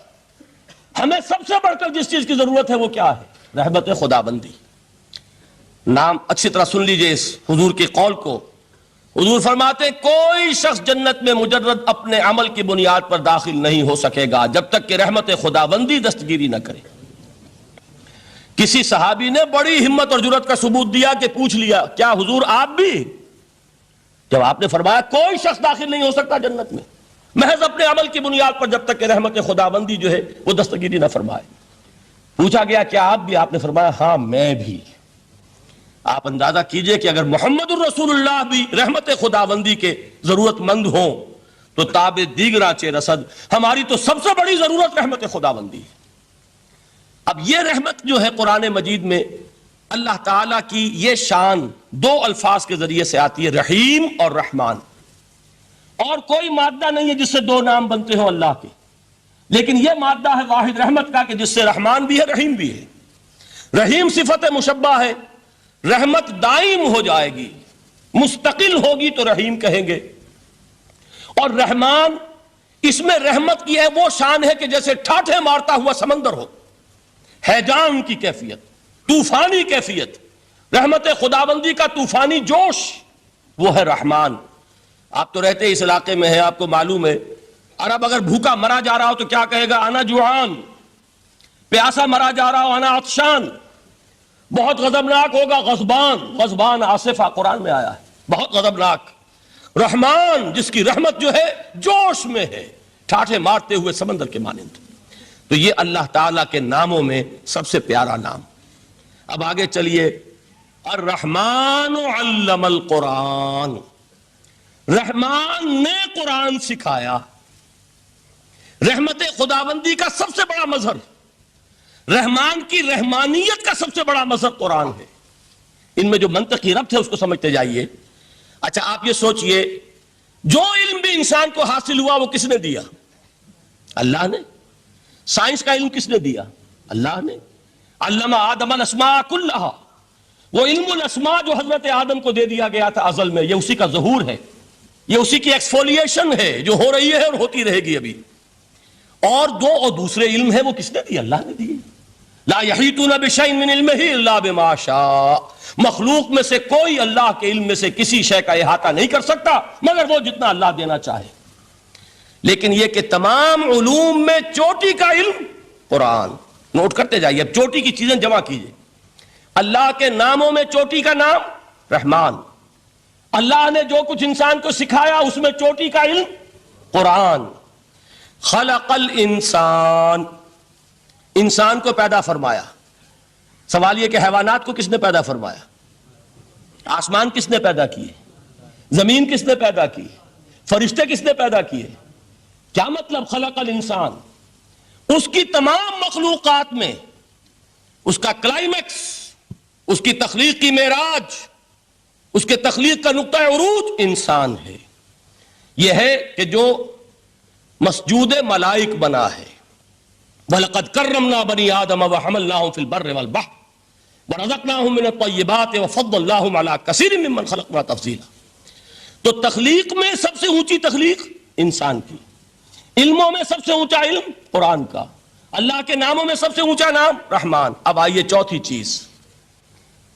ہمیں سب سے بڑھ کر جس چیز کی ضرورت ہے وہ کیا ہے؟ رحمت خدا بندی. نام اچھی طرح سن لیجئے اس حضور کے قول کو. حضور فرماتے کوئی شخص جنت میں مجرد اپنے عمل کی بنیاد پر داخل نہیں ہو سکے گا جب تک کہ رحمت خداوندی دستگیری نہ کرے. کسی صحابی نے بڑی ہمت اور جرات کا ثبوت دیا کہ پوچھ لیا کیا حضور آپ بھی؟ جب آپ نے فرمایا کوئی شخص داخل نہیں ہو سکتا جنت میں محض اپنے عمل کی بنیاد پر جب تک کہ رحمت خداوندی جو ہے وہ دستگیری نہ فرمائے. پوچھا گیا کیا آپ بھی؟ آپ نے فرمایا ہاں میں بھی. آپ اندازہ کیجئے کہ اگر محمد الرسول اللہ بھی رحمت خداوندی کے ضرورت مند ہوں تو تاب دیگراں چہ رسد, ہماری تو سب سے بڑی ضرورت رحمت خداوندی ہے. اب یہ رحمت جو ہے قرآن مجید میں اللہ تعالیٰ کی یہ شان 2 الفاظ کے ذریعے سے آتی ہے, رحیم اور رحمان. اور کوئی مادہ نہیں ہے جس سے 2 نام بنتے ہوں اللہ کے, لیکن یہ مادہ ہے واحد رحمت کا کہ جس سے رحمان بھی ہے رحیم بھی ہے. رحیم صفت مشبہ ہے, رحمت دائم ہو جائے گی, مستقل ہوگی تو رحیم کہیں گے. اور رحمان اس میں رحمت کی ہے وہ شان ہے کہ جیسے ٹھاٹھے مارتا ہوا سمندر ہو, ہیجان کی کیفیت, طوفانی کیفیت, رحمت خداوندی کا طوفانی جوش, وہ ہے رحمان. آپ تو رہتے اس علاقے میں ہیں, آپ کو معلوم ہے عرب اگر بھوکا مرا جا رہا ہو تو کیا کہے گا؟ انا جوعان. پیاسا مرا جا رہا ہو انا عطشان. بہت غضبناک ہوگا غضبان. غضبان آصفہ قرآن میں آیا ہے, بہت غضبناک. رحمان جس کی رحمت جو ہے جوش میں ہے, ٹھاٹھے مارتے ہوئے سمندر کے مانند. تو یہ اللہ تعالیٰ کے ناموں میں سب سے پیارا نام. اب آگے چلیے. الرحمن علم القرآن. رحمان نے قرآن سکھایا. رحمت خداوندی کا سب سے بڑا مظہر, رحمان کی رحمانیت کا سب سے بڑا مظہر قرآن ہے. ان میں جو منطقی ربط ہے اس کو سمجھتے جائیے. اچھا آپ یہ سوچئے جو علم بھی انسان کو حاصل ہوا وہ کس نے دیا؟ اللہ نے. سائنس کا علم کس نے دیا؟ اللہ نے علم آدم الاسماء کلھا، وہ علم الاسماء جو حضرت آدم کو دے دیا گیا تھا ازل میں، یہ اسی کا ظہور ہے، یہ اسی کی ایکسفولیشن ہے جو ہو رہی ہے اور ہوتی رہے گی ابھی۔ اور دوسرے علم ہے وہ کس نے دی؟ اللہ نے دیے۔ لا یحیطون بشیء من علمہ الا بما شاء، مخلوق میں سے کوئی اللہ کے علم میں سے کسی شے کا احاطہ نہیں کر سکتا مگر وہ جتنا اللہ دینا چاہے۔ لیکن یہ کہ تمام علوم میں چوٹی کا علم قرآن، نوٹ کرتے جائیے، اب چوٹی کی چیزیں جمع کیجئے۔ اللہ کے ناموں میں چوٹی کا نام رحمان، اللہ نے جو کچھ انسان کو سکھایا اس میں چوٹی کا علم قرآن۔ خلق الانسان، انسان کو پیدا فرمایا۔ سوال یہ کہ حیوانات کو کس نے پیدا فرمایا؟ آسمان کس نے پیدا کیے؟ زمین کس نے پیدا کی؟ فرشتے کس نے پیدا کیے؟ کیا مطلب خلق الانسان؟ اس کی تمام مخلوقات میں اس کا کلائمیکس، اس کی تخلیق کی معراج، اس کے تخلیق کا نقطہ عروج انسان ہے۔ یہ ہے کہ جو مسجود ملائک بنا ہے۔ وَلَقَدْ كَرَّمْنَا بَنِي آدَمَ وَحَمَلْنَاهُمْ فِي الْبَرِّ وَالْبَحْرِ وَرَزَقْنَاهُمْ مِنَ الطَّيِّبَاتِ وَفَضَّلْنَاهُمْ عَلَى كَثِيرٍ مِّمَّنْ خَلَقْنَا تَفْضِيلًا۔ تو تخلیق میں سب سے اونچی تخلیق انسان کی، علموں میں سب سے اونچا علم قرآن کا، اللہ کے ناموں میں سب سے اونچا نام رحمان۔ اب آئیے چوتھی چیز،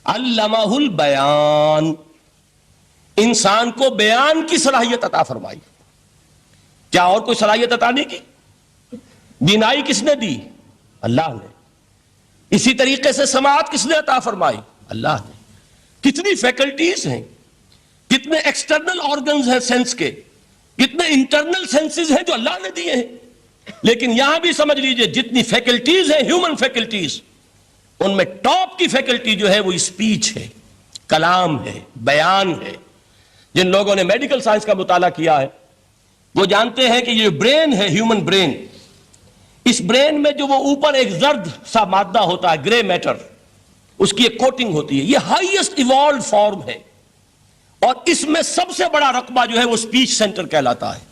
علمہ البیان، انسان کو بیان کی صلاحیت عطا فرمائی۔ کیا اور کوئی صلاحیت عطا نہیں کی؟ بینائی کس نے دی؟ اللہ نے۔ اسی طریقے سے سماعت کس نے عطا فرمائی؟ اللہ نے۔ کتنی فیکلٹیز ہیں، کتنے ایکسٹرنل آرگنز ہیں سینس کے، کتنے انٹرنل سینسز ہیں جو اللہ نے دیے ہیں۔ لیکن یہاں بھی سمجھ لیجئے جتنی فیکلٹیز ہیں ہیومن فیکلٹیز، ان میں ٹاپ کی فیکلٹی جو ہے وہ اسپیچ ہے، کلام ہے، بیان ہے۔ جن لوگوں نے میڈیکل سائنس کا مطالعہ کیا ہے وہ جانتے ہیں کہ یہ برین ہے، ہیومن برین، اس برین میں جو وہ اوپر ایک زرد سا مادہ ہوتا ہے، گرے میٹر، اس کی ایک کوٹنگ ہوتی ہے، یہ ہائیسٹ ایوالوڈ فارم ہے، اور اس میں سب سے بڑا رقبہ جو ہے وہ اسپیچ سینٹر کہلاتا ہے۔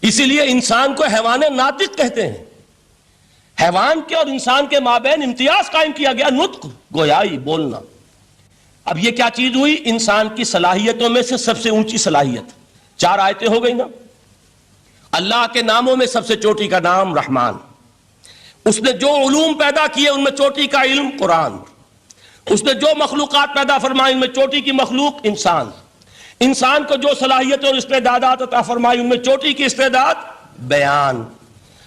اسی لیے انسان کو حیوان ناطق کہتے ہیں۔ حیوان کے اور انسان کے مابین امتیاز قائم کیا گیا، نطق، گویائی، بولنا۔ اب یہ کیا چیز ہوئی؟ انسان کی صلاحیتوں میں سے سب سے اونچی صلاحیت۔ 4 آیتیں ہو گئی نا۔ اللہ کے ناموں میں سب سے چوٹی کا نام رحمان، اس نے جو علوم پیدا کیے ان میں چوٹی کا علم قرآن، اس نے جو مخلوقات پیدا فرمائی ان میں چوٹی کی مخلوق انسان، انسان کو جو صلاحیت اور استعدادات عطا فرمائی ان میں چوٹی کی استعداد بیان۔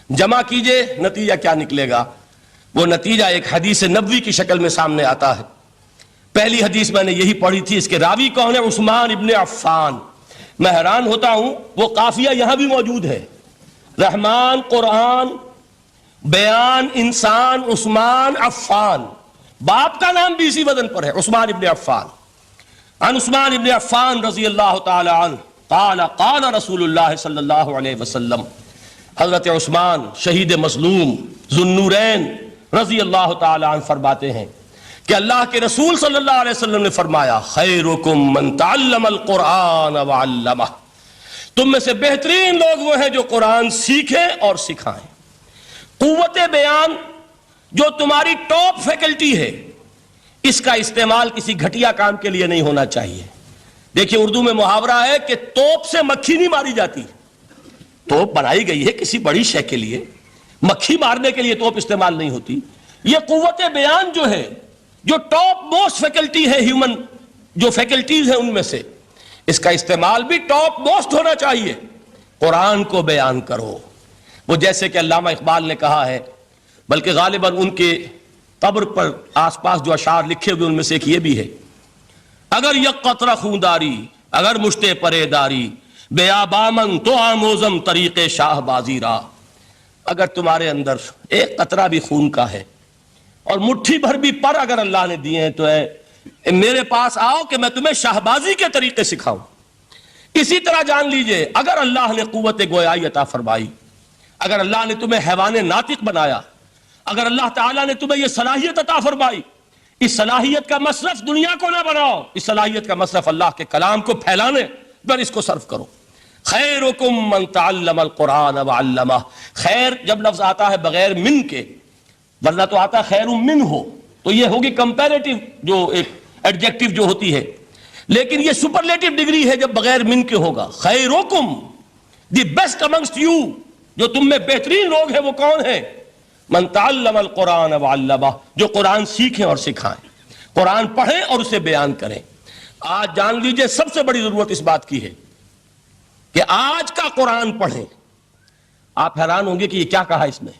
جمع کیجئے، نتیجہ کیا نکلے گا؟ وہ نتیجہ ایک حدیث نبوی کی شکل میں سامنے آتا ہے۔ پہلی حدیث میں نے یہی پڑھی تھی، اس کے راوی کون ہے؟ عثمان ابن عفان۔ میں حیران ہوتا ہوں وہ قافیہ یہاں بھی موجود ہے، رحمان، قرآن، بیان، انسان، عثمان، عفان، باپ کا نام بھی اسی وزن پر ہے، عثمان ابن عفان۔ عن عثمان ابن عفان رضی اللہ تعالی عنہ قال قال رسول اللہ صلی اللہ علیہ وسلم، حضرت عثمان شہید مظلوم ذو النورین رضی اللہ تعالی عنہ فرماتے ہیں کہ اللہ کے رسول صلی اللہ علیہ وسلم نے فرمایا، خیرکم من تعلم القرآن وعلمہ، تم میں سے بہترین لوگ وہ ہیں جو قرآن سیکھیں اور سکھائیں۔ قوت بیان جو تمہاری ٹاپ فیکلٹی ہے، اس کا استعمال کسی گھٹیا کام کے لیے نہیں ہونا چاہیے۔ دیکھیے اردو میں محاورہ ہے کہ توپ سے مکھی نہیں ماری جاتی۔ توپ بنائی گئی ہے کسی بڑی شے کے لیے، مکھی مارنے کے لیے توپ استعمال نہیں ہوتی۔ یہ قوت بیان جو ہے، جو ٹاپ موسٹ فیکلٹی ہے ہیومن، جو فیکلٹیز ہیں ان میں سے، اس کا استعمال بھی ٹاپ موسٹ ہونا چاہیے۔ قرآن کو بیان کرو۔ وہ جیسے کہ علامہ اقبال نے کہا ہے، بلکہ غالباً ان کے قبر پر آس پاس جو اشعار لکھے ہوئے ان میں سے ایک یہ بھی ہے، اگر یک قطرہ خونداری، اگر مشتے پرے داری، بیابامن تو آموزم طریق شاہ بازی را۔ اگر تمہارے اندر ایک قطرہ بھی خون کا ہے اور مٹھی بھر بھی پر اگر اللہ نے دیے ہیں تو ہے میرے پاس آؤ کہ میں تمہیں شاہبازی کے طریقے سکھاؤں۔ اسی طرح جان لیجئے اگر اللہ نے قوت گویائی عطا فرمائی، اگر اللہ نے تمہیں حیوان ناطق بنایا، اگر اللہ تعالیٰ نے تمہیں یہ صلاحیت عطا فرمائی، اس صلاحیت کا مصرف دنیا کو نہ بناؤ، اس صلاحیت کا مصرف اللہ کے کلام کو پھیلانے پر اس کو صرف کرو۔ خیرکم من تعلم القرآن وعلمہ، خیر جب لفظ آتا ہے بغیر من کے ورنہ تو آتا خیر من ہو تو یہ ہوگی کمپیریٹو جو ایک ایڈجیکٹو جو ہوتی ہے، لیکن یہ سپرلیٹو ڈگری ہے جب بغیر من کے ہوگا. خیرکم، دی بیسٹ امنگسٹ یو، جو تم میں بہترین لوگ ہیں وہ کون ہیں؟ من تعلم القرآن وعلمہ، جو قرآن سیکھیں اور سکھائیں، قرآن پڑھیں اور اسے بیان کریں. آج جان لیجئے سب سے بڑی ضرورت اس بات کی ہے کہ آج کا قرآن پڑھیں. آپ حیران ہوں گے کہ یہ کیا کہا اس میں.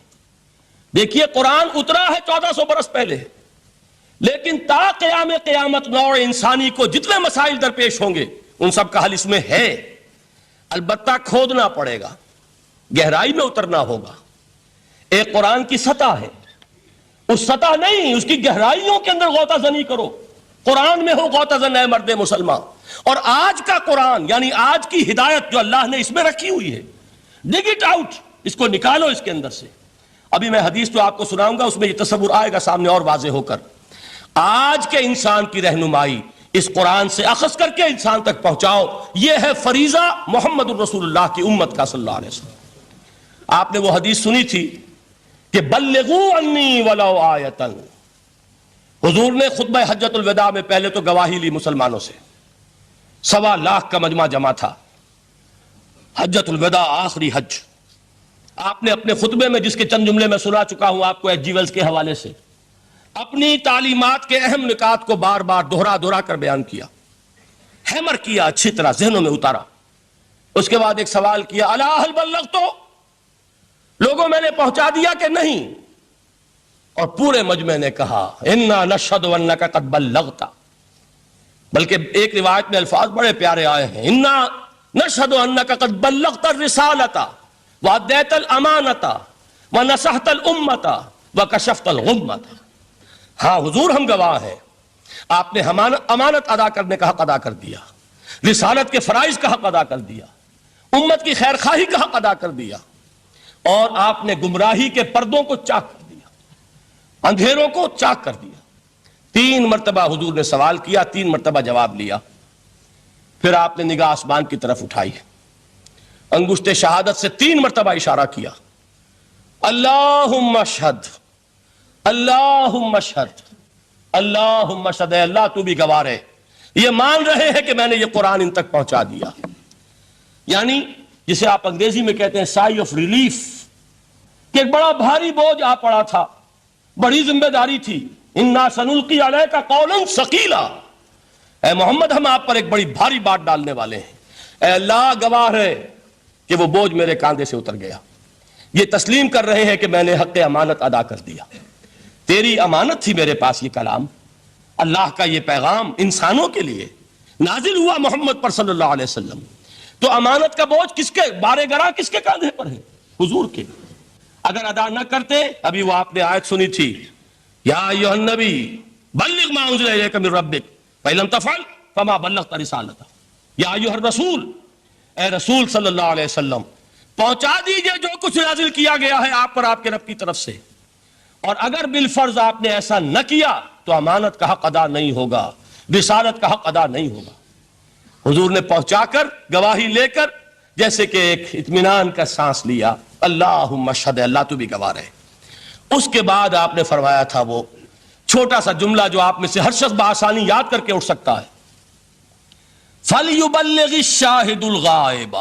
دیکھیے قرآن اترا ہے 1400 برس پہلے، لیکن تا قیام قیامت نوع انسانی کو جتنے مسائل درپیش ہوں گے ان سب کا حل اس میں ہے. البتہ کھودنا پڑے گا، گہرائی میں اترنا ہوگا. ایک قرآن کی سطح ہے، اس سطح نہیں، اس کی گہرائیوں کے اندر غوطہ زنی کرو. قرآن میں ہو غوطہ زن اے مرد مسلمان. اور آج کا قرآن یعنی آج کی ہدایت جو اللہ نے اس میں رکھی ہوئی ہے، ڈگ اٹ آؤٹ، اس کو نکالو اس کے اندر سے. ابھی میں حدیث تو آپ کو سناؤں گا، اس میں یہ تصور آئے گا سامنے اور واضح ہو کر. آج کے انسان کی رہنمائی اس قرآن سے اخذ کر کے انسان تک پہنچاؤ، یہ ہے فریضہ محمد الرسول اللہ کی امت کا صلی اللہ علیہ وسلم. آپ نے وہ حدیث سنی تھی کہ بلغوا انی ولو آیۃ. حضور نے خطبہ حجۃ الوداع میں پہلے تو گواہی لی مسلمانوں سے، 1.25 لاکھ کا مجمع جمع تھا. حجۃ الوداع آخری حج. آپ نے اپنے خطبے میں، جس کے چند جملے میں سنا چکا ہوں آپ کو ایچ جی ویلز کے حوالے سے، اپنی تعلیمات کے اہم نکات کو بار بار دہرا کر بیان کیا، ہیمر کیا، اچھی طرح ذہنوں میں اتارا. اس کے بعد ایک سوال کیا، الا هل بلغت، لوگوں میں نے پہنچا دیا کہ نہیں؟ اور پورے مجمع نے کہا انا نشہد انک قد بلغت. بلکہ ایک روایت میں الفاظ بڑے پیارے آئے ہیں، انا نشہد انک قد بلغت الرسالۃ وادیت الامانۃ ونصحت الامۃ وکشفت الغمۃ. ہاں حضور ہم گواہ ہیں، آپ نے امانت ادا کرنے کا حق ادا کر دیا، رسالت کے فرائض کا حق ادا کر دیا، امت کی خیر خواہی کا حق ادا کر دیا، اور آپ نے گمراہی کے پردوں کو چاک کر دیا، اندھیروں کو چاک کر دیا. 3 مرتبہ حضور نے سوال کیا، 3 مرتبہ جواب لیا. پھر آپ نے نگاہ آسمان کی طرف اٹھائی، انگشت شہادت سے 3 مرتبہ اشارہ کیا، اللہم اشہد، اللہم اشہد، اللہم اشہد، اے اللہ تو بھی گواہ ہے، یہ مان رہے ہیں کہ میں نے یہ قرآن ان تک پہنچا دیا. یعنی جسے آپ انگریزی میں کہتے ہیں سائی آف ریلیف، کہ ایک بڑا بھاری بوجھ آ پڑا تھا، بڑی ذمہ داری تھی. انا سنلقی علیک قولا ثقیلا، اے محمد ہم آپ پر ایک بڑی بھاری بات ڈالنے والے ہیں. اے اللہ گواہ ہے کہ وہ بوجھ میرے کاندھے سے اتر گیا. یہ تسلیم کر رہے ہیں کہ میں نے حق امانت ادا کر دیا. تیری امانت تھی میرے پاس یہ کلام، اللہ کا یہ پیغام انسانوں کے لیے نازل ہوا محمد پر صلی اللہ علیہ وسلم. تو امانت کا بوجھ کس کے بارے گرا، کس کے کاندھے پر ہے؟ حضور کے. اگر ادا نہ کرتے، ابھی وہ آپ نے آیت سنی تھی، یا ایھا النبی بلغ ما انزل الیک من ربک فإن لم تفعل فما بلغت رسالتہ. یا ایھا الرسول، اے رسول صلی اللہ علیہ وسلم پہنچا دیجئے جو کچھ نازل کیا گیا ہے آپ پر آپ کے رب کی طرف سے، اور اگر بالفرض آپ نے ایسا نہ کیا تو امانت کا حق ادا نہیں ہوگا، رسالت کا حق ادا نہیں ہوگا. حضور نے پہنچا کر گواہی لے کر جیسے کہ ایک اطمینان کا سانس لیا، اللہم اشہد، اللہ تو بھی گواہ رہے. اس کے بعد آپ نے فرمایا تھا وہ چھوٹا سا جملہ جو آپ میں سے ہر شخص بآسانی یاد کر کے اٹھ سکتا ہے، فَلْيُبَلِّغِ الشَّاهِدُ الْغَائِبَ.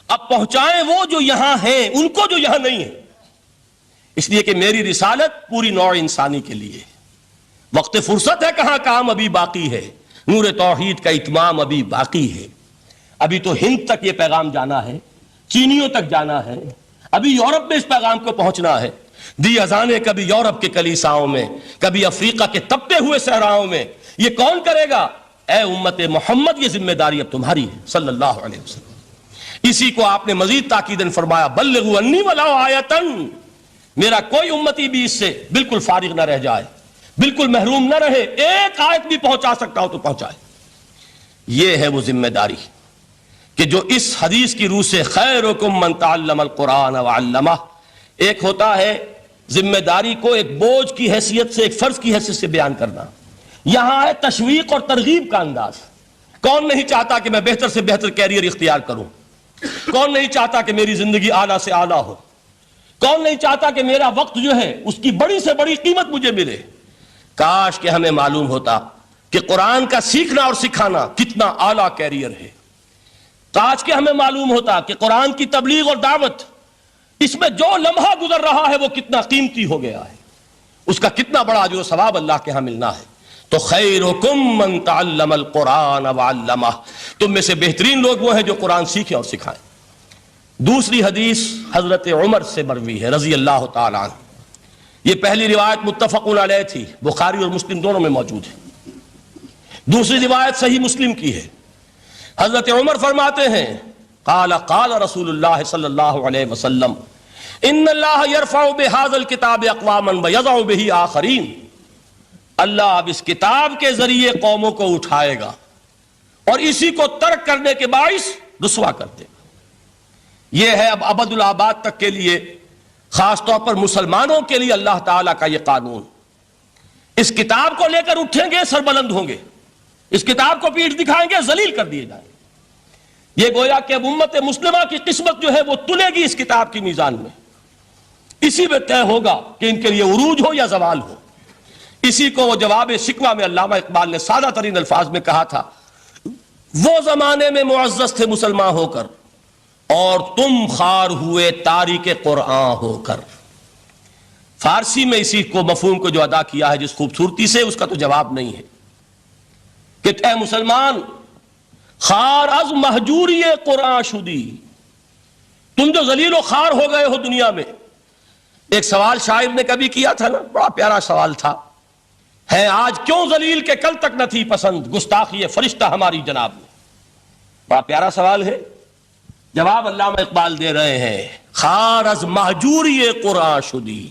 اب پہنچائیں وہ جو یہاں ہیں ان کو جو یہاں نہیں ہیں، اس لیے کہ میری رسالت پوری نوع انسانی کے لیے. وقت فرصت ہے کہاں، کام ابھی باقی ہے، نور توحید کا اتمام ابھی باقی ہے. ابھی تو ہند تک یہ پیغام جانا ہے، چینیوں تک جانا ہے، ابھی یورپ میں اس پیغام کو پہنچنا ہے. دی اذانیں کبھی یورپ کے کلیساؤں میں، کبھی افریقہ کے تپتے ہوئے صحراؤں میں. یہ کون کرے گا؟ اے امت محمد، یہ ذمہ داری اب تمہاری ہے صلی اللہ علیہ وسلم. اسی کو آپ نے مزید تاکیداً فرمایا، بلغوا انی ولو آیۃ، میرا کوئی امتی بھی اس سے بالکل فارغ نہ رہ جائے، بالکل محروم نہ رہے، ایک آیت بھی پہنچا سکتا ہو تو پہنچائے. یہ ہے وہ ذمہ داری کہ جو اس حدیث کی روح سے خیرکم من تعلم القرآن وعلمہ. ایک ہوتا ہے ذمہ داری کو ایک بوجھ کی حیثیت سے، ایک فرض کی حیثیت سے بیان کرنا. یہاں ہے تشویق اور ترغیب کا انداز. کون نہیں چاہتا کہ میں بہتر سے بہتر کیریئر اختیار کروں؟ کون نہیں چاہتا کہ میری زندگی اعلیٰ سے اعلیٰ ہو؟ کون نہیں چاہتا کہ میرا وقت جو ہے اس کی بڑی سے بڑی قیمت مجھے ملے؟ کاش کہ ہمیں معلوم ہوتا کہ قرآن کا سیکھنا اور سکھانا کتنا اعلیٰ کیریئر ہے. کاش کہ ہمیں معلوم ہوتا کہ قرآن کی تبلیغ اور دعوت، اس میں جو لمحہ گزر رہا ہے وہ کتنا قیمتی ہو گیا ہے، اس کا کتنا بڑا اجر و ثواب اللہ کے ہاں ملنا ہے. تو خیرکم من تعلم القرآن وعلمہ، تم میں سے بہترین لوگ وہ ہیں جو قرآن سیکھیں اور سکھائیں. دوسری حدیث حضرت عمر سے مروی ہے رضی اللہ تعالیٰ عنہ. یہ پہلی روایت متفق علیہ تھی، بخاری اور مسلم دونوں میں موجود ہے. دوسری روایت صحیح مسلم کی ہے. حضرت عمر فرماتے ہیں قال قال رسول اللہ صلی اللہ علیہ وسلم ان اللہ یرفع بہذا الکتاب اقواما ویضع بہ آخرین، اللہ اب اس کتاب کے ذریعے قوموں کو اٹھائے گا اور اسی کو ترک کرنے کے باعث رسوا کر دے گا. یہ ہے اب ابد الآباد تک کے لیے، خاص طور پر مسلمانوں کے لیے اللہ تعالیٰ کا یہ قانون. اس کتاب کو لے کر اٹھیں گے سربلند ہوں گے، اس کتاب کو پیٹھ دکھائیں گے ذلیل کر دیے جائیں گے. یہ گویا کہ اب امت مسلمہ کی قسمت جو ہے وہ تلے گی اس کتاب کی میزان میں. اسی میں طے ہوگا کہ ان کے لیے عروج ہو یا زوال ہو. اسی کو وہ جواب شکوہ میں علامہ اقبال نے سادہ ترین الفاظ میں کہا تھا، وہ زمانے میں معزز تھے مسلمان ہو کر اور تم خوار ہوئے تاریک قرآن ہو کر. فارسی میں اسی کو مفہوم کو جو ادا کیا ہے جس خوبصورتی سے، اس کا تو جواب نہیں ہے کہ اے مسلمان خار از مہجوری قرآن شدی، تم جو ذلیل و خوار ہو گئے ہو دنیا میں. ایک سوال شاعر نے کبھی کیا تھا نا، بڑا پیارا سوال تھا، ہے آج کیوں ذلیل کہ کل تک نہ تھی پسند گستاخی فرشتہ ہماری جناب میں. بڑا پیارا سوال ہے. جواب علامہ اقبال دے رہے ہیں خار از مہجوری قرآن شدی،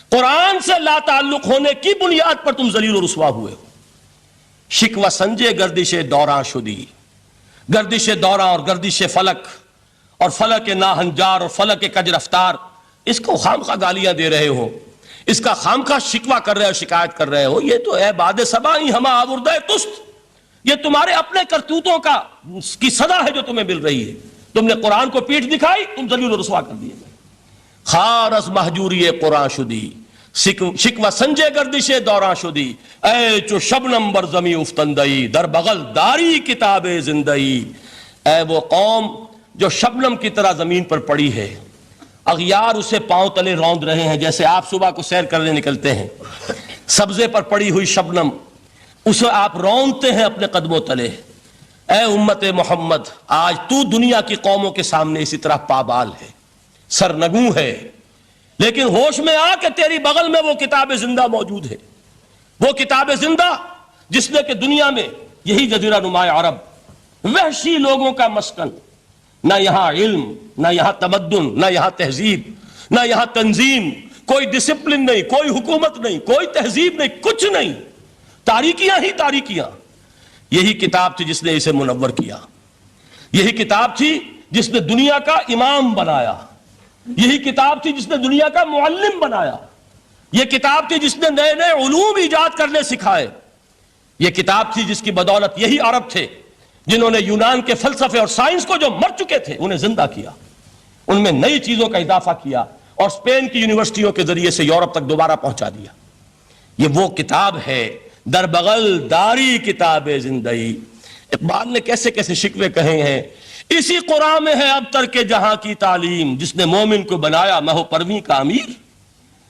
قرآن سے لا تعلق ہونے کی بنیاد پر تم ذلیل و رسوا ہوئے ہو. شکوہ سنجے گردش دوراں شدی، گردش دوراں اور گردش فلک اور فلک ناہنجار اور فلک کج رفتار، اس کو خامخواہ گالیاں دے رہے ہو، اس کا خامخواہ شکوہ کر رہے ہو، شکایت کر رہے ہو. یہ تو اے باد صبائی ہما آوردہ تست، یہ تمہارے اپنے کرتوتوں کی سزا ہے جو تمہیں مل رہی ہے. تم نے قرآن کو پیٹھ دکھائی، تم ذلیل و رسوا کر دیے. خار از مہجوری قرآن شدی، شکوہ سنجے گردش دوراں شدی، اے چو شبنم بر زمیں افتندئی در بغل داری کتاب زندئی. اے وہ قوم جو شبنم کی طرح زمین پر پڑی ہے، اغیار اسے پاؤں تلے روند رہے ہیں. جیسے آپ صبح کو سیر کرنے نکلتے ہیں، سبزے پر پڑی ہوئی شبنم اسے آپ روندتے ہیں اپنے قدموں تلے. اے امت محمد، آج تو دنیا کی قوموں کے سامنے اسی طرح پابال ہے، سرنگوں ہے، لیکن ہوش میں آ کہ تیری بغل میں وہ کتاب زندہ موجود ہے. وہ کتاب زندہ جس نے کہ دنیا میں یہی جزیرہ نما عرب، وحشی لوگوں کا مسکن، نہ یہاں علم، نہ یہاں تمدن، نہ یہاں تہذیب، نہ یہاں تنظیم، کوئی ڈسپلن نہیں، کوئی حکومت نہیں، کوئی تہذیب نہیں، کچھ نہیں، تاریکیاں ہی تاریکیاں. یہی کتاب تھی جس نے اسے منور کیا. یہی کتاب تھی جس نے دنیا کا امام بنایا. یہی کتاب تھی جس نے دنیا کا معلم بنایا. یہ کتاب تھی جس نے نئے نئے علوم ایجاد کرنے سکھائے. یہ کتاب تھی جس کی بدولت یہی عرب تھے جنہوں نے یونان کے فلسفے اور سائنس کو جو مر چکے تھے انہیں زندہ کیا، ان میں نئی چیزوں کا اضافہ کیا اور اسپین کی یونیورسٹیوں کے ذریعے سے یورپ تک دوبارہ پہنچا دیا. یہ وہ کتاب ہے، در بغل داری کتاب زندئی. اقبال نے کیسے کیسے شکوے کہے ہیں. اسی قرآن میں ہے اب ترک جہاں کی تعلیم، جس نے مومن کو بنایا مہو پرویں کا امیر.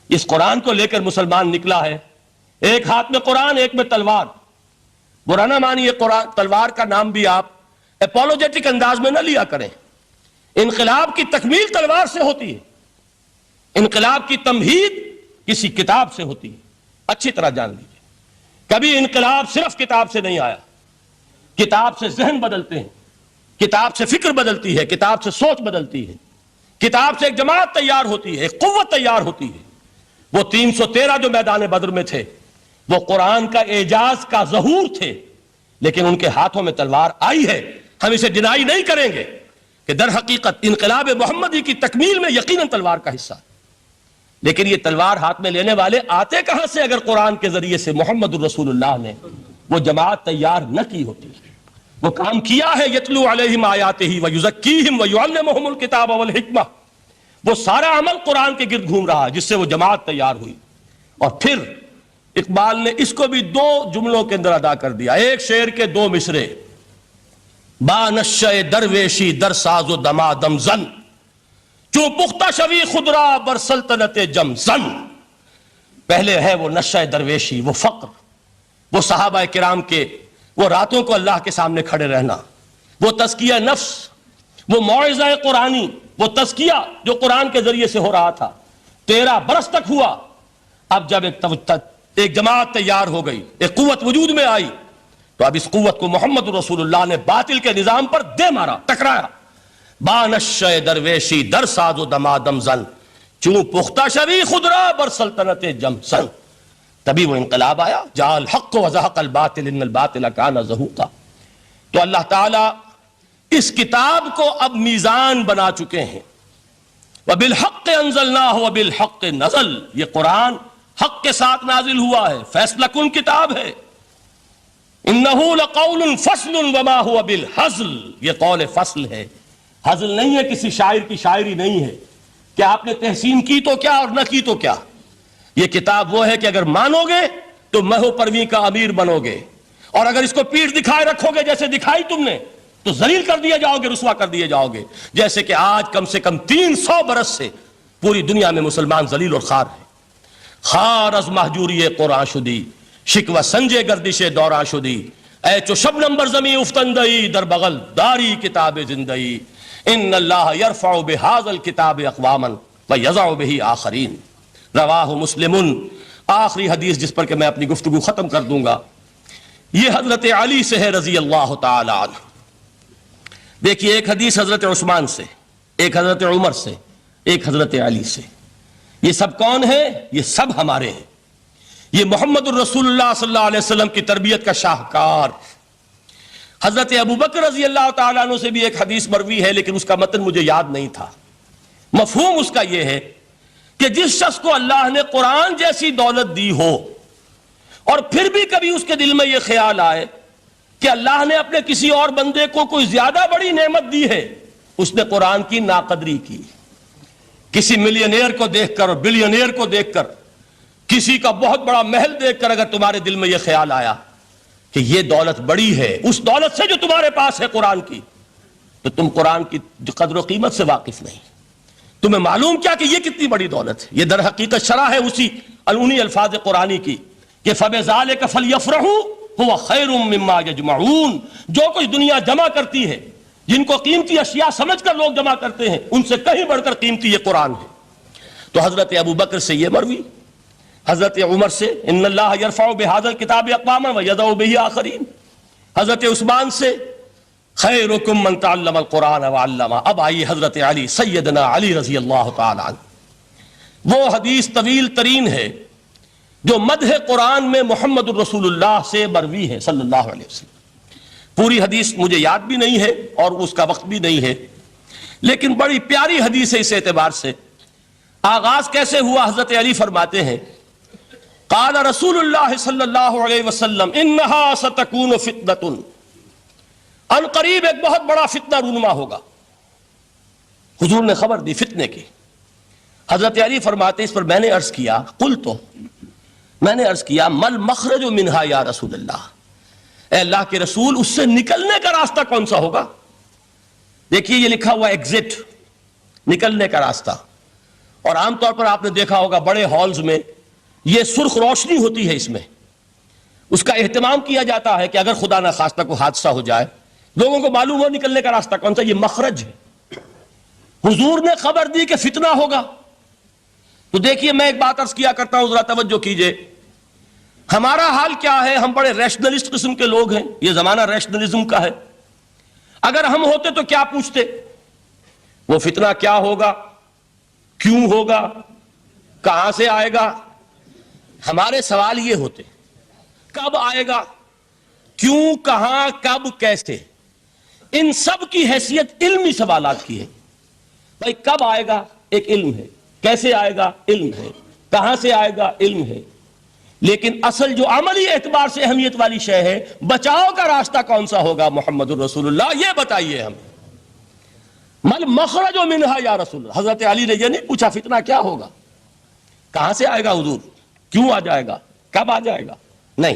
اس قرآن کو لے کر مسلمان نکلا ہے، ایک ہاتھ میں قرآن، ایک میں تلوار. برا نہ مانیے، قرآن تلوار کا نام بھی آپ اپولوجیٹک انداز میں نہ لیا کریں. انقلاب کی تکمیل تلوار سے ہوتی ہے، انقلاب کی تمہید کسی کتاب سے ہوتی ہے. اچھی طرح جان لیجیے، کبھی انقلاب صرف کتاب سے نہیں آیا. کتاب سے ذہن بدلتے ہیں، کتاب سے فکر بدلتی ہے، کتاب سے سوچ بدلتی ہے، کتاب سے ایک جماعت تیار ہوتی ہے، ایک قوت تیار ہوتی ہے. وہ 313 جو میدان بدر میں تھے وہ قرآن کا اعجاز کا ظہور تھے، لیکن ان کے ہاتھوں میں تلوار آئی ہے. ہم اسے ڈینائی نہیں کریں گے کہ در حقیقت انقلاب محمدی کی تکمیل میں یقیناً تلوار کا حصہ ہے. لیکن یہ تلوار ہاتھ میں لینے والے آتے کہاں سے اگر قرآن کے ذریعے سے محمد الرسول اللہ نے وہ جماعت تیار نہ کی ہوتی. وہ کام کیا ہے، یتلو علیہم آیاتہ ویزکیہم ویعلمہم الکتاب والحکمہ وہ سارا عمل قرآن کے گرد گھوم رہا ہے جس سے وہ جماعت تیار ہوئی. اور پھر اقبال نے اس کو بھی 2 جملوں کے اندر ادا کر دیا. ایک شعر کے 2 مصرے. با نشہ درویشی در ساز و دمادم زن، چوں پختہ شوی خدرا بر سلطنت جم زن. پہلے ہے وہ نشہ درویشی، وہ فقر، وہ صحابہ کرام کے وہ راتوں کو اللہ کے سامنے کھڑے رہنا، وہ تزکیہ نفس، وہ موعظہ قرآنی، وہ تزکیہ جو قرآن کے ذریعے سے ہو رہا تھا. 13 برس تک ہوا. اب جب ایک جماعت تیار ہو گئی، ایک قوت وجود میں آئی، تو اب اس قوت کو محمد رسول اللہ نے باطل کے نظام پر دے مارا، ٹکرایا. بانشہ درویشی در ساز و دمادم زن، چوں پختہ شوی خدرا بر سلطنت جم زن. تبھی وہ انقلاب آیا. جاء الحق وزہق الباطل ان الباطل کان زہوقا. تو اللہ تعالیٰ اس کتاب کو اب میزان بنا چکے ہیں. وبالحق انزلناہ وبالحق نزل. یہ قرآن حق کے ساتھ نازل ہوا ہے، فیصلہ کن کتاب ہے. انہ لقول فصل وما هو بالہزل. یہ قول فصل ہے، ہزل نہیں ہے، کسی شاعر کی شاعری نہیں ہے کہ آپ نے تحسین کی تو کیا اور نہ کی تو کیا. یہ کتاب وہ ہے کہ اگر مانو گے تو مہو پرویں کا امیر بنو گے، اور اگر اس کو پیٹھ دکھائے رکھو گے جیسے دکھائی تم نے تو ذلیل کر دیے جاؤ گے، رسوا کر دیے جاؤ گے. جیسے کہ آج کم سے کم 300 برس سے پوری دنیا میں مسلمان ذلیل اور خوار ہیں. خار از محجوری قرآن شدی، شکوہ سنجے گردش دوران شدی. اے چو شبنم بر زمیں افتندئی، در بغل داری کتاب زندئی. ان اللہ یرفع بہذا الکتاب اقواما ویضع بہ آخرین. رواہ مسلم. آخری حدیث جس پر کہ میں اپنی گفتگو ختم کر دوں گا، یہ حضرت علی سے ہے رضی اللہ تعالی عنہ. دیکھیے، ایک حدیث حضرت عثمان سے، ایک حضرت عمر سے، ایک حضرت علی سے. یہ سب کون ہیں؟ یہ سب ہمارے ہیں. یہ محمد الرسول اللہ صلی اللہ علیہ وسلم کی تربیت کا شاہکار. حضرت ابو بکر رضی اللہ تعالیٰ عنہ سے بھی ایک حدیث مروی ہے، لیکن اس کا متن مجھے یاد نہیں تھا. مفہوم اس کا یہ ہے کہ جس شخص کو اللہ نے قرآن جیسی دولت دی ہو اور پھر بھی کبھی اس کے دل میں یہ خیال آئے کہ اللہ نے اپنے کسی اور بندے کو کوئی زیادہ بڑی نعمت دی ہے، اس نے قرآن کی ناقدری کی. کسی ملینئر کو دیکھ کر اور بلینئر کو دیکھ کر، کسی کا بہت بڑا محل دیکھ کر اگر تمہارے دل میں یہ خیال آیا کہ یہ دولت بڑی ہے اس دولت سے جو تمہارے پاس ہے قرآن کی، تو تم قرآن کی قدر و قیمت سے واقف نہیں. تمہیں معلوم کیا کہ یہ کتنی بڑی دولت ہے. یہ در حقیقت شرح ہے انہی الفاظ قرآنی کی کہ فَبِذَلِكَ فَلْيَفْرَحُوا هُوَ خَيْرٌ مِّمَّا يَجْمَعُونَ. جو کچھ دنیا جمع کرتی ہے، جن کو قیمتی اشیاء سمجھ کر لوگ جمع کرتے ہیں، ان سے کہیں بڑھ کر قیمتی یہ قرآن ہے. تو حضرت ابو بکر سے یہ مروی، حضرت عمر سے ان اللہ یرفع بہذا الکتاب اقواما ویضع بہ آخرین. حضرت عثمان سے خیرکم من تعلم القرآن وعلمہ. اب آئیے حضرت علی، سیدنا علی رضی اللہ تعالی عنہ. وہ حدیث طویل ترین ہے جو مدح قرآن میں محمد الرسول اللہ سے مروی ہے صلی اللہ علیہ وسلم. پوری حدیث مجھے یاد بھی نہیں ہے اور اس کا وقت بھی نہیں ہے، لیکن بڑی پیاری حدیث ہے اس اعتبار سے. آغاز کیسے ہوا؟ حضرت علی فرماتے ہیں قال رسول اللہ صلی اللہ علیہ وسلم انہا ستکون فتنۃ. ان قریب ایک بہت بڑا فتنہ رونما ہوگا. حضور نے خبر دی فتنے کی. حضرت علی فرماتے اس پر میں نے عرض کیا میں نے عرض کیا مل مخرج منہا یا رسول اللہ. اے اللہ کے رسول، اس سے نکلنے کا راستہ کون سا ہوگا؟ دیکھیے یہ لکھا ہوا ایگزٹ، نکلنے کا راستہ. اور عام طور پر آپ نے دیکھا ہوگا بڑے ہالز میں یہ سرخ روشنی ہوتی ہے، اس میں اس کا اہتمام کیا جاتا ہے کہ اگر خدا نہ خواستہ کو حادثہ ہو جائے لوگوں کو معلوم ہو نکلنے کا راستہ کون سا. یہ مخرج ہے. حضور نے خبر دی کہ فتنہ ہوگا. تو دیکھیے میں ایک بات عرض کیا کرتا ہوں، ذرا توجہ کیجئے. ہمارا حال کیا ہے؟ ہم بڑے ریشنلسٹ قسم کے لوگ ہیں، یہ زمانہ ریشنلزم کا ہے. اگر ہم ہوتے تو کیا پوچھتے؟ وہ فتنہ کیا ہوگا، کیوں ہوگا، کہاں سے آئے گا؟ ہمارے سوال یہ ہوتے، کب آئے گا، کیوں، کہاں، کب، کیسے. ان سب کی حیثیت علمی سوالات کی ہے. بھائی کب آئے گا ایک علم ہے، کیسے آئے گا علم ہے، کہاں سے آئے گا علم ہے، لیکن اصل جو عملی اعتبار سے اہمیت والی شے ہے، بچاؤ کا راستہ کون سا ہوگا محمد الرسول اللہ، یہ بتائیے ہم. مل مخرج منہا یا رسول اللہ. حضرت علی نے یہ نہیں پوچھا فتنہ کیا ہوگا, کہاں سے آئے گا حضور, کیوں آ جائے گا, کب آ جائے گا, نہیں,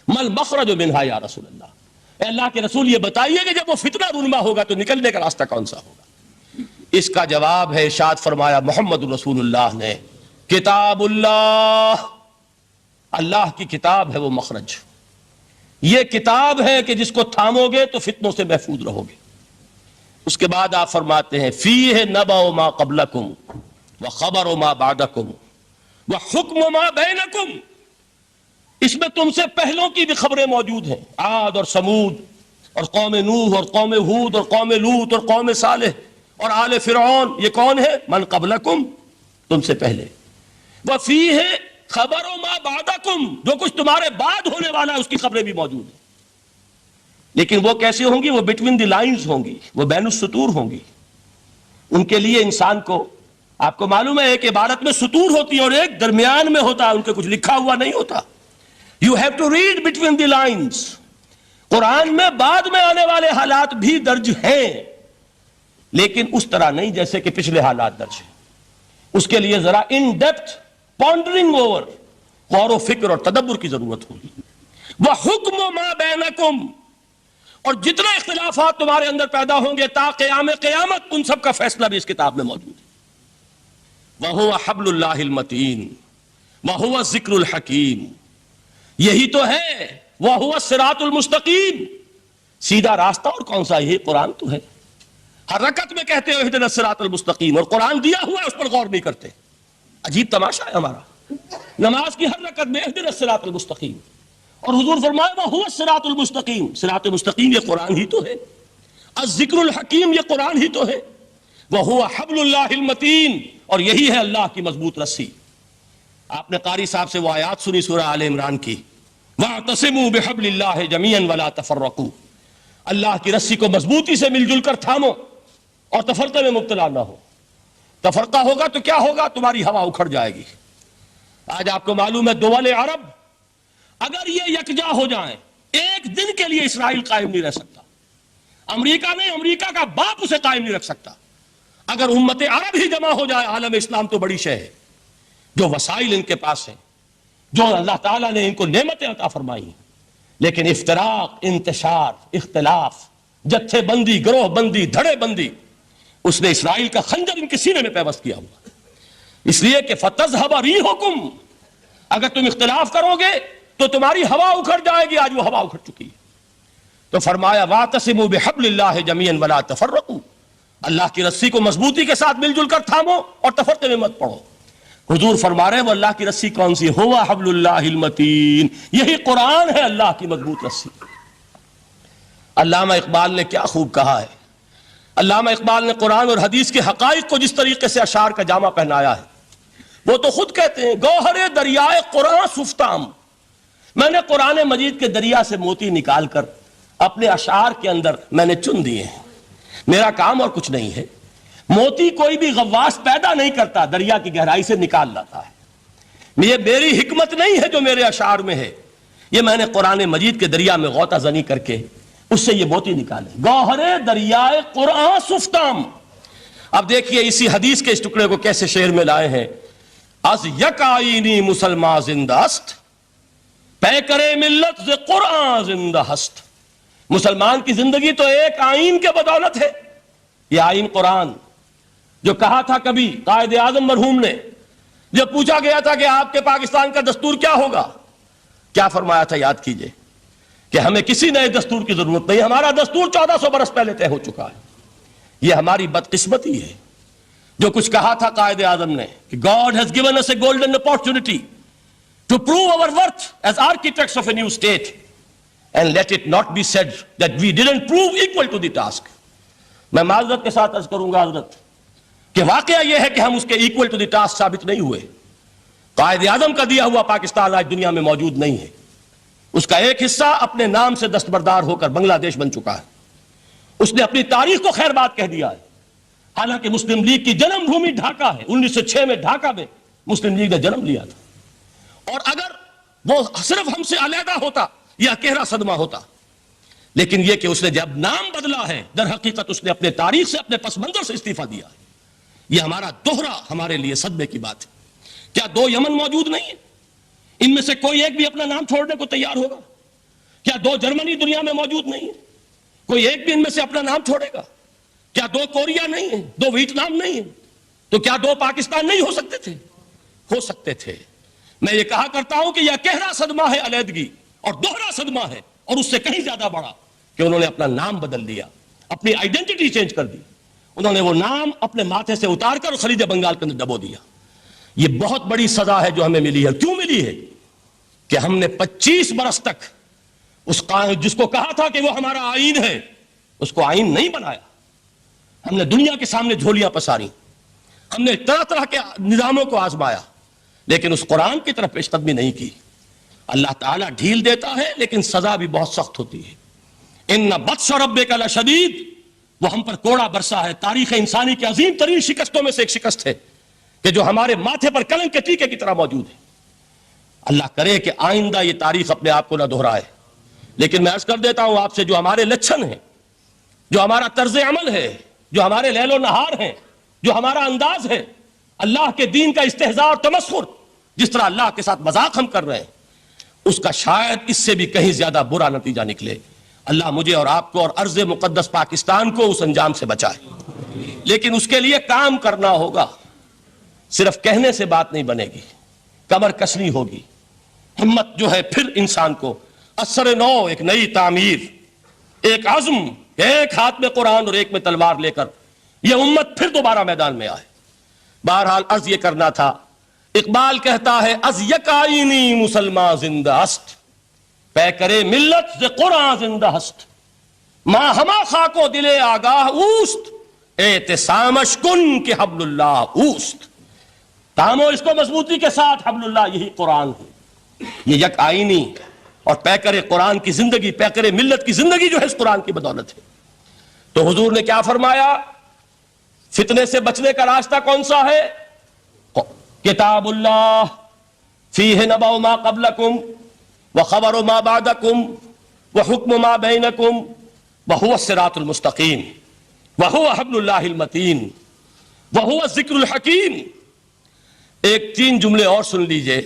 مل مخرج منہا یا رسول اللہ. اے اللہ کے رسول یہ بتائیے کہ جب وہ فتنہ رونما ہوگا تو نکلنے کا راستہ کون سا ہوگا. اس کا جواب ہے, ارشاد فرمایا محمد رسول اللہ نے, کتاب اللہ, اللہ کی کتاب ہے وہ مخرج. یہ کتاب ہے کہ جس کو تھامو گے تو فتنوں سے محفوظ رہو گے. اس کے بعد آپ فرماتے ہیں فیہ نبأ ما قبلکم وخبر ما بعدکم وحکم ما بینکم. اس میں تم سے پہلوں کی بھی خبریں موجود ہیں, عاد اور سمود اور قوم نوح اور قوم ہود اور قوم لوط اور قوم صالح اور آل فرعون. یہ کون ہے؟ من قبلکم, تم سے پہلے. وفیہ خبر ما بعدکم, جو کچھ تمہارے بعد ہونے والا ہے اس کی خبریں بھی موجود ہیں. لیکن وہ کیسے ہوں گی؟ وہ بٹوین دی لائنز ہوں گی, وہ بین السطور ہوں گی. ان کے لیے انسان کو, آپ کو معلوم ہے ایک عبارت میں سطور ہوتی ہے اور ایک درمیان میں ہوتا ہے, ان کے کچھ لکھا ہوا نہیں ہوتا. You have to read between the lines. قرآن میں بعد میں آنے والے حالات بھی درج ہیں, لیکن اس طرح نہیں جیسے کہ پچھلے حالات درج ہیں. اس کے لیے ذرا ان ڈیپتھ پونڈرنگ اوور, غور و فکر اور تدبر کی ضرورت ہوگی. وحکم ما بینکم, اور جتنے اختلافات تمہارے اندر پیدا ہوں گے تا قیام قیامت, ان سب کا فیصلہ بھی اس کتاب میں موجود ہے. وَهُوَ حَبْلُ اللَّهِ الْمَتِينُ وَهُوَ الذِّكْرُ الْحَكِيمُ. یہی تو ہے وَهُوَ الصِّرَاطُ الْمُسْتَقِيمُ. سیدھا راستہ اور کون سا؟ یہی قرآن تو ہے. ہر رکعت میں کہتے ہو اهْدِنَا الصِّرَاطَ الْمُسْتَقِيمُ, اور قرآن دیا ہوا ہے اس پر غور نہیں کرتے. عجیب تماشا ہے ہمارا. نماز کی ہر رکعت میں اهْدِنَا الصِّرَاطَ الْمُسْتَقِيمُ, اور حضور فرمایا وَهُوَ الصِّرَاطُ الْمُسْتَقِيمُ. صراط مستقیم یہ قرآن ہی تو ہے. الذکر الحکیم یہ قرآن ہی تو ہے. وَهُوَ حَبْلُ اللَّهِ الْمَتِينُ, اور یہی ہے اللہ کی مضبوط رسی. آپ نے قاری صاحب سے وہ آیات سنی سورہ آل عمران کی, وَاعْتَصِمُوا بِحَبْلِ اللَّهِ جَمِيعًا وَلَا تَفَرَّقُوا. اللہ کی رسی کو مضبوطی سے مل جل کر تھامو اور تفرقے میں مبتلا نہ ہو. تفرقہ ہوگا تو کیا ہوگا؟ تمہاری ہوا اکھڑ جائے گی. آج آپ کو معلوم ہے دول عرب اگر یہ یکجا ہو جائیں, ایک دن کے لیے اسرائیل قائم نہیں رہ سکتا. امریکہ نہیں, امریکہ کا باپ اسے قائم نہیں رکھ سکتا. اگر امت عرب ہی جمع ہو جائے, عالم اسلام تو بڑی شے ہے. جو وسائل ان کے پاس ہیں, جو اللہ تعالیٰ نے ان کو نعمتیں عطا فرمائی ہیں, لیکن افتراق, انتشار, اختلاف, جتھے بندی, گروہ بندی, دھڑے بندی, اس نے اسرائیل کا خنجر ان کے سینے میں پیوست کیا ہوا. اس لیے کہ فَتَذْهَبَ رِيحُكُمْ, اگر تم اختلاف کرو گے تو تمہاری ہوا اکھڑ جائے گی. آج وہ ہوا اکھڑ چکی ہے. تو فرمایا وَاعْتَصِمُوا بِحَبْلِ اللَّهِ جَمِيعًا وَلَا تَفَرَّقُوا. اللہ کی رسی کو مضبوطی کے ساتھ مل جل کر تھامو اور تفرقے میں مت پڑو. حضور فرما رہے ہیں وہ اللہ کی رسی کون سی؟ ہوا حبل اللہ المتین. یہی قرآن ہے اللہ کی مضبوط رسی. علامہ اقبال نے کیا خوب کہا ہے. علامہ اقبال نے قرآن اور حدیث کے حقائق کو جس طریقے سے اشعار کا جامع پہنایا ہے, وہ تو خود کہتے ہیں گوہر دریائے قرآن سفتام. میں نے قرآن مجید کے دریا سے موتی نکال کر اپنے اشعار کے اندر میں نے چن دیے ہیں. میرا کام اور کچھ نہیں ہے. موتی کوئی بھی غواص پیدا نہیں کرتا, دریا کی گہرائی سے نکال لاتا ہے. یہ میری حکمت نہیں ہے جو میرے اشعار میں ہے, یہ میں نے قرآن مجید کے دریا میں غوطہ زنی کر کے اس سے یہ موتی نکالے. گوہر دریائے قرآن سفتام. اب دیکھیے اسی حدیث کے اس ٹکڑے کو کیسے شعر میں لائے ہیں. از یک آئینی مسلمان زندہ است, پے کرے ملت ز قرآن زندہ ہست. مسلمان کی زندگی تو ایک آئین کے بدولت ہے. یہ آئین قرآن, جو کہا تھا کبھی قائد اعظم مرحوم نے, جب پوچھا گیا تھا کہ آپ کے پاکستان کا دستور کیا ہوگا, کیا فرمایا تھا یاد کیجئے, کہ ہمیں کسی نئے دستور کی ضرورت نہیں, ہمارا دستور 1400 برس پہلے طے ہو چکا ہے. یہ ہماری بدقسمتی ہے. جو کچھ کہا تھا قائد اعظم نے کہ God has given us a golden opportunity to prove our worth as architects of a new state, and let it not be said that we didn't prove equal to the task. میں معذرت کے ساتھ عرض کروں گا حضرت کہ واقعہ یہ ہے کہ ہم اس کے equal to the task ثابت نہیں ہوئے. قائد اعظم کا دیا ہوا پاکستان آج دنیا میں موجود نہیں ہے. اس کا ایک حصہ اپنے نام سے دستبردار ہو کر بنگلہ دیش بن چکا ہے. اس نے اپنی تاریخ کو خیر بات کہہ دیا ہے. حالانکہ مسلم لیگ کی جنم بھومی ڈھاکہ ہے. 1906 میں ڈھاکہ میں مسلم لیگ نے جنم لیا تھا. اور اگر وہ صرف ہم سے علیحدہ ہوتا, یہ اکیلا صدمہ ہوتا. لیکن یہ کہ اس نے جب نام بدلا ہے، در حقیقت اس نے اپنے تاریخ سے، اپنے پس منظر سے استعفیٰ دیا ہے۔ یہ ہمارا دوہرا ہمارے لیے صدمے کی بات ہے۔ کیا دو یمن موجود نہیں ہیں؟ ان میں سے کوئی ایک بھی اپنا نام چھوڑنے کو تیار ہوگا؟ کیا دو جرمنی دنیا میں موجود نہیں ہے؟ کوئی ایک بھی ان میں سے اپنا نام چھوڑے گا؟ کیا دو کوریا نہیں ہیں؟ دو ویتنام نہیں ہیں؟ تو کیا دو پاکستان نہیں ہو سکتے تھے؟ ہو سکتے تھے۔ میں یہ کہا کرتا ہوں کہ یہ گہرا صدمہ ہے علیحدگی، اور دوہرا صدمہ ہے، اور اس سے کہیں زیادہ بڑا کہ انہوں نے اپنا نام بدل دیا، اپنی آئیڈینٹی چینج کر دی۔ انہوں نے وہ نام اپنے ماتھے سے اتار کر خلیج بنگال کے اندر دبو دیا۔ یہ بہت بڑی سزا ہے جو ہمیں ملی ہے۔ کیوں ملی ہے؟ کہ ہم نے 25 برس تک اس جس کو کہا تھا کہ وہ ہمارا آئین ہے، اس کو آئین نہیں بنایا۔ ہم نے دنیا کے سامنے جھولیاں پساری، ہم نے طرح طرح کے نظاموں کو آزمایا، لیکن اس قرآن کی طرف پیش قدمی نہیں کی۔ اللہ تعالیٰ ڈھیل دیتا ہے لیکن سزا بھی بہت سخت ہوتی ہے۔ ان بطش ربک لشدید، وہ ہم پر کوڑا برسا ہے۔ تاریخ انسانی کی عظیم ترین شکستوں میں سے ایک شکست ہے کہ جو ہمارے ماتھے پر کلنک کے ٹیکے کی طرح موجود ہے۔ اللہ کرے کہ آئندہ یہ تاریخ اپنے آپ کو نہ دہرائے۔ لیکن میں عرض کر دیتا ہوں آپ سے، جو ہمارے لچھن ہیں، جو ہمارا طرز عمل ہے، جو ہمارے لیل و نہار ہیں، جو ہمارا انداز ہے، اللہ کے دین کا استہزاء اور تمسخر، جس طرح اللہ کے ساتھ مذاق ہم کر رہے ہیں، اس کا شاید اس سے بھی کہیں زیادہ برا نتیجہ نکلے۔ اللہ مجھے اور آپ کو اور ارض مقدس پاکستان کو اس انجام سے بچائے۔ لیکن اس کے لیے کام کرنا ہوگا، صرف کہنے سے بات نہیں بنے گی، کمر کسنی ہوگی۔ ہمت جو ہے پھر انسان کو اثر نو، ایک نئی تعمیر، ایک عزم، ایک ہاتھ میں قرآن اور ایک میں تلوار لے کر یہ امت پھر دوبارہ میدان میں آئے۔ بہرحال عرض یہ کرنا تھا، اقبال کہتا ہے از یک آئینی مسلمان زندہ است، پے کرے ملت ز قرآن زندہ ہست، ماں ہما خاک و دل آگاہ اوست، اعتصامش کن کہ حبل اللہ اوست۔ تامو اس کو مضبوطی کے ساتھ، حبل اللہ یہی قرآن ہے۔ یہ یک آئینی اور پیکر قرآن کی زندگی، پیکر ملت کی زندگی جو ہے اس قرآن کی بدولت ہے۔ تو حضور نے کیا فرمایا؟ فتنے سے بچنے کا راستہ کون سا ہے؟ کتاب اللہ فیہ نبأ ما قبلکم وخبر ما بعدکم وحکم ما بینکم وہو الصراط المستقیم وہو حبل اللہ المتین وہو الذکر الحکیم۔ ایک 3 جملے اور سن لیجئے۔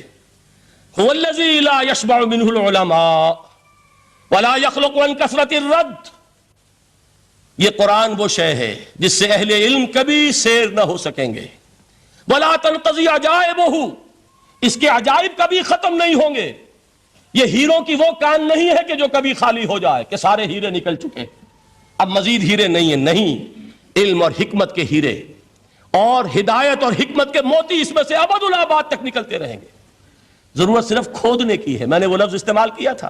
هو الذی لا یشبع منہ العلماء ولا یخلق عن کثرت الرد۔ یہ قرآن وہ شے ہے جس سے اہل علم کبھی سیر نہ ہو سکیں گے۔ ولا تنقضی عجائبہ، اس کے عجائب کبھی ختم نہیں ہوں گے۔ یہ ہیروں کی وہ کان نہیں ہے کہ جو کبھی خالی ہو جائے کہ سارے ہیرے نکل چکے، اب مزید ہیرے نہیں ہیں۔ نہیں، علم اور حکمت کے ہیرے اور ہدایت اور حکمت کے موتی اس میں سے ابد الآباد تک نکلتے رہیں گے۔ ضرورت صرف کھودنے کی ہے۔ میں نے وہ لفظ استعمال کیا تھا،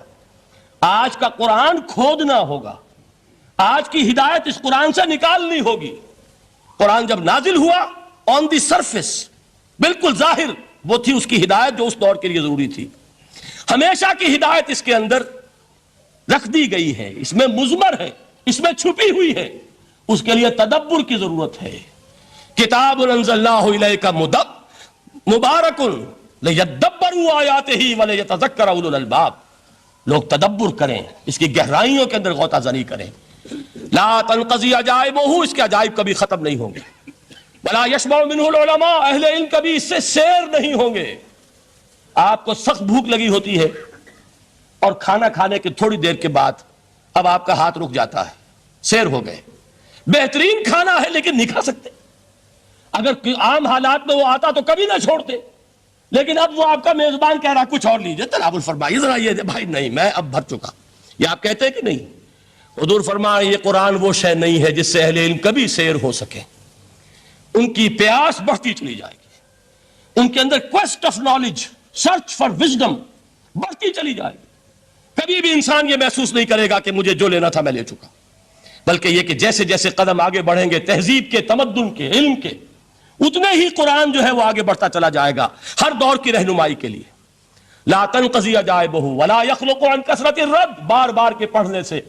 آج کا قرآن کھودنا ہوگا، آج کی ہدایت اس قرآن سے نکالنی ہوگی۔ قرآن جب نازل ہوا آن دی سرفیس، بالکل ظاہر وہ تھی اس کی ہدایت جو اس دور کے لیے ضروری تھی۔ ہمیشہ کی ہدایت اس کے اندر رکھ دی گئی ہے، اس میں مضمر ہے، اس میں چھپی ہوئی ہے، اس کے لیے تدبر کی ضرورت ہے۔ کتاب انزلناہ الیک مبارک لیدبروا آیاتہ ولیتذکر اولو الالباب۔ لوگ تدبر کریں، اس کی گہرائیوں کے اندر غوطہ زنی کریں۔ لا تنقضی عجائبہ، اس کے عجائب کبھی ختم نہیں ہوں گے۔ ولا یشبع منہ العلماء، اہل علم کبھی اس سے سیر نہیں ہوں گے۔ آپ کو سخت بھوک لگی ہوتی ہے اور کھانا کھانے کے تھوڑی دیر کے بعد اب آپ کا ہاتھ رک جاتا ہے، سیر ہو گئے۔ بہترین کھانا ہے لیکن نہیں کھا سکتے۔ اگر عام حالات میں وہ آتا تو کبھی نہ چھوڑتے، لیکن اب وہ آپ کا میزبان کہہ رہا کچھ اور لیجئے، تناول فرمائیے ذرا، یہ بھائی نہیں میں اب بھر چکا۔ یہ آپ کہتے ہیں کہ نہیں؟ حضور فرمایا یہ قرآن وہ شے نہیں ہے جس سے اہل علم کبھی سیر ہو سکے۔ ان کی پیاس بڑھتی چلی جائے گی، ان کے اندر quest of knowledge, search for wisdom بڑھتی چلی جائے گی۔ کبھی بھی انسان یہ محسوس نہیں کرے گا کہ مجھے جو لینا تھا میں لے چکا، بلکہ یہ کہ جیسے جیسے قدم آگے بڑھیں گے تہذیب کے، تمدن کے، علم کے، اتنے ہی قرآن جو ہے وہ آگے بڑھتا چلا جائے گا ہر دور کی رہنمائی کے لیے۔ لا تنقضی عجائبہ ولا یخلق عن کثرت الرد، بار بار کے پڑھنے سے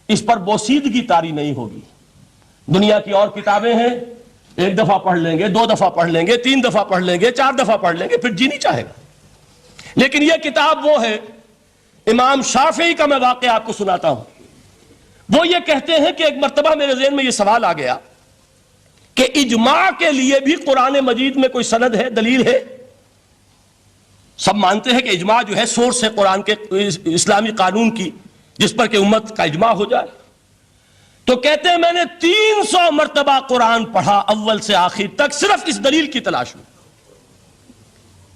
اس پر بوسیدگی طاری نہیں ہوگی۔ دنیا کی اور کتابیں ہیں، ایک دفعہ پڑھ لیں گے، 2 دفعہ پڑھ لیں گے، 3 دفعہ پڑھ لیں گے، 4 دفعہ پڑھ لیں گے، پھر جی نہیں چاہے گا۔ لیکن یہ کتاب وہ ہے، امام شافعی کا میں واقعہ آپ کو سناتا ہوں۔ وہ یہ کہتے ہیں کہ ایک مرتبہ میرے ذہن میں یہ سوال آ گیا کہ اجماع کے لیے بھی قرآن مجید میں کوئی سند ہے، دلیل ہے؟ سب مانتے ہیں کہ اجماع جو ہے سورس ہے قرآن کے اسلامی قانون کی، جس پر کہ امت کا اجماع ہو جائے۔ تو کہتے ہیں میں نے 300 مرتبہ قرآن پڑھا اول سے آخر تک صرف اس دلیل کی تلاش میں،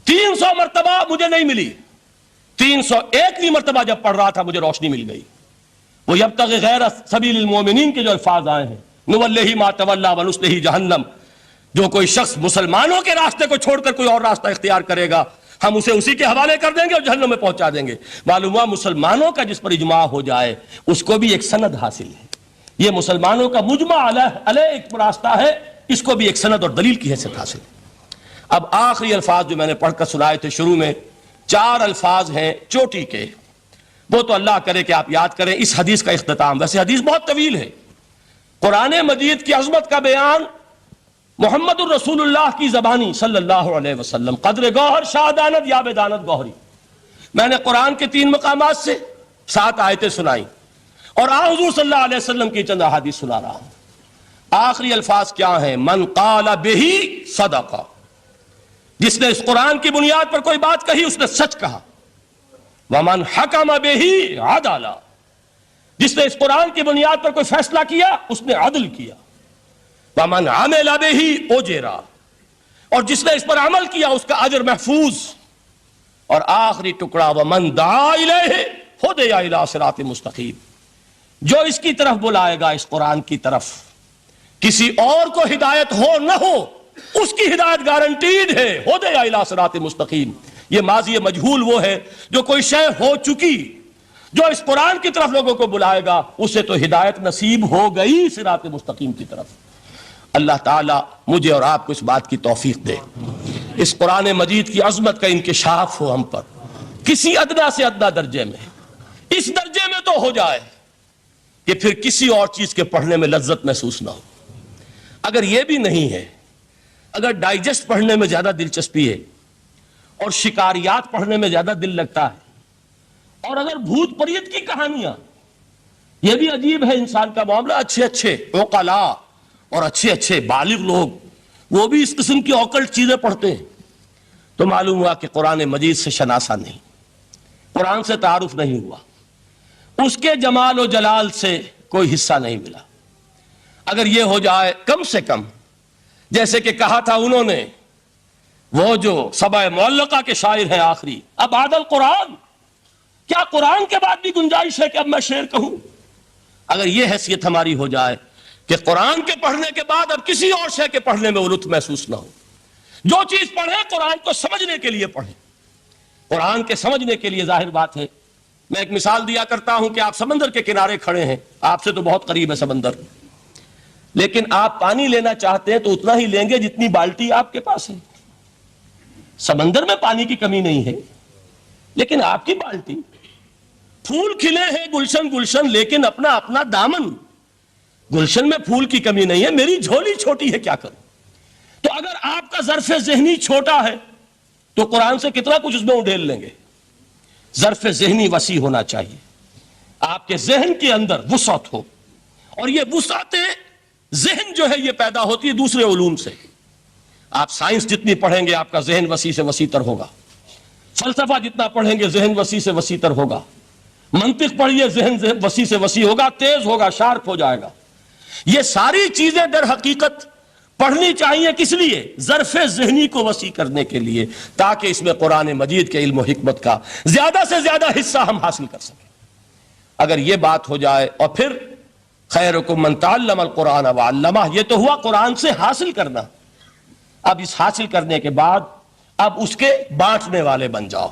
300 مرتبہ مجھے نہیں ملی، 301ویں مرتبہ جب پڑھ رہا تھا مجھے روشنی مل گئی۔ وہ یبتغی غیر سبیل المومنین کے جو الفاظ آئے ہیں، نولہ ما تولی ونصلہ جہنم، جو کوئی شخص مسلمانوں کے راستے کو چھوڑ کر کوئی اور راستہ اختیار کرے گا ہم اسے اسی کے حوالے کر دیں گے اور جہنم میں پہنچا دیں گے۔ معلوم ہوا مسلمانوں کا جس پر اجماع ہو جائے اس کو بھی ایک سند حاصل ہے، یہ مسلمانوں کا مجمع علیہ ایک راستہ ہے، اس کو بھی ایک سند اور دلیل کی حیثیت حاصل ہے۔ اب آخری الفاظ جو میں نے پڑھ کر سنائے تھے شروع میں، 4 الفاظ ہیں چوٹی کے، وہ تو اللہ کرے کہ آپ یاد کریں اس حدیث کا اختتام۔ ویسے حدیث بہت طویل ہے، قرآن مجید کی عظمت کا بیان محمد الرسول اللہ کی زبانی صلی اللہ علیہ وسلم، قدر گوہر شاہدانت یا بدانت گوہری۔ میں نے قرآن کے 3 مقامات سے 7 آیتیں سنائی اور حضور صلی اللہ علیہ وسلم کی چند احادیث سنا رہا ہوں۔ آخری الفاظ کیا ہیں؟ من قال بہ صدق، جس نے اس قرآن کی بنیاد پر کوئی بات کہی اس نے سچ کہا۔ ومن حکم بہ عدل، جس نے اس قرآن کی بنیاد پر کوئی فیصلہ کیا اس نے عدل کیا۔ ومن عمل بہ اجر، اور جس نے اس پر عمل کیا اس کا اجر محفوظ۔ اور آخری ٹکڑا ومن دعا الیہ ہدی الی صراط مستقیم، جو اس کی طرف بلائے گا، اس قرآن کی طرف، کسی اور کو ہدایت ہو نہ ہو اس کی ہدایت گارنٹیڈ ہے، ہدی الی صراط مستقیم۔ یہ ماضی مجہول وہ ہے جو کوئی شے ہو چکی، جو اس قرآن کی طرف لوگوں کو بلائے گا اسے تو ہدایت نصیب ہو گئی صراط مستقیم کی طرف۔ اللہ تعالیٰ مجھے اور آپ کو اس بات کی توفیق دے، اس قرآن مجید کی عظمت کا انکشاف ہو ہم پر کسی ادنا سے ادنا درجے میں، اس درجے میں تو ہو جائے کہ پھر کسی اور چیز کے پڑھنے میں لذت محسوس نہ ہو۔ اگر یہ بھی نہیں ہے، اگر ڈائجسٹ پڑھنے میں زیادہ دلچسپی ہے اور شکاریات پڑھنے میں زیادہ دل لگتا ہے، اور اگر بھوت پریت کی کہانیاں، یہ بھی عجیب ہے انسان کا معاملہ، اچھے اچھے عقلاء اور اچھے اچھے بالغ لوگ وہ بھی اس قسم کی اوکلٹ چیزیں پڑھتے ہیں، تو معلوم ہوا کہ قرآن مجید سے شناسہ نہیں، قرآن سے تعارف نہیں ہوا، اس کے جمال و جلال سے کوئی حصہ نہیں ملا۔ اگر یہ ہو جائے کم سے کم، جیسے کہ کہا تھا انہوں نے، وہ جو سبع معلقہ کے شاعر ہیں آخری، اب بعد القرآن، کیا قرآن کے بعد بھی گنجائش ہے کہ اب میں شعر کہوں؟ اگر یہ حیثیت ہماری ہو جائے کہ قرآن کے پڑھنے کے بعد اب کسی اور شے کے پڑھنے میں لطف محسوس نہ ہو، جو چیز پڑھیں قرآن کو سمجھنے کے لیے پڑھیں، قرآن کے سمجھنے کے لیے۔ ظاہر بات ہے، میں ایک مثال دیا کرتا ہوں کہ آپ سمندر کے کنارے کھڑے ہیں، آپ سے تو بہت قریب ہے سمندر، لیکن آپ پانی لینا چاہتے ہیں تو اتنا ہی لیں گے جتنی بالٹی آپ کے پاس ہے۔ سمندر میں پانی کی کمی نہیں ہے، لیکن آپ کی بالٹی، پھول کھلے ہیں گلشن گلشن، لیکن اپنا اپنا دامن، گلشن میں پھول کی کمی نہیں ہے، میری جھولی چھوٹی ہے، کیا کروں؟ تو اگر آپ کا ظرف ذہنی چھوٹا ہے تو قرآن سے کتنا کچھ اس میں اڈھیل لیں گے۔ ظرف ذہنی وسیع ہونا چاہیے، آپ کے ذہن کے اندر وسعت ہو، اور یہ وسعت ذہن جو ہے یہ پیدا ہوتی ہے دوسرے علوم سے۔ آپ سائنس جتنی پڑھیں گے آپ کا ذہن وسیع سے وسیع تر ہوگا، فلسفہ جتنا پڑھیں گے ذہن وسیع سے وسیع تر ہوگا، منطق پڑھیے ذہن وسیع سے وسیع ہوگا، تیز ہوگا، شارپ ہو جائے گا۔ یہ ساری چیزیں در حقیقت پڑھنی چاہیے، کس لیے؟ ظرف ذہنی کو وسیع کرنے کے لیے، تاکہ اس میں قرآن مجید کے علم و حکمت کا زیادہ سے زیادہ حصہ ہم حاصل کر سکیں۔ اگر یہ بات ہو جائے، اور پھر خیرکم من تعلم القرآن وعلمہ، یہ تو ہوا قرآن سے حاصل کرنا، اب اس حاصل کرنے کے بعد اب اس کے بانٹنے والے بن جاؤ۔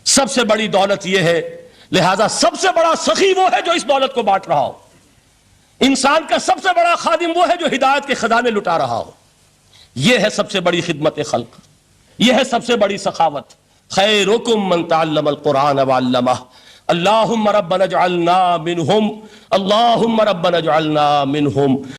سب سے بڑی دولت یہ ہے، لہذا سب سے بڑا سخی وہ ہے جو اس دولت کو بانٹ رہا ہو، انسان کا سب سے بڑا خادم وہ ہے جو ہدایت کے خزانے لٹا رہا ہو۔ یہ ہے سب سے بڑی خدمت خلق، یہ ہے سب سے بڑی سخاوت۔ خیرکم من تعلم القرآن وعلمہ، اللہم ربنا اجعلنا منہم، اللہم ربنا اجعلنا منہم۔